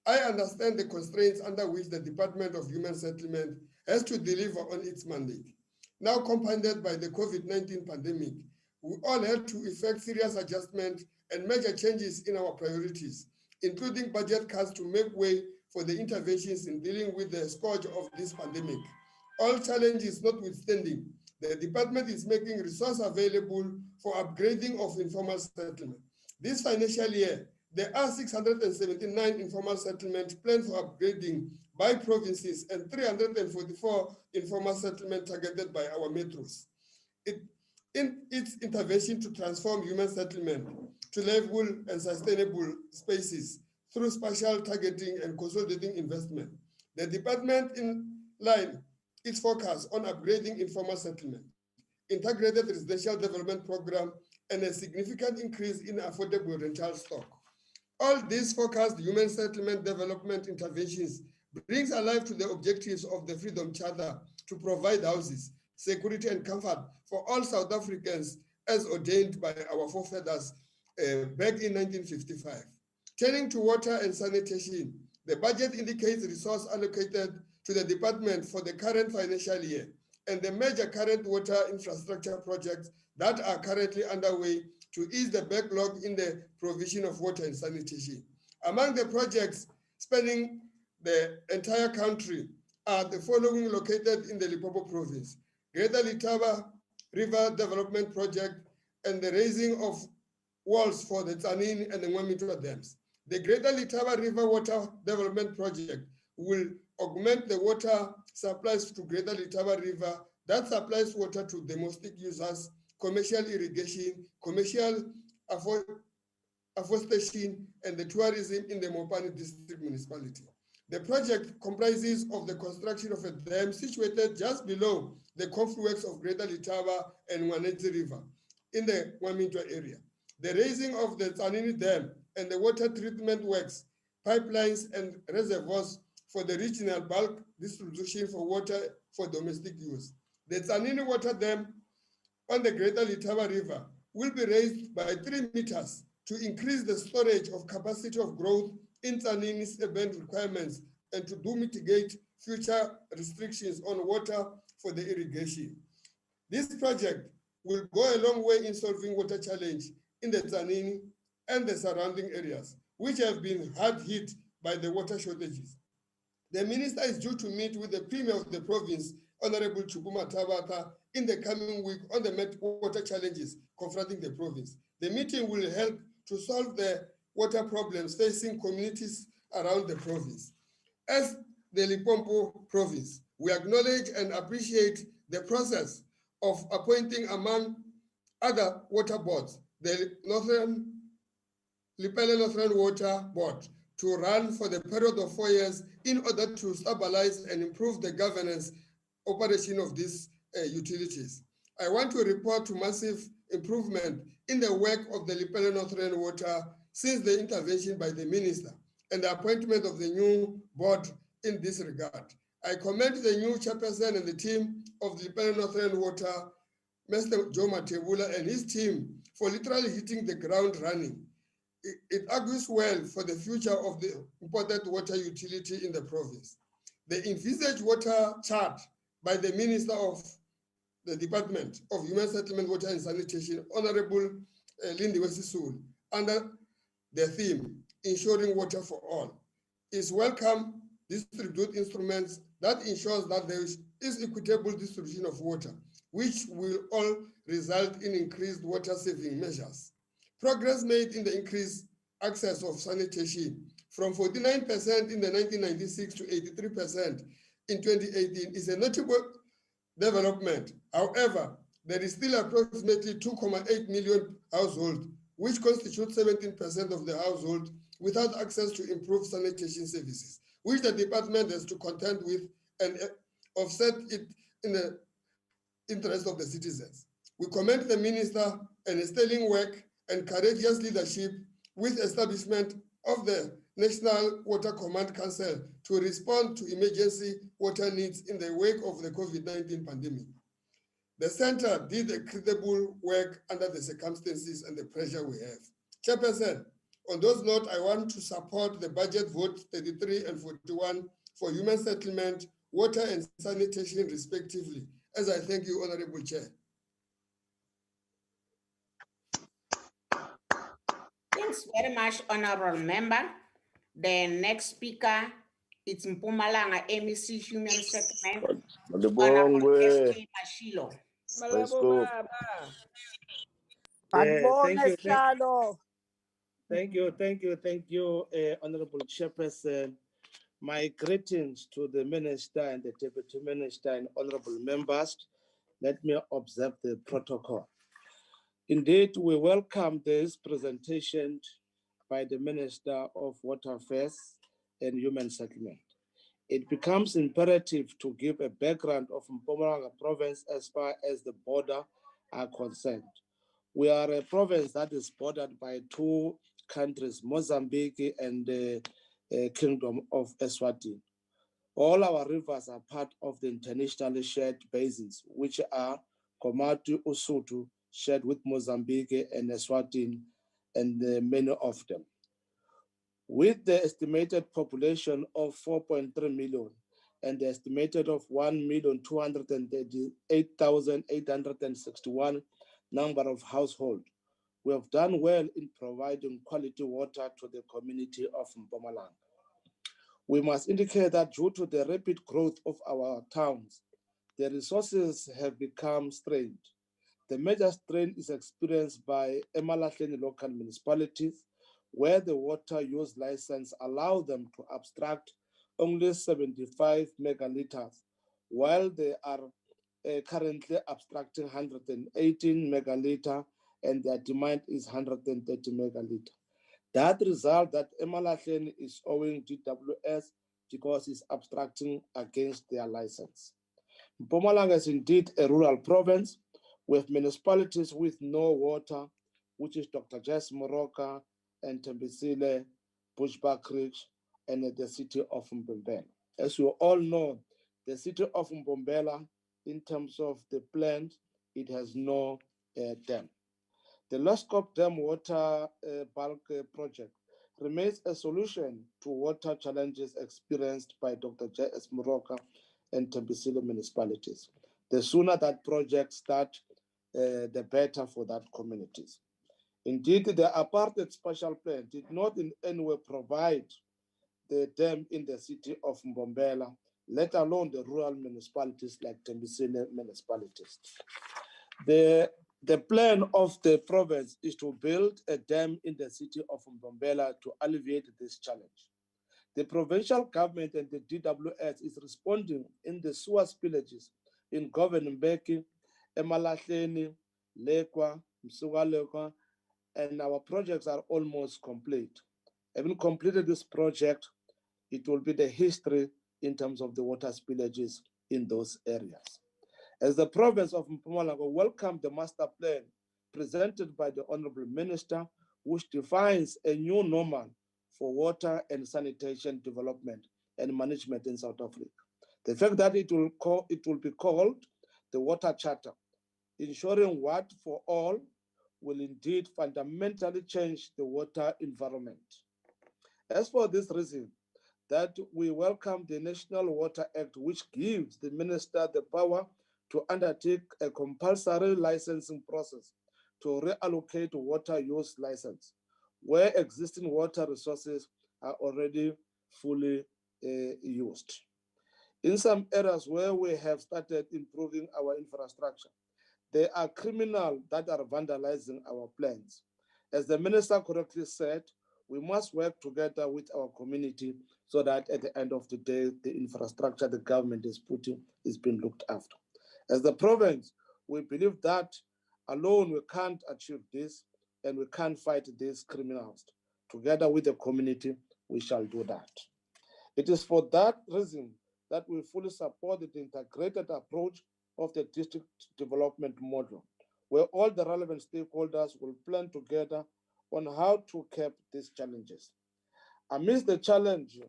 I understand the constraints under which the Department of Human Settlement has to deliver on its mandate. Now compounded by the COVID-19 pandemic, we all had to effect serious adjustment and major changes in our priorities, including budget cuts to make way for the interventions in dealing with the scourge of this pandemic. All challenges notwithstanding, the department is making resources available for upgrading of informal settlement. This financial year, there are 679 informal settlements planned for upgrading by provinces and 344 informal settlements targeted by our metros. In its intervention to transform human settlement to livable and sustainable spaces through spatial targeting and consolidating investment, the department in line its focus on upgrading informal settlement, integrated residential development program, and a significant increase in affordable rental stock. All these focused human settlement development interventions brings alive to the objectives of the Freedom Charter to provide houses, security, and comfort for all South Africans as ordained by our forefathers back in 1955. Turning to water and sanitation, the budget indicates resource allocated to the department for the current financial year and the major current water infrastructure projects that are currently underway to ease the backlog in the provision of water and sanitation. Among the projects spanning the entire country are the following located in the Limpopo province: Greater Letaba River Development Project and the raising of walls for the Tzaneen and the Nwamitwa dams. The Greater Letaba River Water Development Project will augment the water supplies to Greater Letaba River that supplies water to domestic users, commercial irrigation, commercial afforestation, and the tourism in the Mopani District Municipality. The project comprises of the construction of a dam situated just below the confluence of Greater Letaba and Nwanetsi River in the Nwamitwa area. The raising of the Tzaneen Dam and the water treatment works, pipelines, and reservoirs for the regional bulk distribution for water for domestic use. The Tzaneen Water Dam on the Greater Letaba River will be raised by 3 meters to increase the storage of capacity of growth in Tzaneen's urban requirements and to mitigate future restrictions on water for the irrigation. This project will go a long way in solving water challenge in the Tzaneen and the surrounding areas, which have been hard hit by the water shortages. The minister is due to meet with the Premier of the province, Honorable Chukuma Tabata, in the coming week on the water challenges confronting the province. The meeting will help to solve the water problems facing communities around the province. As the Limpopo province, we acknowledge and appreciate the process of appointing, among other water boards, the Lepelle Northern Water Board to run for the period of 4 years in order to stabilize and improve the governance operation of these utilities. I want to report to massive improvement in the work of the Lepelle Northern Water since the intervention by the minister and the appointment of the new board in this regard. I commend the new chairperson and the team of the Lepelle Northern Water, Mr. Joe Matebula and his team, for literally hitting the ground running. It argues well for the future of the important water utility in the province. The envisaged water chart by the Minister of the Department of Human Settlement, Water and Sanitation, Honorable Lindiwe Sisulu, under the theme, Ensuring Water for All, is welcome distribute instruments that ensures that there is equitable distribution of water, which will all result in increased water saving measures. Progress made in the increased access of sanitation from 49% in the 1996 to 83% in 2018 is a notable development. However, there is still approximately 2.8 million households, which constitute 17% of the household without access to improved sanitation services, which the department has to contend with and offset it in the interest of the citizens. We commend the minister and his sterling work and courageous leadership with establishment of the National Water Command Council to respond to emergency water needs in the wake of the COVID-19 pandemic. The center did incredible work under the circumstances and the pressure we have. Chairperson, on those notes, I want to support the budget vote 33 and 41 for human settlement, water and sanitation respectively, as I thank you, Honorable Chair. Thanks very much, Honorable Member. The next speaker is Mpumalanga MEC Human Settlement, Honorable S.K. Mashilo. Thank you, Honorable Chairperson. My greetings to the Minister and the Deputy Minister and honorable members. Let me observe the protocol. Indeed, we welcome this presentation by the Minister of Water Affairs and Human Settlement. It becomes imperative to give a background of Mpumalanga province as far as the border are concerned. We are a province that is bordered by two countries, Mozambique and the Kingdom of Eswatini. All our rivers are part of the internationally shared basins, which are Komati, Usutu, shared with Mozambique and Eswatini, and many of them. With the estimated population of 4.3 million and the estimated of 1,238,861 number of households, we have done well in providing quality water to the community of Mpumalanga. We must indicate that due to the rapid growth of our towns, the resources have become strained. The major strain is experienced by Emalahleni local municipalities, where the water use license allow them to abstract only 75 megaliters, while they are currently abstracting 118 megaliter, and their demand is 130 megaliter. That result that Emalahleni is owing GWS because it's abstracting against their license. Mpumalanga is indeed a rural province with municipalities with no water, which is Dr. Jess Moroka and Tembisile, Bushbuckridge, and the city of Mbombela. As you all know, the city of Mbombela, in terms of the plant, it has no dam. The Loskop Dam water bulk project remains a solution to water challenges experienced by Dr. J.S. Moroka and Tembisile municipalities. The sooner that project starts, the better for that communities. Indeed, the apartheid special plan did not in any way provide the dam in the city of Mbombela, let alone the rural municipalities like Tembisile municipalities. The plan of the province is to build a dam in the city of Mbombela to alleviate this challenge. The provincial government and the DWS is responding in the sewer spillages in Govan Mbeki, Emalahleni, Lekwa, Msugalekwa, and our projects are almost complete. Having completed this project, it will be the history in terms of the water spillages in those areas. As the province of Mpumalanga welcomed the master plan presented by the Honorable Minister, which defines a new normal for water and sanitation development and management in South Africa. The fact that it will be called the Water Charter, ensuring what for all will indeed fundamentally change the water environment. As for this reason, that we welcome the National Water Act, which gives the minister the power to undertake a compulsory licensing process to reallocate water use license, where existing water resources are already fully used. In some areas where we have started improving our infrastructure, there are criminals that are vandalizing our plans. As the minister correctly said, we must work together with our community so that at the end of the day, the infrastructure the government is putting is being looked after. As the province, we believe that alone we can't achieve this and we can't fight these criminals. Together with the community, we shall do that. It is for that reason that we fully support the integrated approach of the district development model, where all the relevant stakeholders will plan together on how to cap these challenges. Amidst the challenge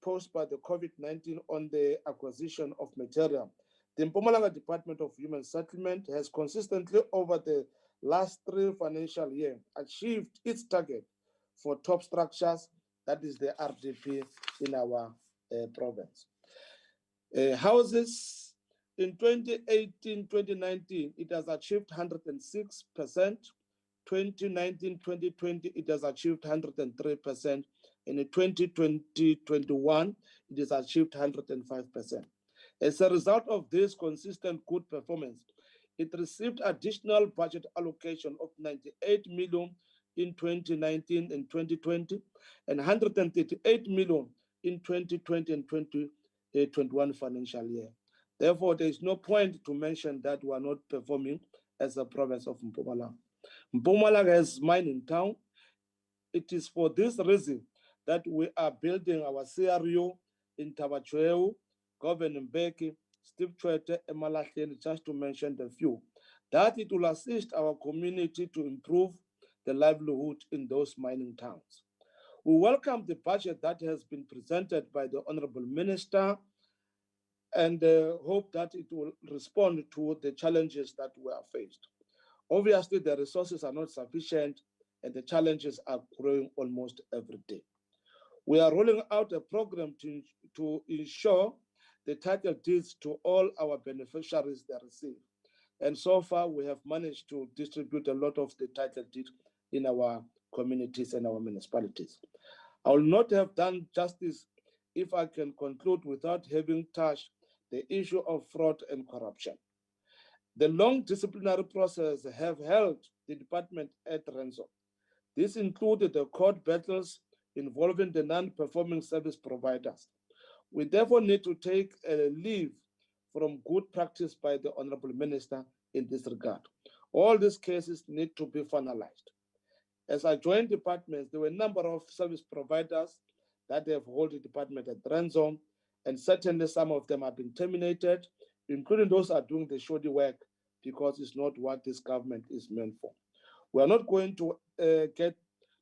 posed by the COVID-19 on the acquisition of material, the Mpumalanga Department of Human Settlement has consistently over the last 3 financial years achieved its target for top structures, that is the RDP in our province. Houses in 2018-2019, it has achieved 106%. 2019-2020, it has achieved 103%. And in 2020-21, it has achieved 105%. As a result of this consistent good performance, it received additional budget allocation of 98 million in 2019 and 2020, and 138 million in 2020 and 2021 financial year. Therefore, there is no point to mention that we are not performing as a province of Mpumalanga. Mpumalanga has mining town. It is for this reason that we are building our CRU in Tabachweu, Govan Mbeki, Steve Chwete, and Malahleni, just to mention the few, that it will assist our community to improve the livelihood in those mining towns. We welcome the budget that has been presented by the Honorable Minister and hope that it will respond to the challenges that we are faced. Obviously, the resources are not sufficient and the challenges are growing almost every day. We are rolling out a program to ensure the title deeds to all our beneficiaries they receive. And so far, we have managed to distribute a lot of the title deeds in our communities and our municipalities. I will not have done justice if I can conclude without having touched the issue of fraud and corruption. The long disciplinary process have held the department at ransom. This included the court battles involving the non-performing service providers. We therefore need to take a leave from good practice by the Honorable Minister in this regard. All these cases need to be finalized. As I joined departments, there were a number of service providers that have held the department at ransom, and certainly some of them have been terminated, including those who are doing the shoddy work, because it's not what this government is meant for. We are not going to get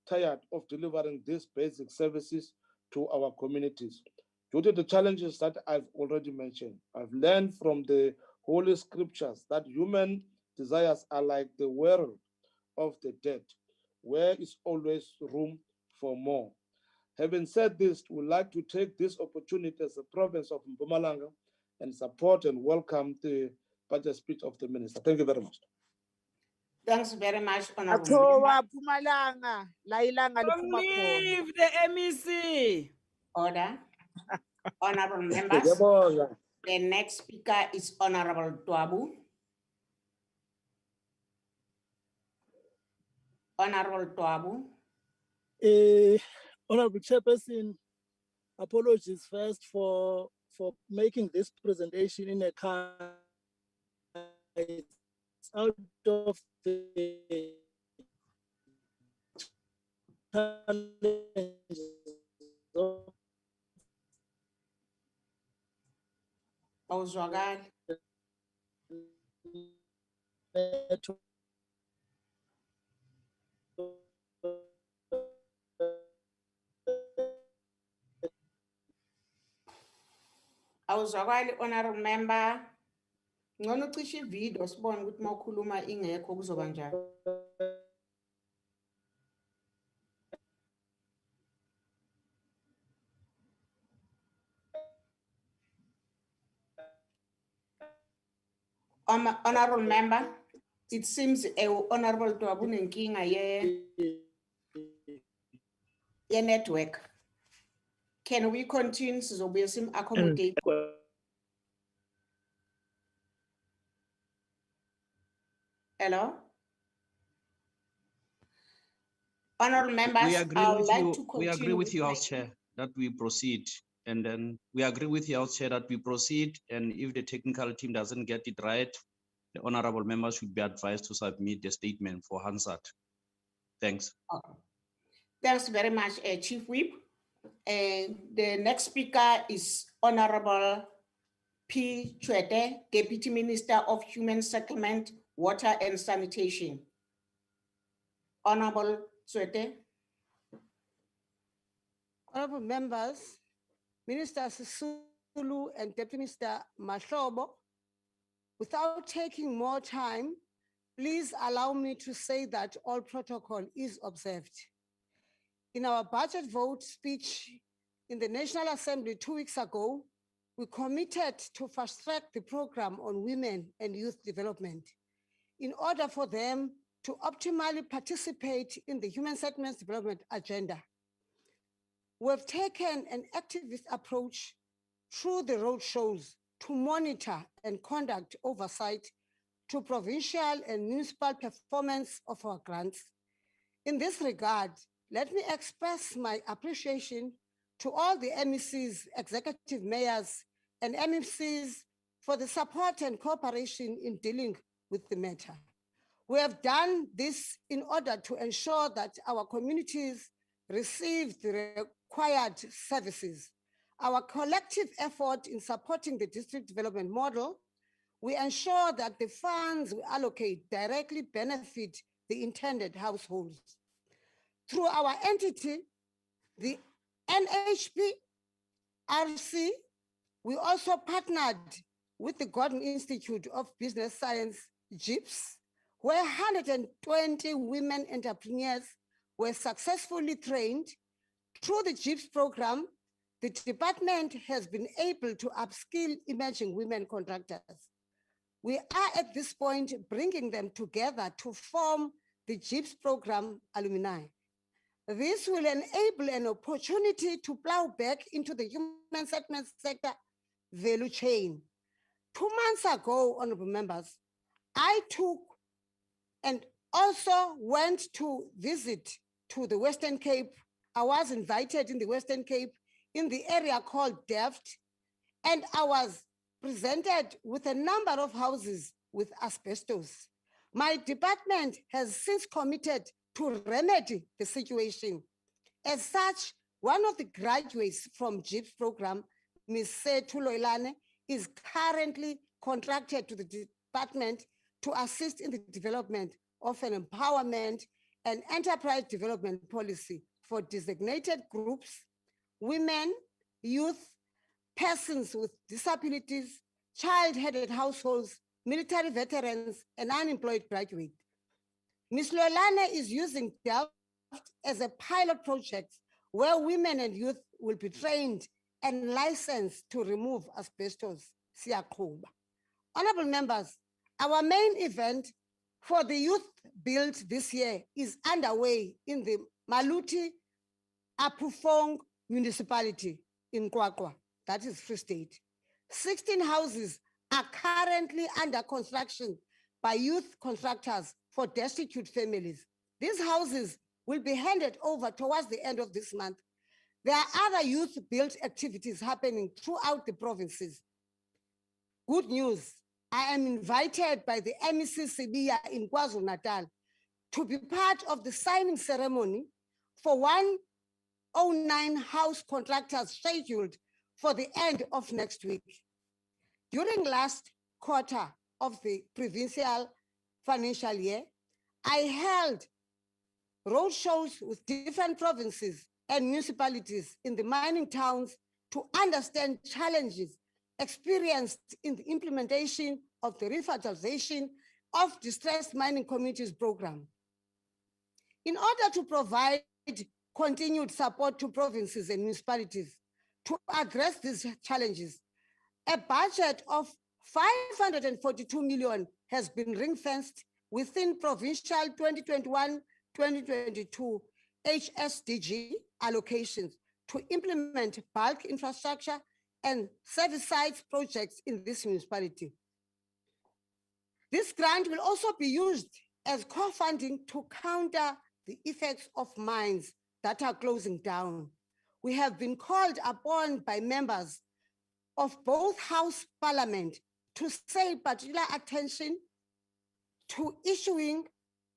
tired of delivering these basic services to our communities. Due to the challenges that I've already mentioned, I've learned from the Holy Scriptures that human desires are like the world of the dead, where is always room for more. Having said this, we'd like to take this opportunity as a province of Mpumalanga and support and welcome the budget speech of the minister. Thank you very much. Thanks very much, Honorable. Athoba Pumalanga, lailanga liphuma khona. Leave the MEC. Order. Honorable members, the next speaker is Honorable Twabu. Honorable Twabu. Honorable Chairperson, apologies first for making this presentation in a car. It's out of the challenges of Awuzwakali, honorable member. Ngcono cishe ivideo sibone ukuthi mawukhuluma ingekho kuzoba njani. Honorable member, it seems honorable Twabu nenkinga ye network. Can we continue sizobuye sim accommodate? Hello? Honorable members, we agree I would with like you. to continue. We agree with you, House Chair, that we proceed. And then we agree with you, House Chair, that we proceed. And if the technical team doesn't get it right, the honorable members should be advised to submit the statement for Hansard. Thanks. Thanks very much, Chief Whip. And the next speaker is Honorable P. Chwete, Deputy Minister of Human Settlement, Water and Sanitation. Honorable Chwete. Honorable members, Minister Sisulu and Deputy Minister Mahlobo, without taking more time, please allow me to say that all protocol is observed. In our budget vote speech in the National Assembly 2 weeks ago, we committed to fast-track the program on women and youth development in order for them to optimally participate in the human settlements development agenda. We've taken an activist approach through the roadshows to monitor and conduct oversight to provincial and municipal performance of our grants. In this regard, let me express my appreciation to all the MECs, executive mayors, and MMCs for the support and cooperation in dealing with the matter. We have done this in order to ensure that our communities receive the required services. Our collective effort in supporting the district development model, we ensure that the funds we allocate directly benefit the intended households. Through our entity, the NHPRC, we also partnered with the Gordon Institute of Business Science, GIBS, where 120 women entrepreneurs were successfully trained. Through the GIBS program, the department has been able to upskill emerging women contractors. We are at this point bringing them together to form the GIBS program alumni. This will enable an opportunity to plow back into the human settlement sector value chain. 2 months ago, honorable members, I took and also went to visit to the Western Cape. I was invited in the Western Cape in the area called Delft, and I was presented with a number of houses with asbestos. My department has since committed to remedy the situation. As such, one of the graduates from GIBS program, Ms. Sethu Loilane, is currently contracted to the department to assist in the development of an empowerment and enterprise development policy for designated groups, women, youth, persons with disabilities, child-headed households, military veterans, and unemployed graduates. Ms. Loilane is using Delft as a pilot project where women and youth will be trained and licensed to remove asbestos. Siyaqhuba. Honorable members, our main event for the youth build this year is underway in the Maluti Apufong municipality in Kwakwa, that is Free State. 16 houses are currently under construction by youth contractors for destitute families. These houses will be handed over towards the end of this month. There are other youth-built activities happening throughout the provinces. Good news, I am invited by the MEC Sibiya in KwaZulu-Natal to be part of the signing ceremony for 109 house contractors scheduled for the end of next week. During last quarter of the provincial financial year, I held roadshows with different provinces and municipalities in the mining towns to understand challenges experienced in the implementation of the revitalization of distressed mining communities program. In order to provide continued support to provinces and municipalities to address these challenges, a budget of 542 million has been ring-fenced within provincial 2021-2022 HSDG allocations to implement bulk infrastructure and service projects in this municipality. This grant will also be used as co-funding to counter the effects of mines that are closing down. We have been called upon by members of both House Parliament to pay particular attention to issuing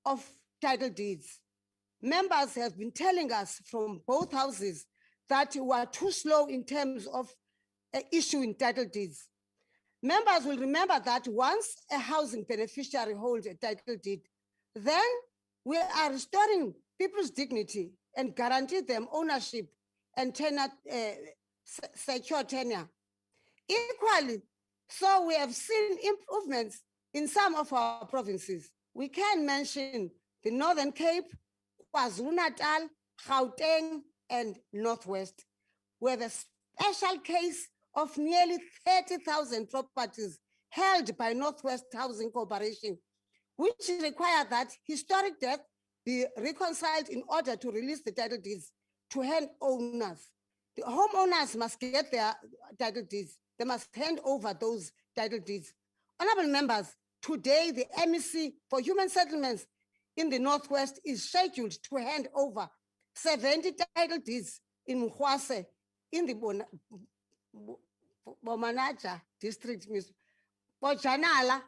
of title deeds. Members have been telling us from both houses that we are too slow in terms of issuing title deeds. Members will remember that once a housing beneficiary holds a title deed, then we are restoring people's dignity and guarantee them ownership and tenure, secure tenure. Equally, so we have seen improvements in some of our provinces. We can mention the Northern Cape, KwaZulu-Natal, Gauteng, and Northwest, where the special case of nearly 30,000 properties held by Northwest Housing Corporation, which require that historic death be reconciled in order to release the title deeds to hand owners. The homeowners must get their title deeds. They must hand over those title deeds. Honorable members, today the MEC for Human Settlements in the Northwest is scheduled to hand over 70 title deeds in Mkhwase in the Bomanaja district, Bojanala,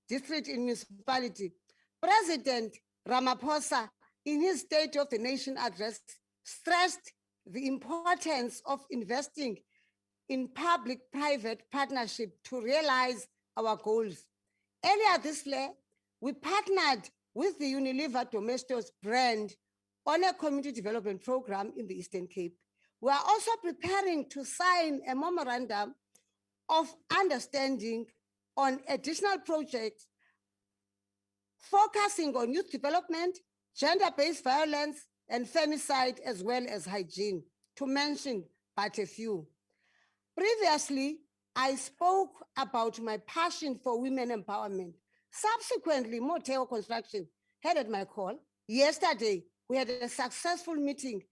district in municipality. President Ramaphosa, in his State of the Nation address, stressed the importance of investing in public-private partnership to realize our goals. Earlier this year, we partnered with the Unilever Domestos brand on a community development program in the Eastern Cape. We are also preparing to sign a memorandum of understanding on additional projects focusing on youth development, gender-based violence, and femicide, as well as hygiene, to mention but a few. Previously, I spoke about my passion for women empowerment. Subsequently, Moteo Construction headed my call. Yesterday, we had a successful meeting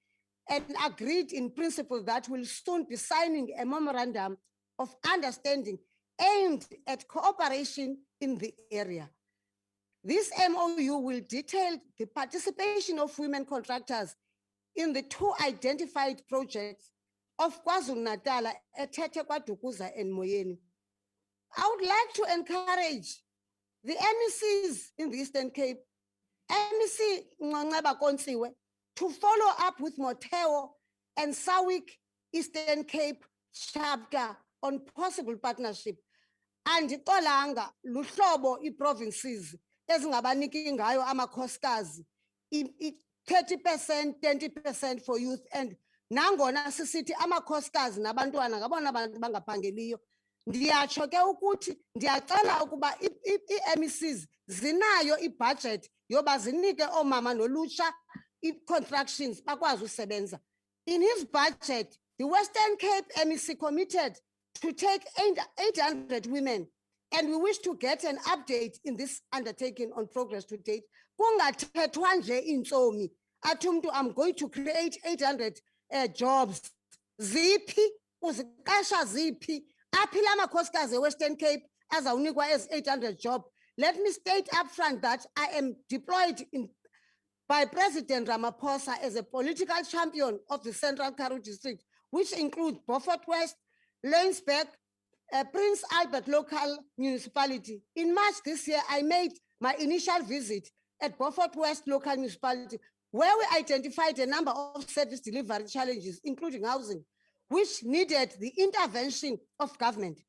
and agreed in principle that we'll soon be signing a memorandum of understanding aimed at cooperation in the area. This MOU will detail the participation of women contractors in the two identified projects of KwaZulu-Natal, Etete KwaDukuza and Moyeni. I would like to encourage the MECs in the Eastern Cape, MEC Nqanqeba Kontsiwe, to follow up with Moteo and Sawik Eastern Cape chapter on possible partnership. And Kolanga, Luhlobo provinces, ezingabaniki ngayo amakhosikazi, 30%, 20% for youth, and nangona sisithi amakhosikazi nabantwana ngabona bantu bangaphangeliyo. Ndiyatsho ke ukuthi ndiyacela ukuba i-MECs zinayo i-budget yoba zinike oomama nolutsha i-constructions bakwazi usebenza. In his budget, the Western Cape MEC committed to take 800 women, and we wish to get an update in this undertaking on progress to date. Kungathethwa nje intsomi athi umuntu I'm going to create 800 jobs. Ziphi uziqasha ziphi aphi la makhosikazi eWestern Cape azawunikwa as 800 job. Let me state upfront that I am deployed by President Ramaphosa as a political champion of the Central Karoo district, which includes Beaufort West, Lensburg, Prince Albert local municipality. In March this year, I made my initial visit at Beaufort West local municipality, where we identified a number of service delivery challenges, including housing, which needed the intervention of government.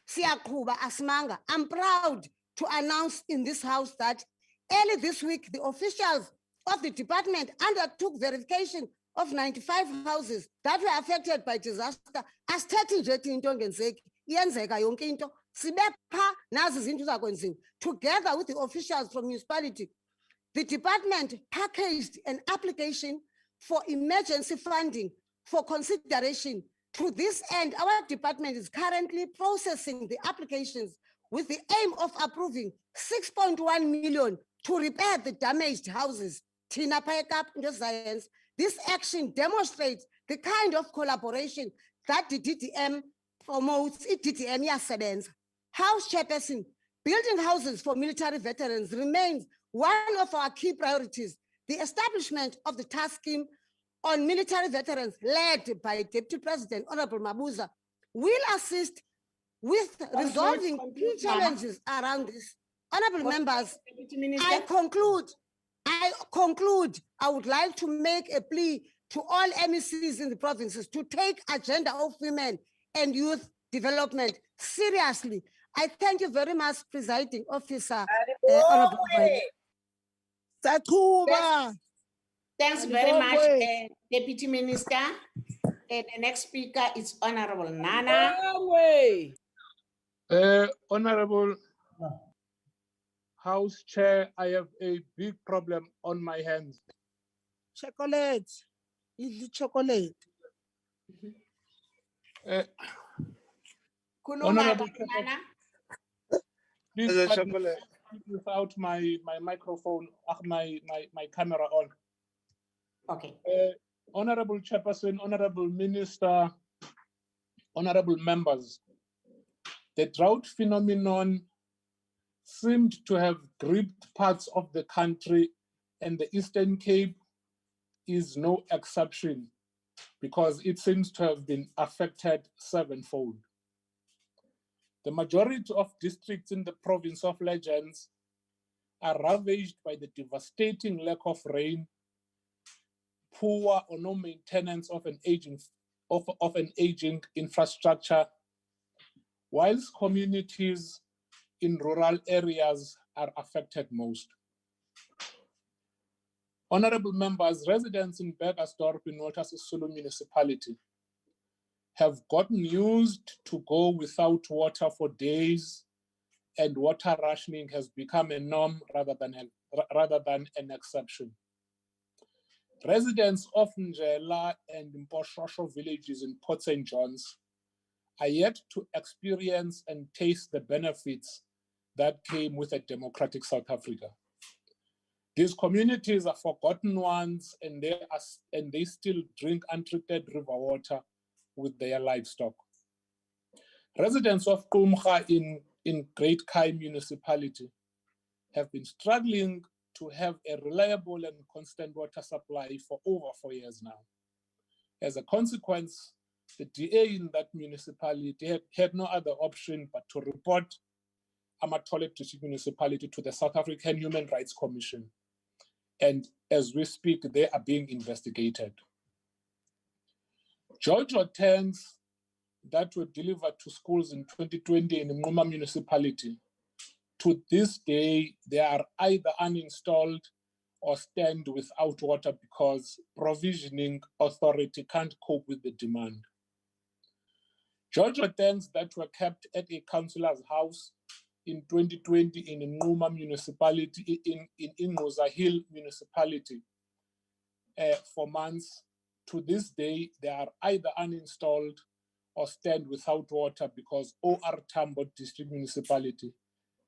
Siyaqhuba asimanga. I'm proud to announce in this house that early this week, the officials of the department undertook verification of 95 houses that were affected by disaster. Asithethe nje into ngenzeki, iyenzeka yonke into. Sibe pha nazi izinto zakwenziwa. Together with the officials from municipality, the department packaged an application for emergency funding for consideration. To this end, our department is currently processing the applications with the aim of approving 6.1 million to repair the damaged houses. Tina Paikap science. This action demonstrates the kind of collaboration that the DDM promotes. DDM yasebenza. House chairperson, building houses for military veterans remains one of our key priorities. The establishment of the task scheme on military veterans led by Deputy President Honorable Mabuza will assist with resolving key challenges around this. Honorable members, I conclude, I would like to make a plea to all MECs in the provinces to take agenda of women and youth development seriously. I thank you very much, Presiding Officer, Honorable Sathuba. Thanks very much, Deputy Minister. And the next speaker is Honorable Nana. Honorable House Chair, I have a big problem on my hands. Chocolate. Eat the chocolate. Honorable Nana. Please The pardon me chocolate. without my microphone, my camera on. Okay. Honorable Chairperson, Honorable Minister, Honorable members, the drought phenomenon seemed to have gripped parts of the country, and the Eastern Cape is no exception because it seems to have been affected sevenfold. The majority of districts in the province of Legends are ravaged by the devastating lack of rain, poor or no maintenance of an aging infrastructure, whilst communities in rural areas are affected most. Honorable members, residents in Burgersdorp in Walter Sisulu municipality have gotten used to go without water for days, and water rationing has become a norm rather than an exception. Residents of Njela and Mposhosho villages in Port St. John's are yet to experience and taste the benefits that came with a democratic South Africa. These communities are forgotten ones, and they still drink untreated river water with their livestock. Residents of Kumcha in Great Kai municipality have been struggling to have a reliable and constant water supply for over 4 years now. As a consequence, the DA in that municipality had no other option but to report Amatole District Municipality to the South African Human Rights Commission. And as we speak, they are being investigated. Jojo tanks that were delivered to schools in 2020 in the Ngoma municipality, to this day, they are either uninstalled or stand without water because provisioning authority can't cope with the demand. Jojo tanks that were kept at a councillor's house in 2020 in Ngoma municipality, in Rosa Hill municipality for months, to this day, they are either uninstalled or stand without water because OR Tambo District Municipality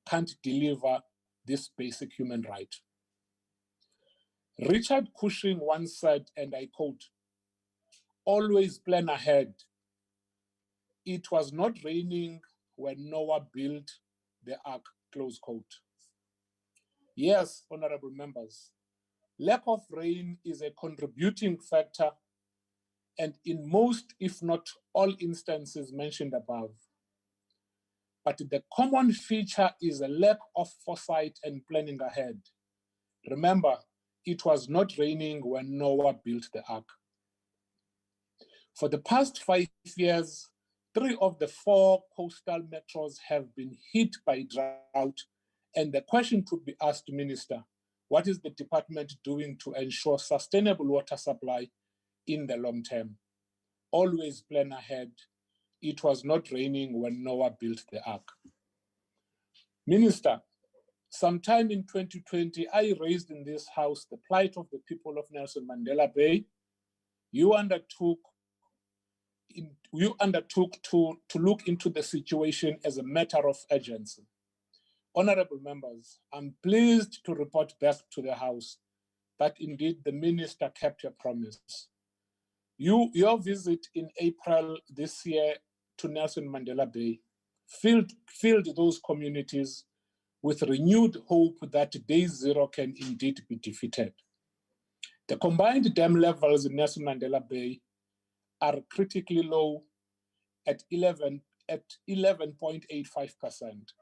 can't deliver this basic human right. Richard Cushing once said, and I quote, "Always plan ahead. It was not raining when Noah built the ark," close quote. Yes, honorable members, lack of rain is a contributing factor, and in most, if not all instances mentioned above. But the common feature is a lack of foresight and planning ahead. Remember, it was not raining when Noah built the ark. For the past 5 years, 3 of the 4 coastal metros have been hit by drought, and the question could be asked, Minister, what is the department doing to ensure sustainable water supply in the long term? Always plan ahead. It was not raining when Noah built the ark. Minister, sometime in 2020, I raised in this house the plight of the people of Nelson Mandela Bay. You undertook to look into the situation as a matter of urgency. Honorable members, I'm pleased to report back to the House that indeed the minister kept her promise. Your visit in April this year to Nelson Mandela Bay filled those communities with renewed hope that day zero can indeed be defeated. The combined dam levels in Nelson Mandela Bay are critically low at 11.85%.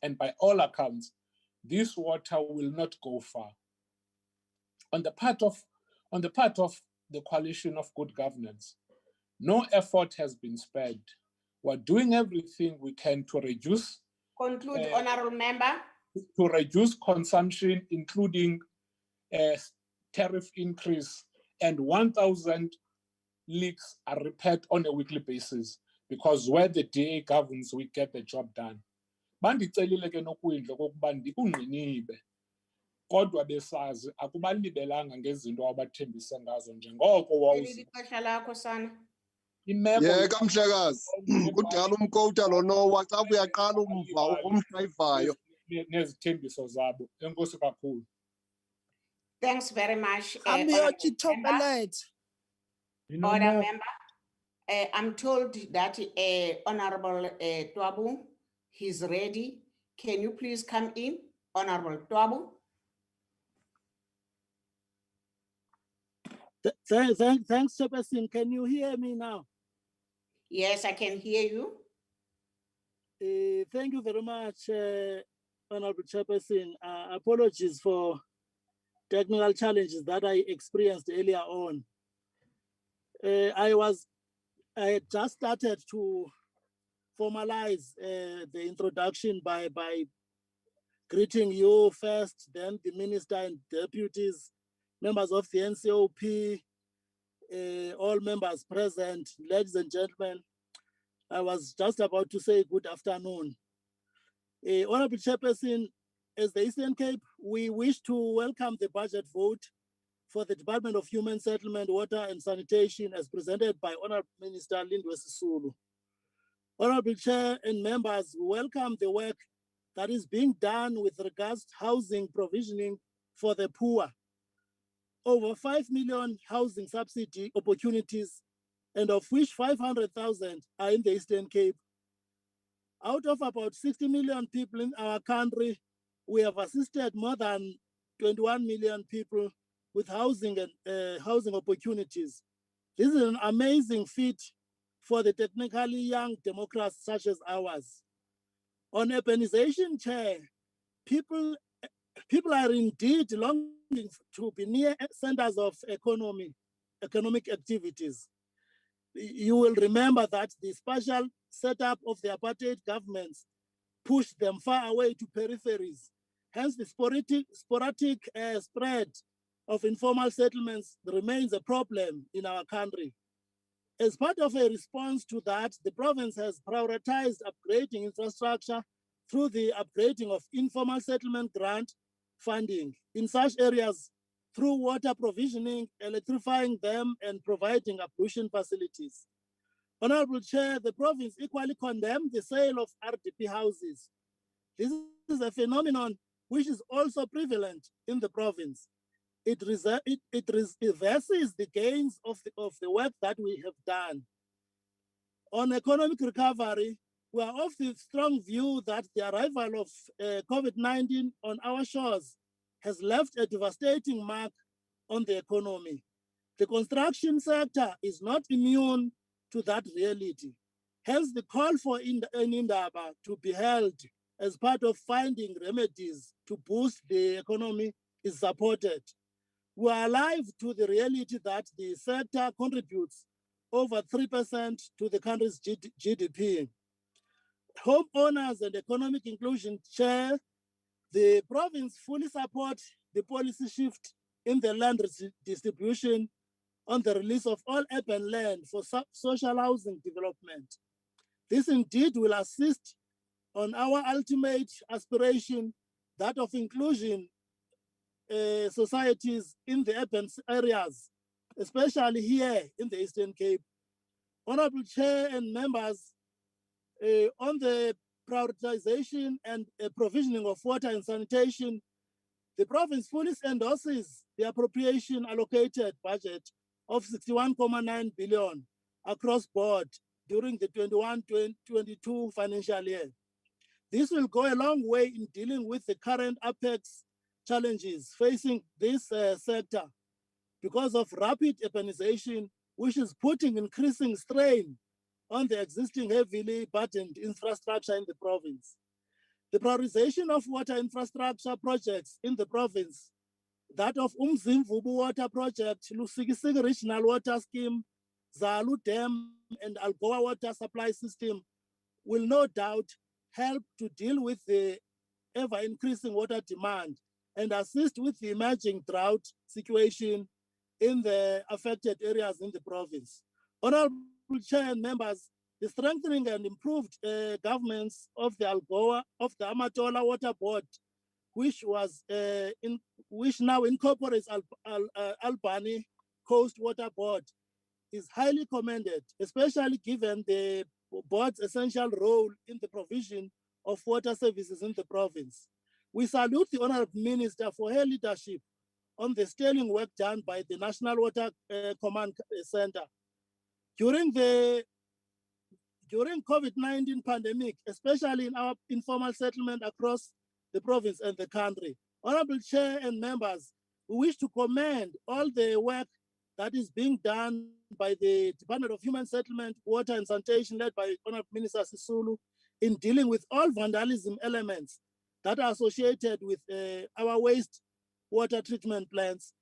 And by all accounts, this water will not go far. On the part of the coalition of good governance, no effort has been spared. We're doing everything we can to reduce Conclude, honorable member. to reduce consumption, including tariff increase, and 1,000 leaks are repaired on a weekly basis, because where the DA governs, we get the job done. Bandicelile ke nokwindla kokuba ungqinibe, kodwa besazi akubalibelanga ngezinto abathembise ngazo njengoko wawuzi. Yeka mhlekazi, kudala umkota lo Noah xa uyaqala umva umdrayivayo. Nezithembiso zabo. Enkosi kakhulu. Thanks very much. Order member. I'm told that Honorable Twabu, he's ready. Can you please come in, Honorable Twabu? Thanks, Chairperson. Can you hear me now? Yes, I can hear you. Thank you very much, Honorable Chairperson. Apologies for technical challenges that I experienced earlier on. I had just started to formalize the introduction by greeting you first, then the minister and deputies, members of the NCOP, all members present, ladies and gentlemen. I was just about to say good afternoon. Honorable Chairperson, as the Eastern Cape, we wish to welcome the budget vote for the Department of Human Settlement, Water and Sanitation as presented by Honorable Minister Lindwe Sisulu. Honorable Chair and members, welcome the work that is being done with regards to housing provisioning for the poor. Over 5 million housing subsidy opportunities, and of which 500,000 are in the Eastern Cape. Out of about 60 million people in our country, we have assisted more than 21 million people with housing and housing opportunities. This is an amazing feat for the technically young democracies such as ours. On urbanization, Chair, people are indeed longing to be near centers of economic activities. You will remember that the spatial setup of the apartheid governments pushed them far away to peripheries. Hence, the sporadic spread of informal settlements remains a problem in our country. As part of a response to that, the province has prioritized upgrading infrastructure through the upgrading of informal settlement grant funding in such areas through water provisioning, electrifying them, and providing ablution facilities. Honorable Chair, the province equally condemned the sale of RDP houses. This is a phenomenon which is also prevalent in the province. It reverses the gains of the work that we have done. On economic recovery, we are of the strong view that the arrival of COVID-19 on our shores has left a devastating mark on the economy. The construction sector is not immune to that reality. Hence, the call for an Indaba to be held as part of finding remedies to boost the economy is supported. We are alive to the reality that the sector contributes over 3% to the country's GDP. Homeowners and economic inclusion, Chair, the province fully supports the policy shift in the land distribution on the release of all urban land for social housing development. This indeed will assist on our ultimate aspiration, that of inclusion societies in the urban areas, especially here in the Eastern Cape. Honorable Chair and members, on the prioritization and provisioning of water and sanitation, the province fully endorses the appropriation allocated budget of 61.9 billion across board during the 21-22 financial year. This will go a long way in dealing with the current apex challenges facing this sector because of rapid urbanization, which is putting increasing strain on the existing heavily burdened infrastructure in the province. The prioritization of water infrastructure projects in the province, that of Umzimvubu Water Project, Lusikisiki Regional Water Scheme, Zalu Dam, and Algoa Water Supply System will no doubt help to deal with the ever-increasing water demand and assist with the emerging drought situation in the affected areas in the province. Honorable Chair and members, the strengthening and improved governance of the Amatola Water Board, which now incorporates Albany Coast Water Board, is highly commended, especially given the board's essential role in the provision of water services in the province. We salute the Honorable Minister for her leadership on the sterling work done by the National Water Command Center. During COVID-19 pandemic, especially in our informal settlement across the province and the country, Honorable Chair and members, we wish to commend all the work that is being done by the Department of Human Settlement, Water and Sanitation, led by Honorable Minister Sisulu, in dealing with all vandalism elements that are associated with our waste water treatment plants.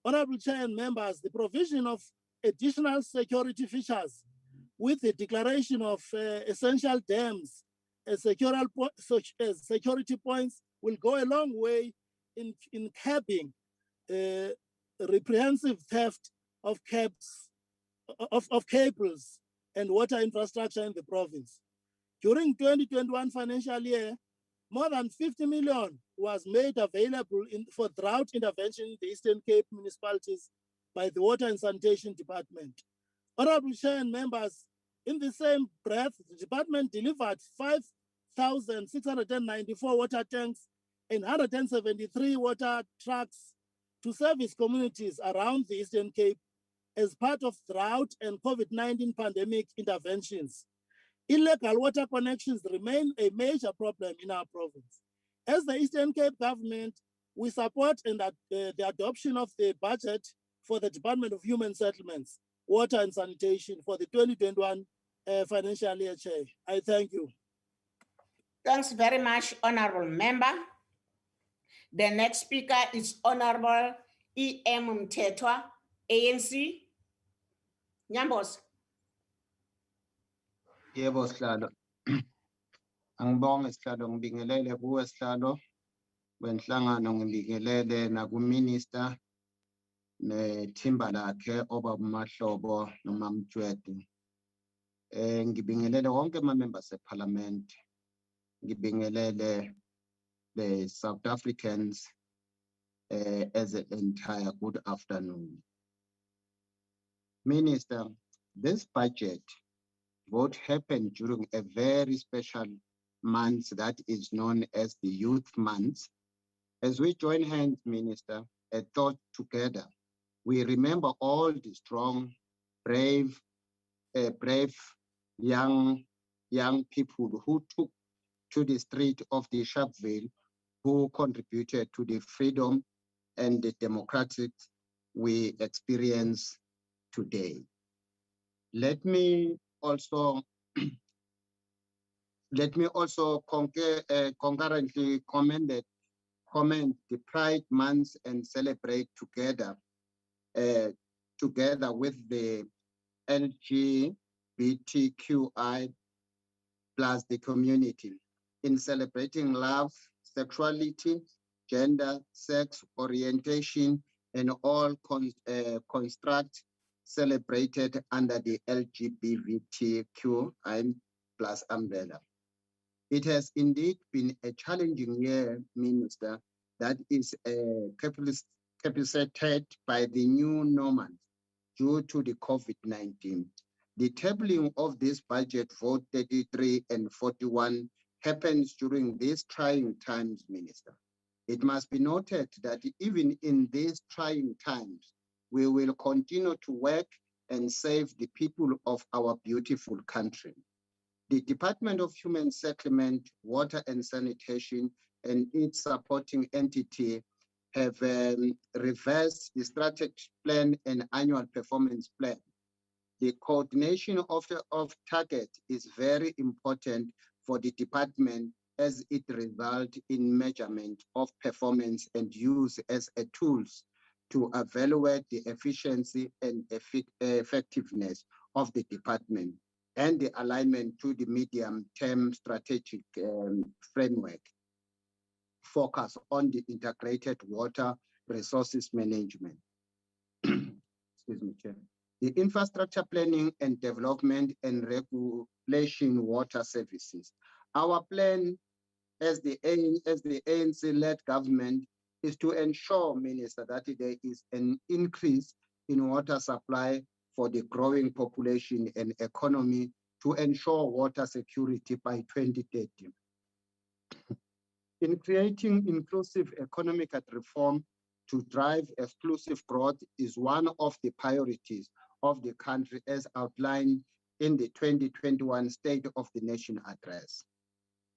Honorable Chair and members, the provision of additional security features with the declaration of essential dams as security points will go a long way in curbing reprehensive theft of cables and water infrastructure in the province. During 2021 financial year, more than 50 million was made available for drought intervention in the Eastern Cape municipalities by the Water and Sanitation Department. Honorable Chair and members, in the same breath, the department delivered 5,694 water tanks and 173 water trucks to service communities around the Eastern Cape as part of drought and COVID-19 pandemic interventions. Illegal water connections remain a major problem in our province. As the Eastern Cape government, we support the adoption of the budget for the Department of Human Settlements, Water and Sanitation for the 2021 financial year, Chair. I thank you. Thanks very much, Honorable Member. The next speaker is Honorable E.M. Mtetwa, ANC. Nyambos. Yebo sihlalo. Angibonge sihlalo ngibingelele kuwe sihlalo wenhlangano ngibingelele nakuminister nethimba lakhe obabumahlobo noma Mjwedi. Ngibingelele wonke ama-members eParliament. Ngibingelele the South Africans as an entire good afternoon. Minister, this budget vote happened during a very special month that is known as the Youth Month. As we join hands, Minister, a thought together, we remember all the strong, brave young people who took to the street of the Sharpeville, who contributed to the freedom and the democratic we experience today. Let me also concurrently comment the Pride Month and celebrate together with the LGBTQI plus the community in celebrating love, sexuality, gender, sex, orientation, and all constructs celebrated under the LGBTQI plus umbrella. It has indeed been a challenging year, Minister, that is capacitated by the new normal due to the COVID-19. The tabling of this budget vote 33 and 41 happens during these trying times, Minister. It must be noted that even in these trying times, we will continue to work and save the people of our beautiful country. The Department of Human Settlement, Water and Sanitation, and its supporting entity have reversed the strategic plan and annual performance plan. The coordination of target is very important for the department as it results in measurement of performance and use as a tools to evaluate the efficiency and effectiveness of the department. and the alignment to the medium-term strategic framework focus on the integrated water resources management. Excuse me, Chair. The infrastructure planning and development and regulation water services. Our plan as the ANC-led government is to ensure, Minister, that there is an increase in water supply for the growing population and economy to ensure water security by 2030. In creating inclusive economic reform to drive exclusive growth is one of the priorities of the country as outlined in the 2021 State of the Nation Address.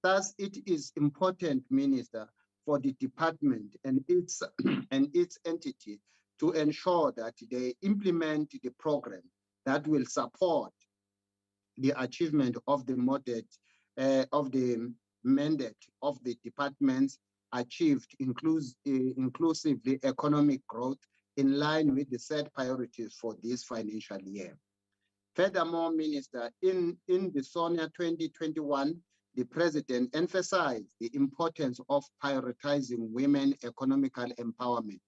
Thus, it is important, Minister, for the department and its entity to ensure that they implement the program that will support the achievement of the mandate of the departments achieved inclusively economic growth in line with the set priorities for this financial year. Furthermore, Minister, in the SONIA 2021, the President emphasized the importance of prioritizing women economical empowerment.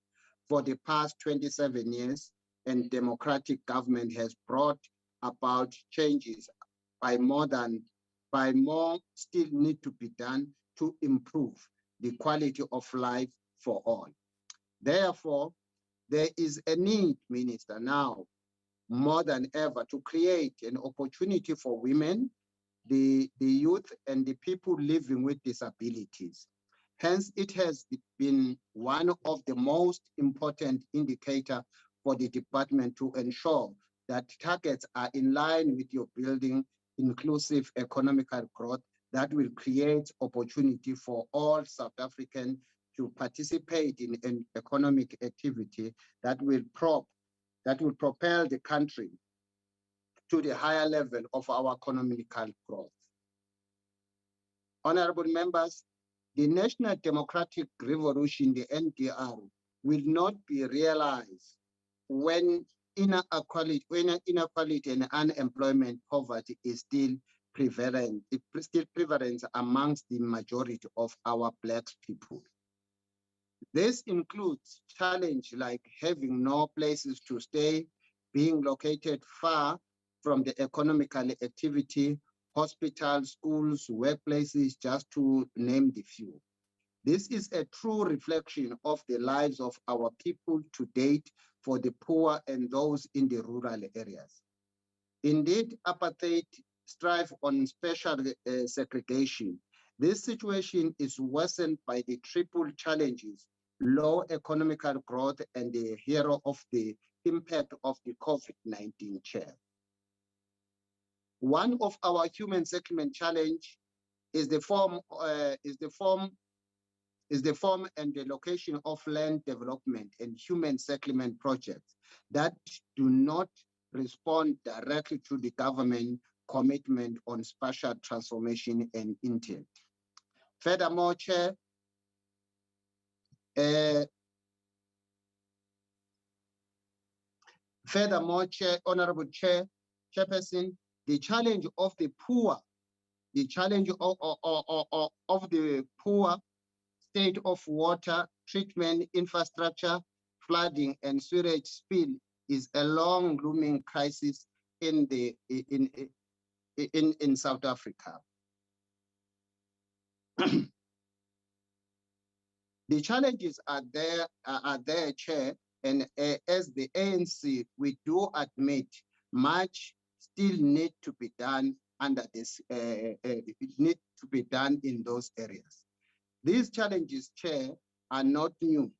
For the past 27 years, and democratic government has brought about changes by more still need to be done to improve the quality of life for all. Therefore, there is a need, Minister, now more than ever to create an opportunity for women, the youth, and the people living with disabilities. Hence, it has been one of the most important indicators for the department to ensure that targets are in line with your building inclusive economical growth that will create opportunity for all South Africans to participate in an economic activity that will propel the country to the higher level of our economical growth. Honorable members, the National Democratic Revolution, the NDR, will not be realized when inequality and unemployment poverty is still prevalent. It still prevalent amongst the majority of our Black people. This includes challenges like having no places to stay, being located far from the economical activity, hospitals, schools, workplaces, just to name the few. This is a true reflection of the lives of our people to date for the poor and those in the rural areas. Indeed, apartheid strive on special segregation. This situation is worsened by the triple challenges: low economical growth and the hero of the impact of the COVID-19 chair. One of our human settlement challenge is the form and the location of land development and human settlement projects that do not respond directly to the government commitment on spatial transformation and intent. Furthermore, Chair, Honorable Chairperson, the challenge of the poor, the challenge of the poor state of water treatment infrastructure, flooding and sewage spill is a long looming crisis in South Africa. The challenges are there, Chair, and as the ANC, we do admit much still need to be done under this, need to be done in those areas. These challenges, Chair, are not new.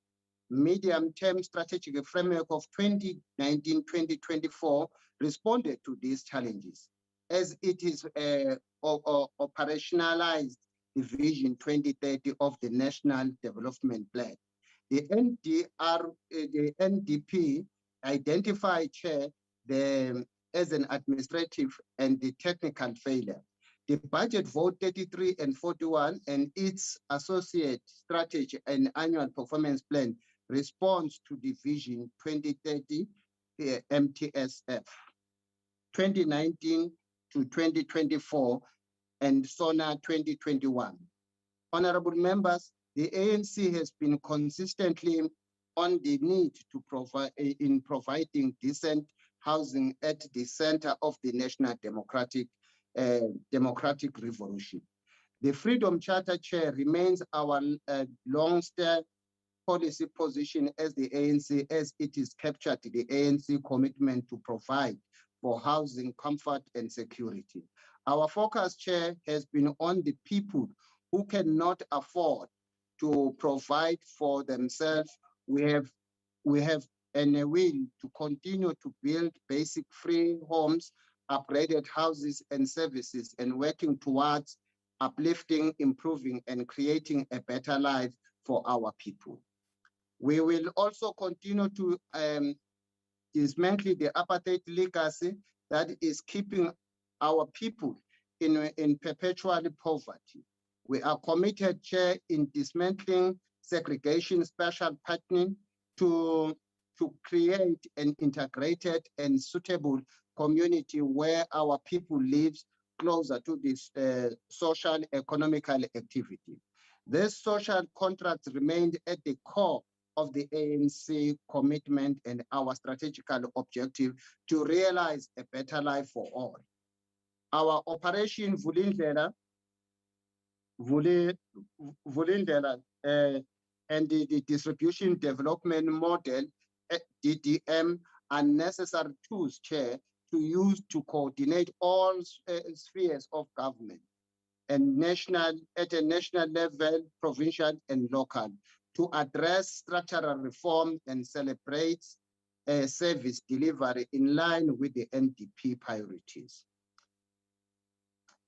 Medium-term strategic framework of 2019-2024 responded to these challenges as it is operationalized the Vision 2030 of the National Development Plan. The NDP identified, Chair, as an administrative and the technical failure. The budget vote 33 and 41 and its associate strategy and annual performance plan responds to the Vision 2030 MTSF. 2019 to 2024 and SONA 2021. Honorable members, the ANC has been consistently on the need to provide in providing decent housing at the center of the national democratic revolution. The Freedom Charter Chair remains our long-standing policy position as the ANC, as it is captured the ANC commitment to provide for housing, comfort, and security. Our focus, Chair, has been on the people who cannot afford to provide for themselves. We have and a will to continue to build basic free homes, upgraded houses and services, and working towards uplifting, improving, and creating a better life for our people. We will also continue to dismantle the apartheid legacy that is keeping our people in perpetual poverty. We are committed, Chair, in dismantling segregation, special partnering to create an integrated and suitable community where our people live closer to this social economical activity. This social contract remained at the core of the ANC commitment and our strategical objective to realize a better life for all. Our Operation Vulindlela and the distribution development model, DDM, are necessary tools, Chair, to use to coordinate all spheres of government and at a national level, provincial and local, to address structural reform and celebrate service delivery in line with the NDP priorities.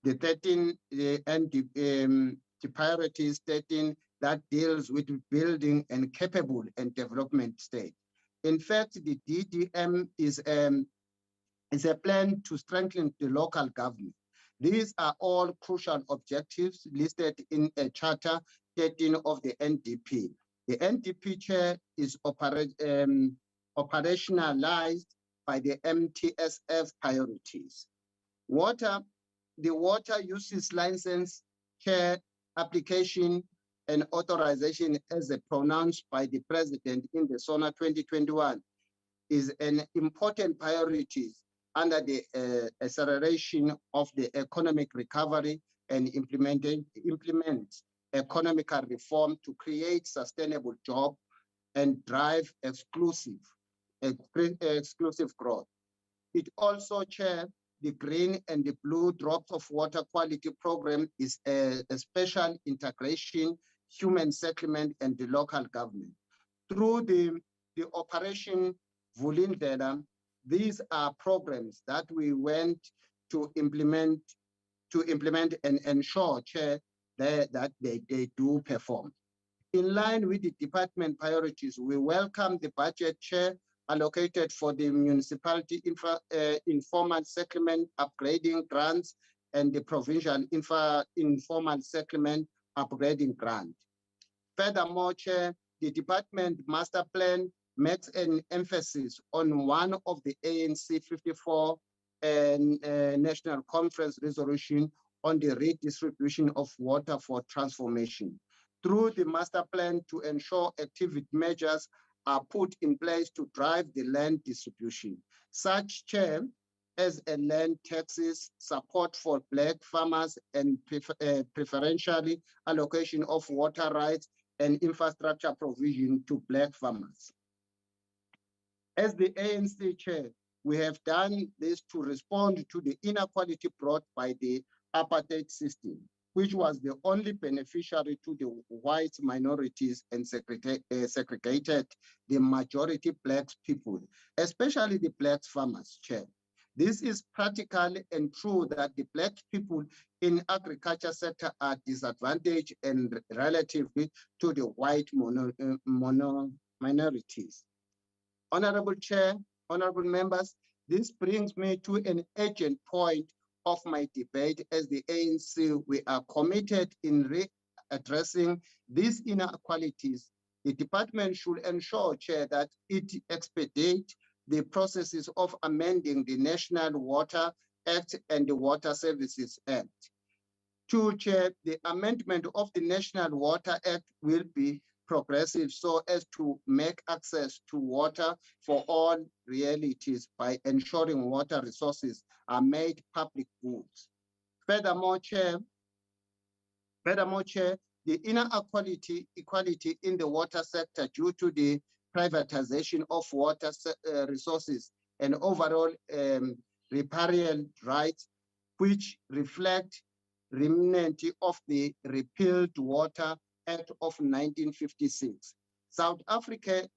The 13 the priorities 13 that deals with building and capable and development state. In fact, the DDM is a plan to strengthen the local government. These are all crucial objectives listed in a Charter 13 of the NDP. The NDP, Chair, is operationalized by the MTSF priorities. The water uses license, Chair, application and authorization as pronounced by the President in the SONA 2021 is an important priority under the acceleration of the economic recovery and implement economic reform to create sustainable jobs and drive exclusive growth. It also, Chair, the green and the blue drops of water quality program is a special integration, human settlement, and the local government. Through the Operation Vulindlela, these are programs that we went to implement and ensure, Chair, that they do perform. In line with the department priorities, we welcome the budget, Chair, allocated for the municipality informal settlement upgrading grants and the provincial informal settlement upgrading grant. Furthermore, Chair, the department master plan makes an emphasis on one of the ANC 54 National Conference resolution on the redistribution of water for transformation. Through the master plan to ensure activity measures are put in place to drive the land distribution, such, Chair, as a land taxes, support for Black farmers, and preferentially allocation of water rights and infrastructure provision to Black farmers. As the ANC, Chair, we have done this to respond to the inequality brought by the apartheid system, which was the only beneficiary to the white minorities and segregated the majority Black people, especially the Black farmers, Chair. This is practical and true that the Black people in agriculture sector are disadvantaged and relatively to the white minorities. Honorable Chair, honorable members, this brings me to an urgent point of my debate. As the ANC, we are committed in addressing these inequalities. The department should ensure, Chair, that it expedite the processes of amending the National Water Act and the Water Services Act. To Chair, the amendment of the National Water Act will be progressive so as to make access to water for all realities by ensuring water resources are made public goods. Furthermore, Chair, the inequality in the water sector due to the privatization of water resources and overall riparian rights, which reflect remnant of the repealed Water Act of 1956. South Africa,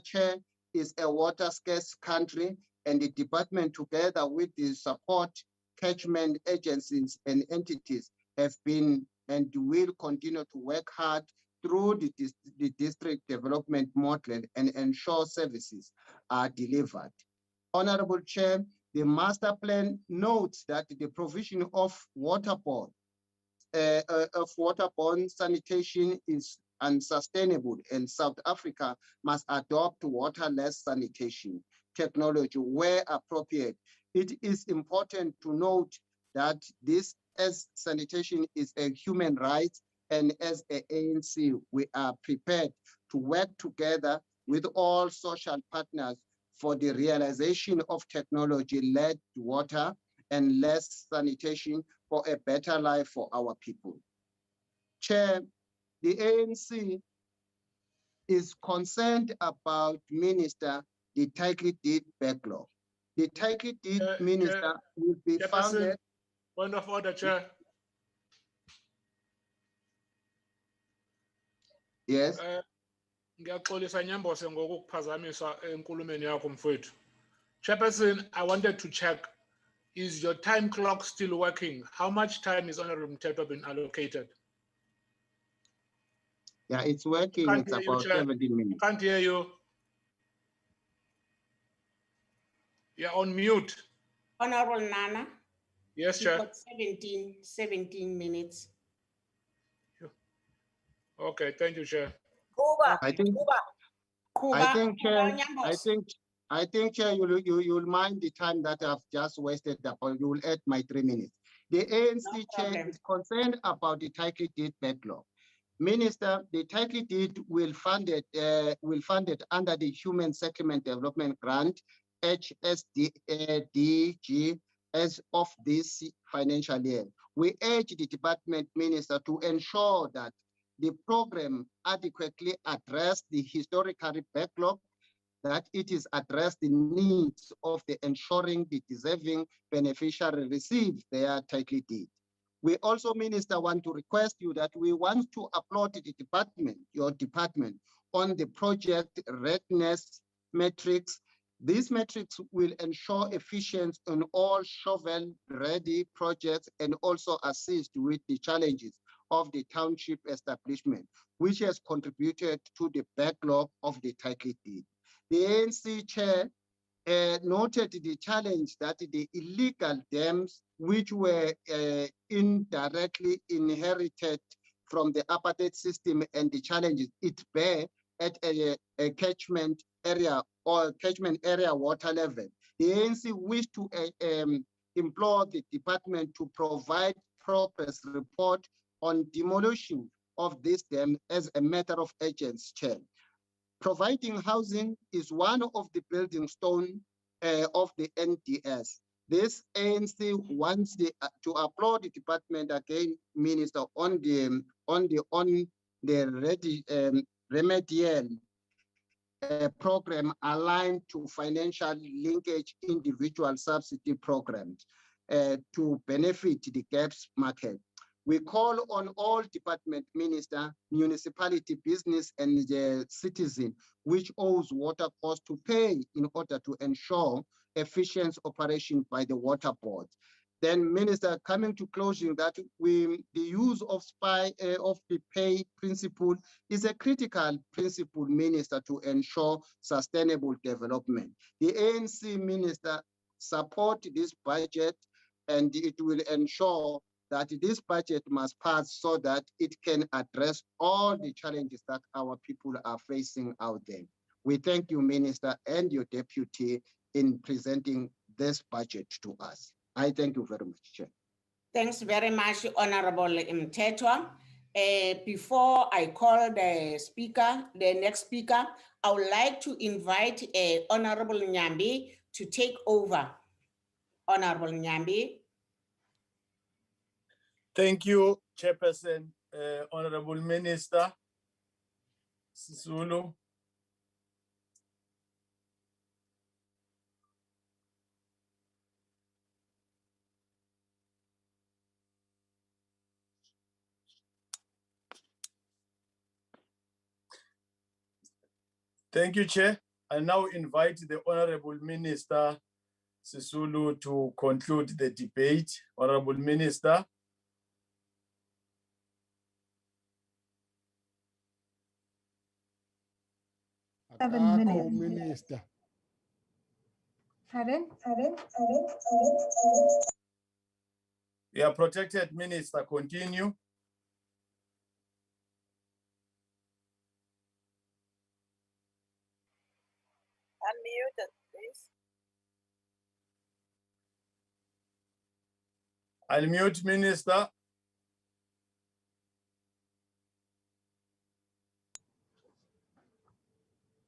Chair, is a water scarce country, and the department, together with the support catchment agencies and entities, have been and will continue to work hard through the district development model and ensure services are delivered. Honorable Chair, the master plan notes that the provision of waterborne sanitation is unsustainable, and South Africa must adopt waterless sanitation technology where appropriate. It is important to note that this, as sanitation is a human right, and as a ANC, we are prepared to work together with all social partners for the realization of technology-led water and less sanitation for a better life for our people. Chair, the ANC is concerned about, Minister, the title deed backlog. The title deed, Minister, will be founded. Point of order, Chair. Yes. Ngiyaxolisa Nyambose ngokukuphazamisa enkulumeni yakho mfowethu. Chairperson, I wanted to check, is your time clock still working? How much time is Honorable Mteto been allocated? Yeah, it's working. It's about 17 minutes. Can't hear you. You're on mute. Honorable Nana. Yes, you've Chair. got 17 minutes. Okay, thank you, Chair. I think, Chair, you'll mind the time that I've just wasted upon. You will add my 3 minutes. The ANC Chair is concerned about the title deed backlog. Minister, the title deed will fund it under the Human Settlement Development Grant, HSDG, as of this financial year. We urge the department, Minister, to ensure that the program adequately address the historical backlog, that it is address the needs of the ensuring the deserving beneficiary receive their title deed. We also, Minister, want to request you that we want to applaud the department, your department, on the project readiness metrics. These metrics will ensure efficiency on all shovel-ready projects and also assist with the challenges of the township establishment, which has contributed to the backlog of the title deed. The ANC Chair noted the challenge that the illegal dams, which were indirectly inherited from the apartheid system, and the challenges it bear at a catchment area or catchment area water level. The ANC wish to implore the department to provide progress report on demolition of this dam as a matter of urgency, Chair. Providing housing is one of the building stone of the NDS. This ANC wants to applaud the department again, Minister, on the remedial program aligned to financial linkage individual subsidy programs to benefit the gaps market. We call on all department minister, municipality, business, and the citizen which owes water costs to pay in order to ensure efficient operation by the water board. Then, Minister, coming to closing, that the use of the pay principle is a critical principle, Minister, to ensure sustainable development. The ANC, Minister, support this budget, and it will ensure that this budget must pass so that it can address all the challenges that our people are facing out there. We thank you, Minister, and your deputy in presenting this budget to us. I thank you very much, Chair. Thanks very much, Honorable Mtetwa. Before I call the next speaker, I would like to invite Honorable Nyambi to take over. Honorable Nyambi. Thank you, Chairperson, Honorable Minister Sisulu. Thank you, Chair. I now invite the Honorable Minister Sisulu to conclude the debate. Honorable Minister. 7 minutes. Minister. Pardon? You are protected, Minister. Continue. Unmuted, please. Unmute, Minister.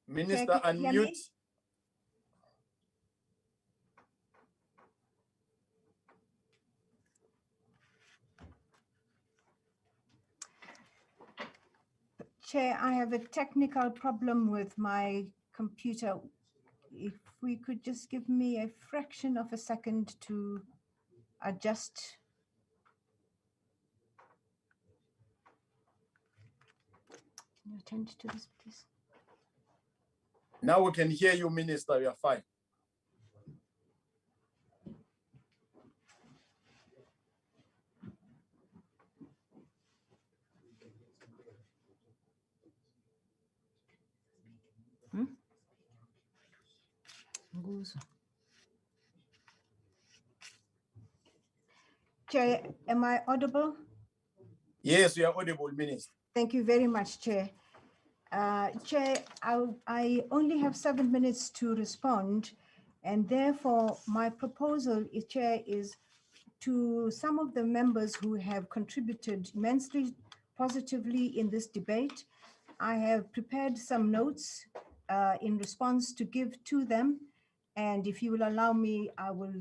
Minister, Chair, can you hear me? unmute. Chair, I have a technical problem with my computer. If we could just give me a fraction of a second to adjust. Can you attend to this, please? Now we can hear you, Minister. You are fine. Chair, am I audible? Yes, you are audible, Minister. Thank you very much, Chair. Chair, I only have 7 minutes to respond, and therefore my proposal, Chair, is to some of the members who have contributed immensely positively in this debate. I have prepared some notes in response to give to them, and if you will allow me, I will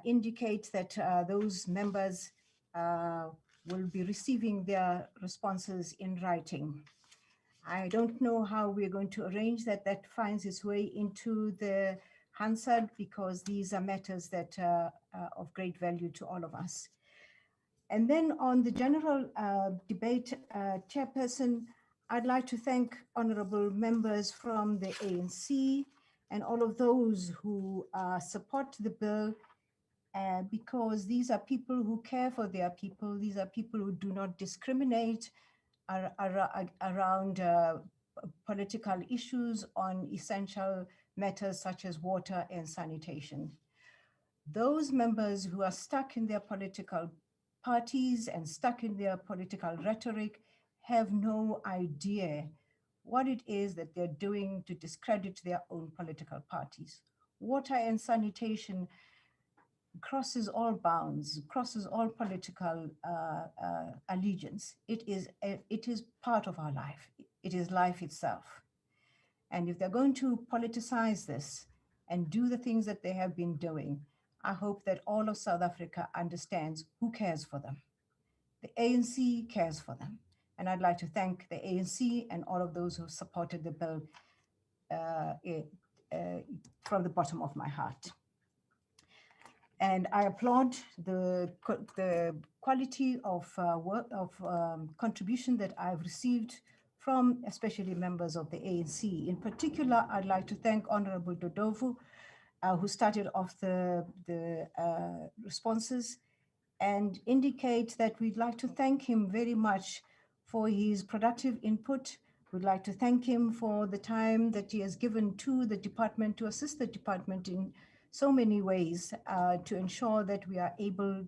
indicate that those members will be receiving their responses in writing. I don't know how we're going to arrange that finds its way into the Hansard, because these are matters that are of great value to all of us. And then on the general debate, Chairperson, I'd like to thank honorable members from the ANC and all of those who support the bill, because these are people who care for their people. These are people who do not discriminate around political issues on essential matters such as water and sanitation. Those members who are stuck in their political parties and stuck in their political rhetoric have no idea what it is that they're doing to discredit their own political parties. Water and sanitation crosses all bounds, crosses all political allegiance. It is part of our life. It is life itself. And if they're going to politicize this and do the things that they have been doing, I hope that all of South Africa understands who cares for them. The ANC cares for them. And I'd like to thank the ANC and all of those who supported the bill from the bottom of my heart. And I applaud the quality of contribution that I've received from especially members of the ANC. In particular, I'd like to thank Honorable Dodovu, who started off the responses, and indicate that we'd like to thank him very much for his productive input. We'd like to thank him for the time that he has given to the department, to assist the department in so many ways to ensure that we are able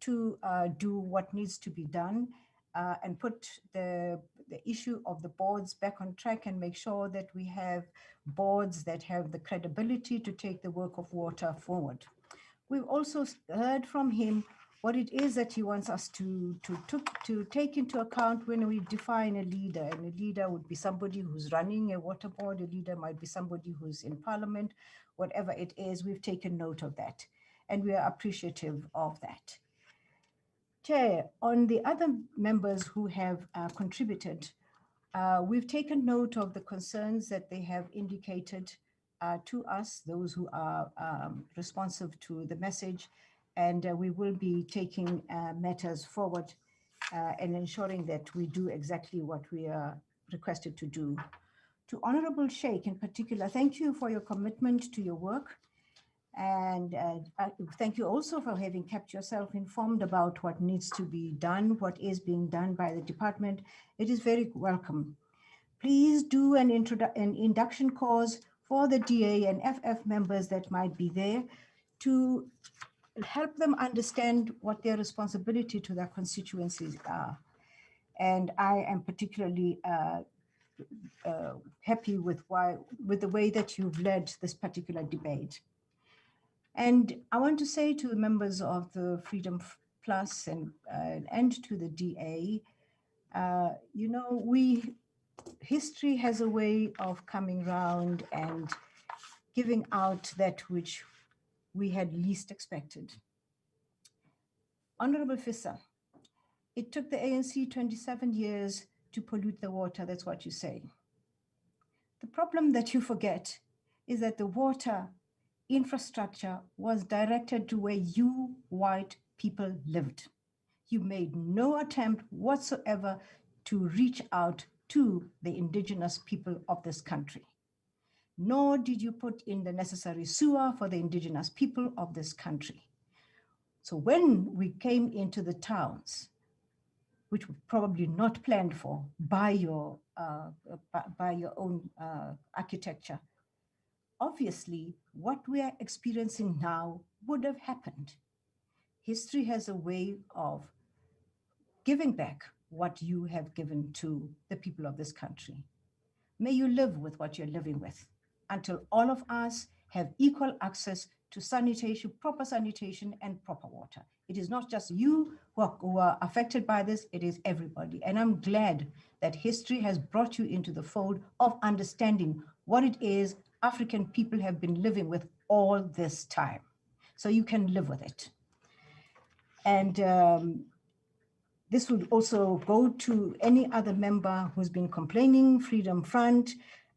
to do what needs to be done. and put the issue of the boards back on track and make sure that we have boards that have the credibility to take the work of water forward. We've also heard from him what it is that he wants us to take into account when we define a leader. And a leader would be somebody who's running a water board, a leader might be somebody who's in parliament, whatever it is, we've taken note of that. And we are appreciative of that. Chair, on the other members who have contributed, we've taken note of the concerns that they have indicated to us, those who are responsive to the message, and we will be taking matters forward and ensuring that we do exactly what we are requested to do. To Honorable Sheikh in particular, thank you for your commitment to your work. And thank you also for having kept yourself informed about what needs to be done, what is being done by the department. It is very welcome. Please do an induction course for the DA and FF members that might be there to help them understand what their responsibility to their constituencies are. And I am particularly happy with the way that you've led this particular debate. And I want to say to the members of the Freedom Plus and to the DA, you know, history has a way of coming round and giving out that which we had least expected. Honorable Fissa, it took the ANC 27 years to pollute the water, that's what you say. The problem that you forget is that the water infrastructure was directed to where you white people lived. You made no attempt whatsoever to reach out to the indigenous people of this country, nor did you put in the necessary sewer for the indigenous people of this country. So when we came into the towns, which were probably not planned for by your own architecture, obviously, what we are experiencing now would have happened. History has a way of giving back what you have given to the people of this country. May you live with what you're living with until all of us have equal access to sanitation, proper sanitation and proper water. It is not just you who are affected by this, it is everybody. And I'm glad that history has brought you into the fold of understanding what it is African people have been living with all this time. So you can live with it. And this would also go to any other member who's been complaining, Freedom Front,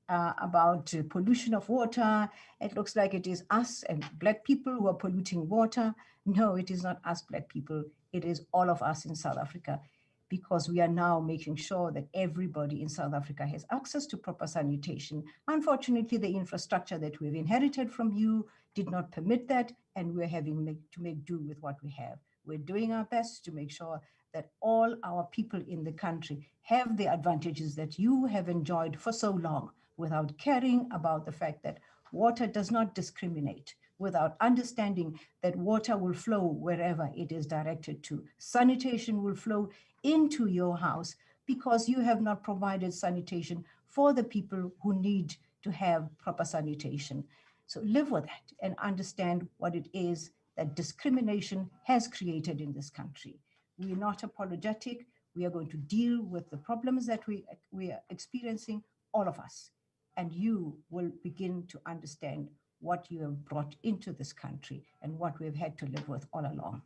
about pollution of water. It looks like it is us and Black people who are polluting water. No, it is not us Black people. It is all of us in South Africa, because we are now making sure that everybody in South Africa has access to proper sanitation. Unfortunately, the infrastructure that we've inherited from you did not permit that, and we're having to make do with what we have. We're doing our best to make sure that all our people in the country have the advantages that you have enjoyed for so long, without caring about the fact that water does not discriminate, without understanding that water will flow wherever it is directed to. Sanitation will flow into your house because you have not provided sanitation for the people who need to have proper sanitation. So live with that and understand what it is that discrimination has created in this country. We are not apologetic. We are going to deal with the problems that we are experiencing, all of us. And you will begin to understand what you have brought into this country and what we've had to live with all along.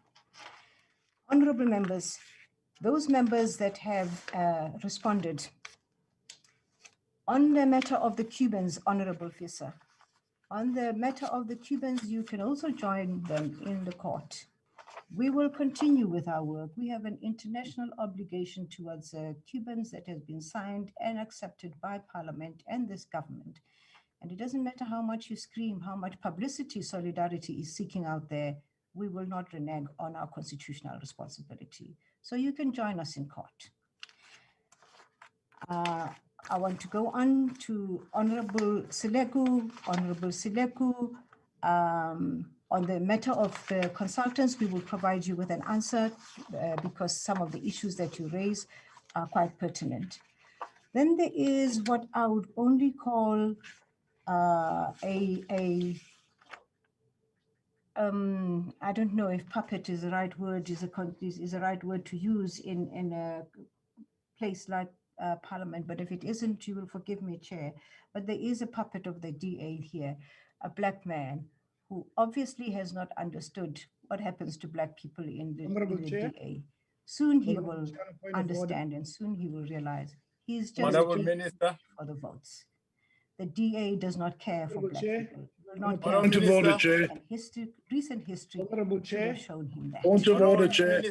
Honorable members, those members that have responded on the matter of the Cubans, Honorable Fissa, on the matter of the Cubans, you can also join them in the court. We will continue with our work. We have an international obligation towards Cubans that has been signed and accepted by Parliament and this government. And it doesn't matter how much you scream, how much publicity Solidarity is seeking out there, we will not renege on our constitutional responsibility. So you can join us in court. I want to go on to Honorable Sileku. Honorable Sileku, On the matter of the consultants, we will provide you with an answer because some of the issues that you raise are quite pertinent. Then there is what I would only call I don't know if puppet is the right word, is the right word to use in a place like Parliament, but if it isn't, you will forgive me, Chair. But there is a puppet of the DA here, a black man who obviously has not understood what happens to black people in the DA. Soon he will understand and soon he will realize he's just Honorable Minister. for the votes. The DA does not care for black people. Will not care Point of order, Chair. And recent history should have shown him that. Point of order, Chair.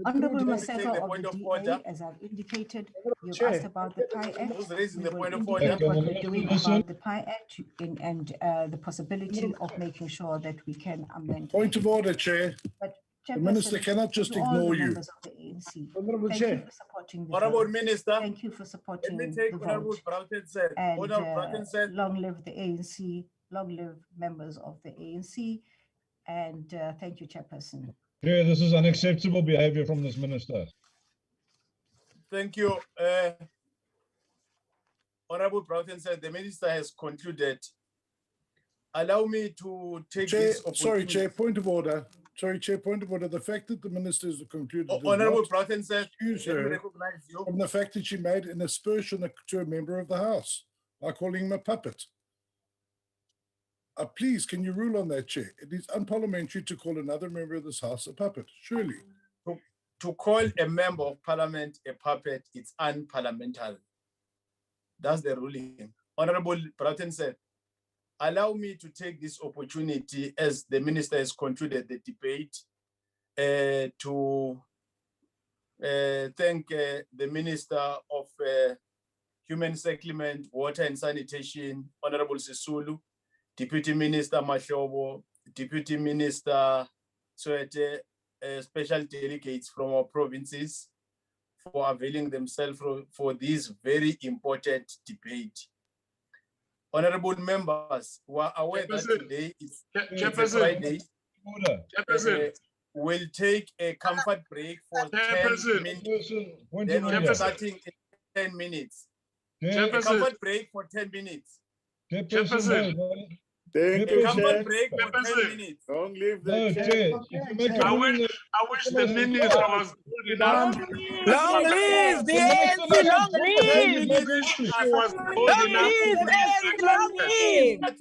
Honorable Take Maseko the of point the of DA, order. as I've indicated, you've Chair. asked about the PI Act. Who's raising We the will point of indicate order? what we're doing about the PI Act and the possibility of making sure that we can amend. Point of order, Chair. But The Minister Chairperson, cannot just to all the ignore you. members of the ANC, Honourable thank Chair. you for supporting the Honourable vote. Minister. Thank you for supporting Let me the take Honourable vote. Broughton said. And Honourable Broughton said. long live the ANC, long live members of the ANC, and thank you, Chairperson. Chair, this is unacceptable behavior from this minister. Thank you. Honorable Broughton said the minister has concluded. Allow me to take Chair, this sorry, opportunity. Chair, point of order. Sorry, Chair, point of order. The fact that the minister has concluded does Honorable not Broughton said, excuse let me her recognize you. from the fact that she made an aspersion to a member of the House by calling him a puppet. Please, can you rule on that, Chair? It is unparliamentary to call another member of this House a puppet, surely. To call a member of parliament a puppet, it's unparliamentary. That's the ruling. Honorable Broughton said, allow me to take this opportunity as the minister has concluded the debate to thank the Minister of Human Settlement, Water and Sanitation, Honorable Sisulu, Deputy Minister Mahlobo, Deputy Minister Swete, special delegates from our provinces for availing themselves for this very important debate. Honorable members who are aware that today is a Friday, we'll take a comfort break for 10 minutes, then we'll be starting in 10 minutes. A comfort break for 10 minutes. Thank you, Comfort Chair. break for 10 minutes. Don't leave the No, chair. Chair, I wish the minister was good enough. Long live the ANC, long live! I was old enough to Long name the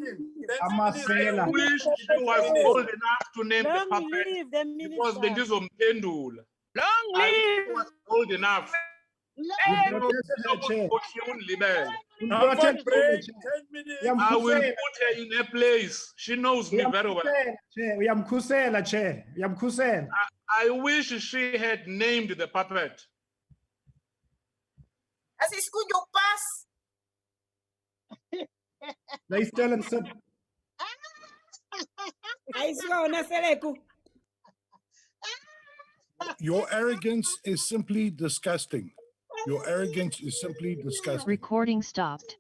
live! I wish she was old enough to name the Long puppet live the because minister! bendizomphendula. Long I live! was old enough. Comfort break, 10 minutes. I will put her in a place. She knows me very well. I wish she had named the puppet. As is good your pass. They still and sit. Your arrogance is simply disgusting. Your arrogance is simply disgusting. Recording stopped.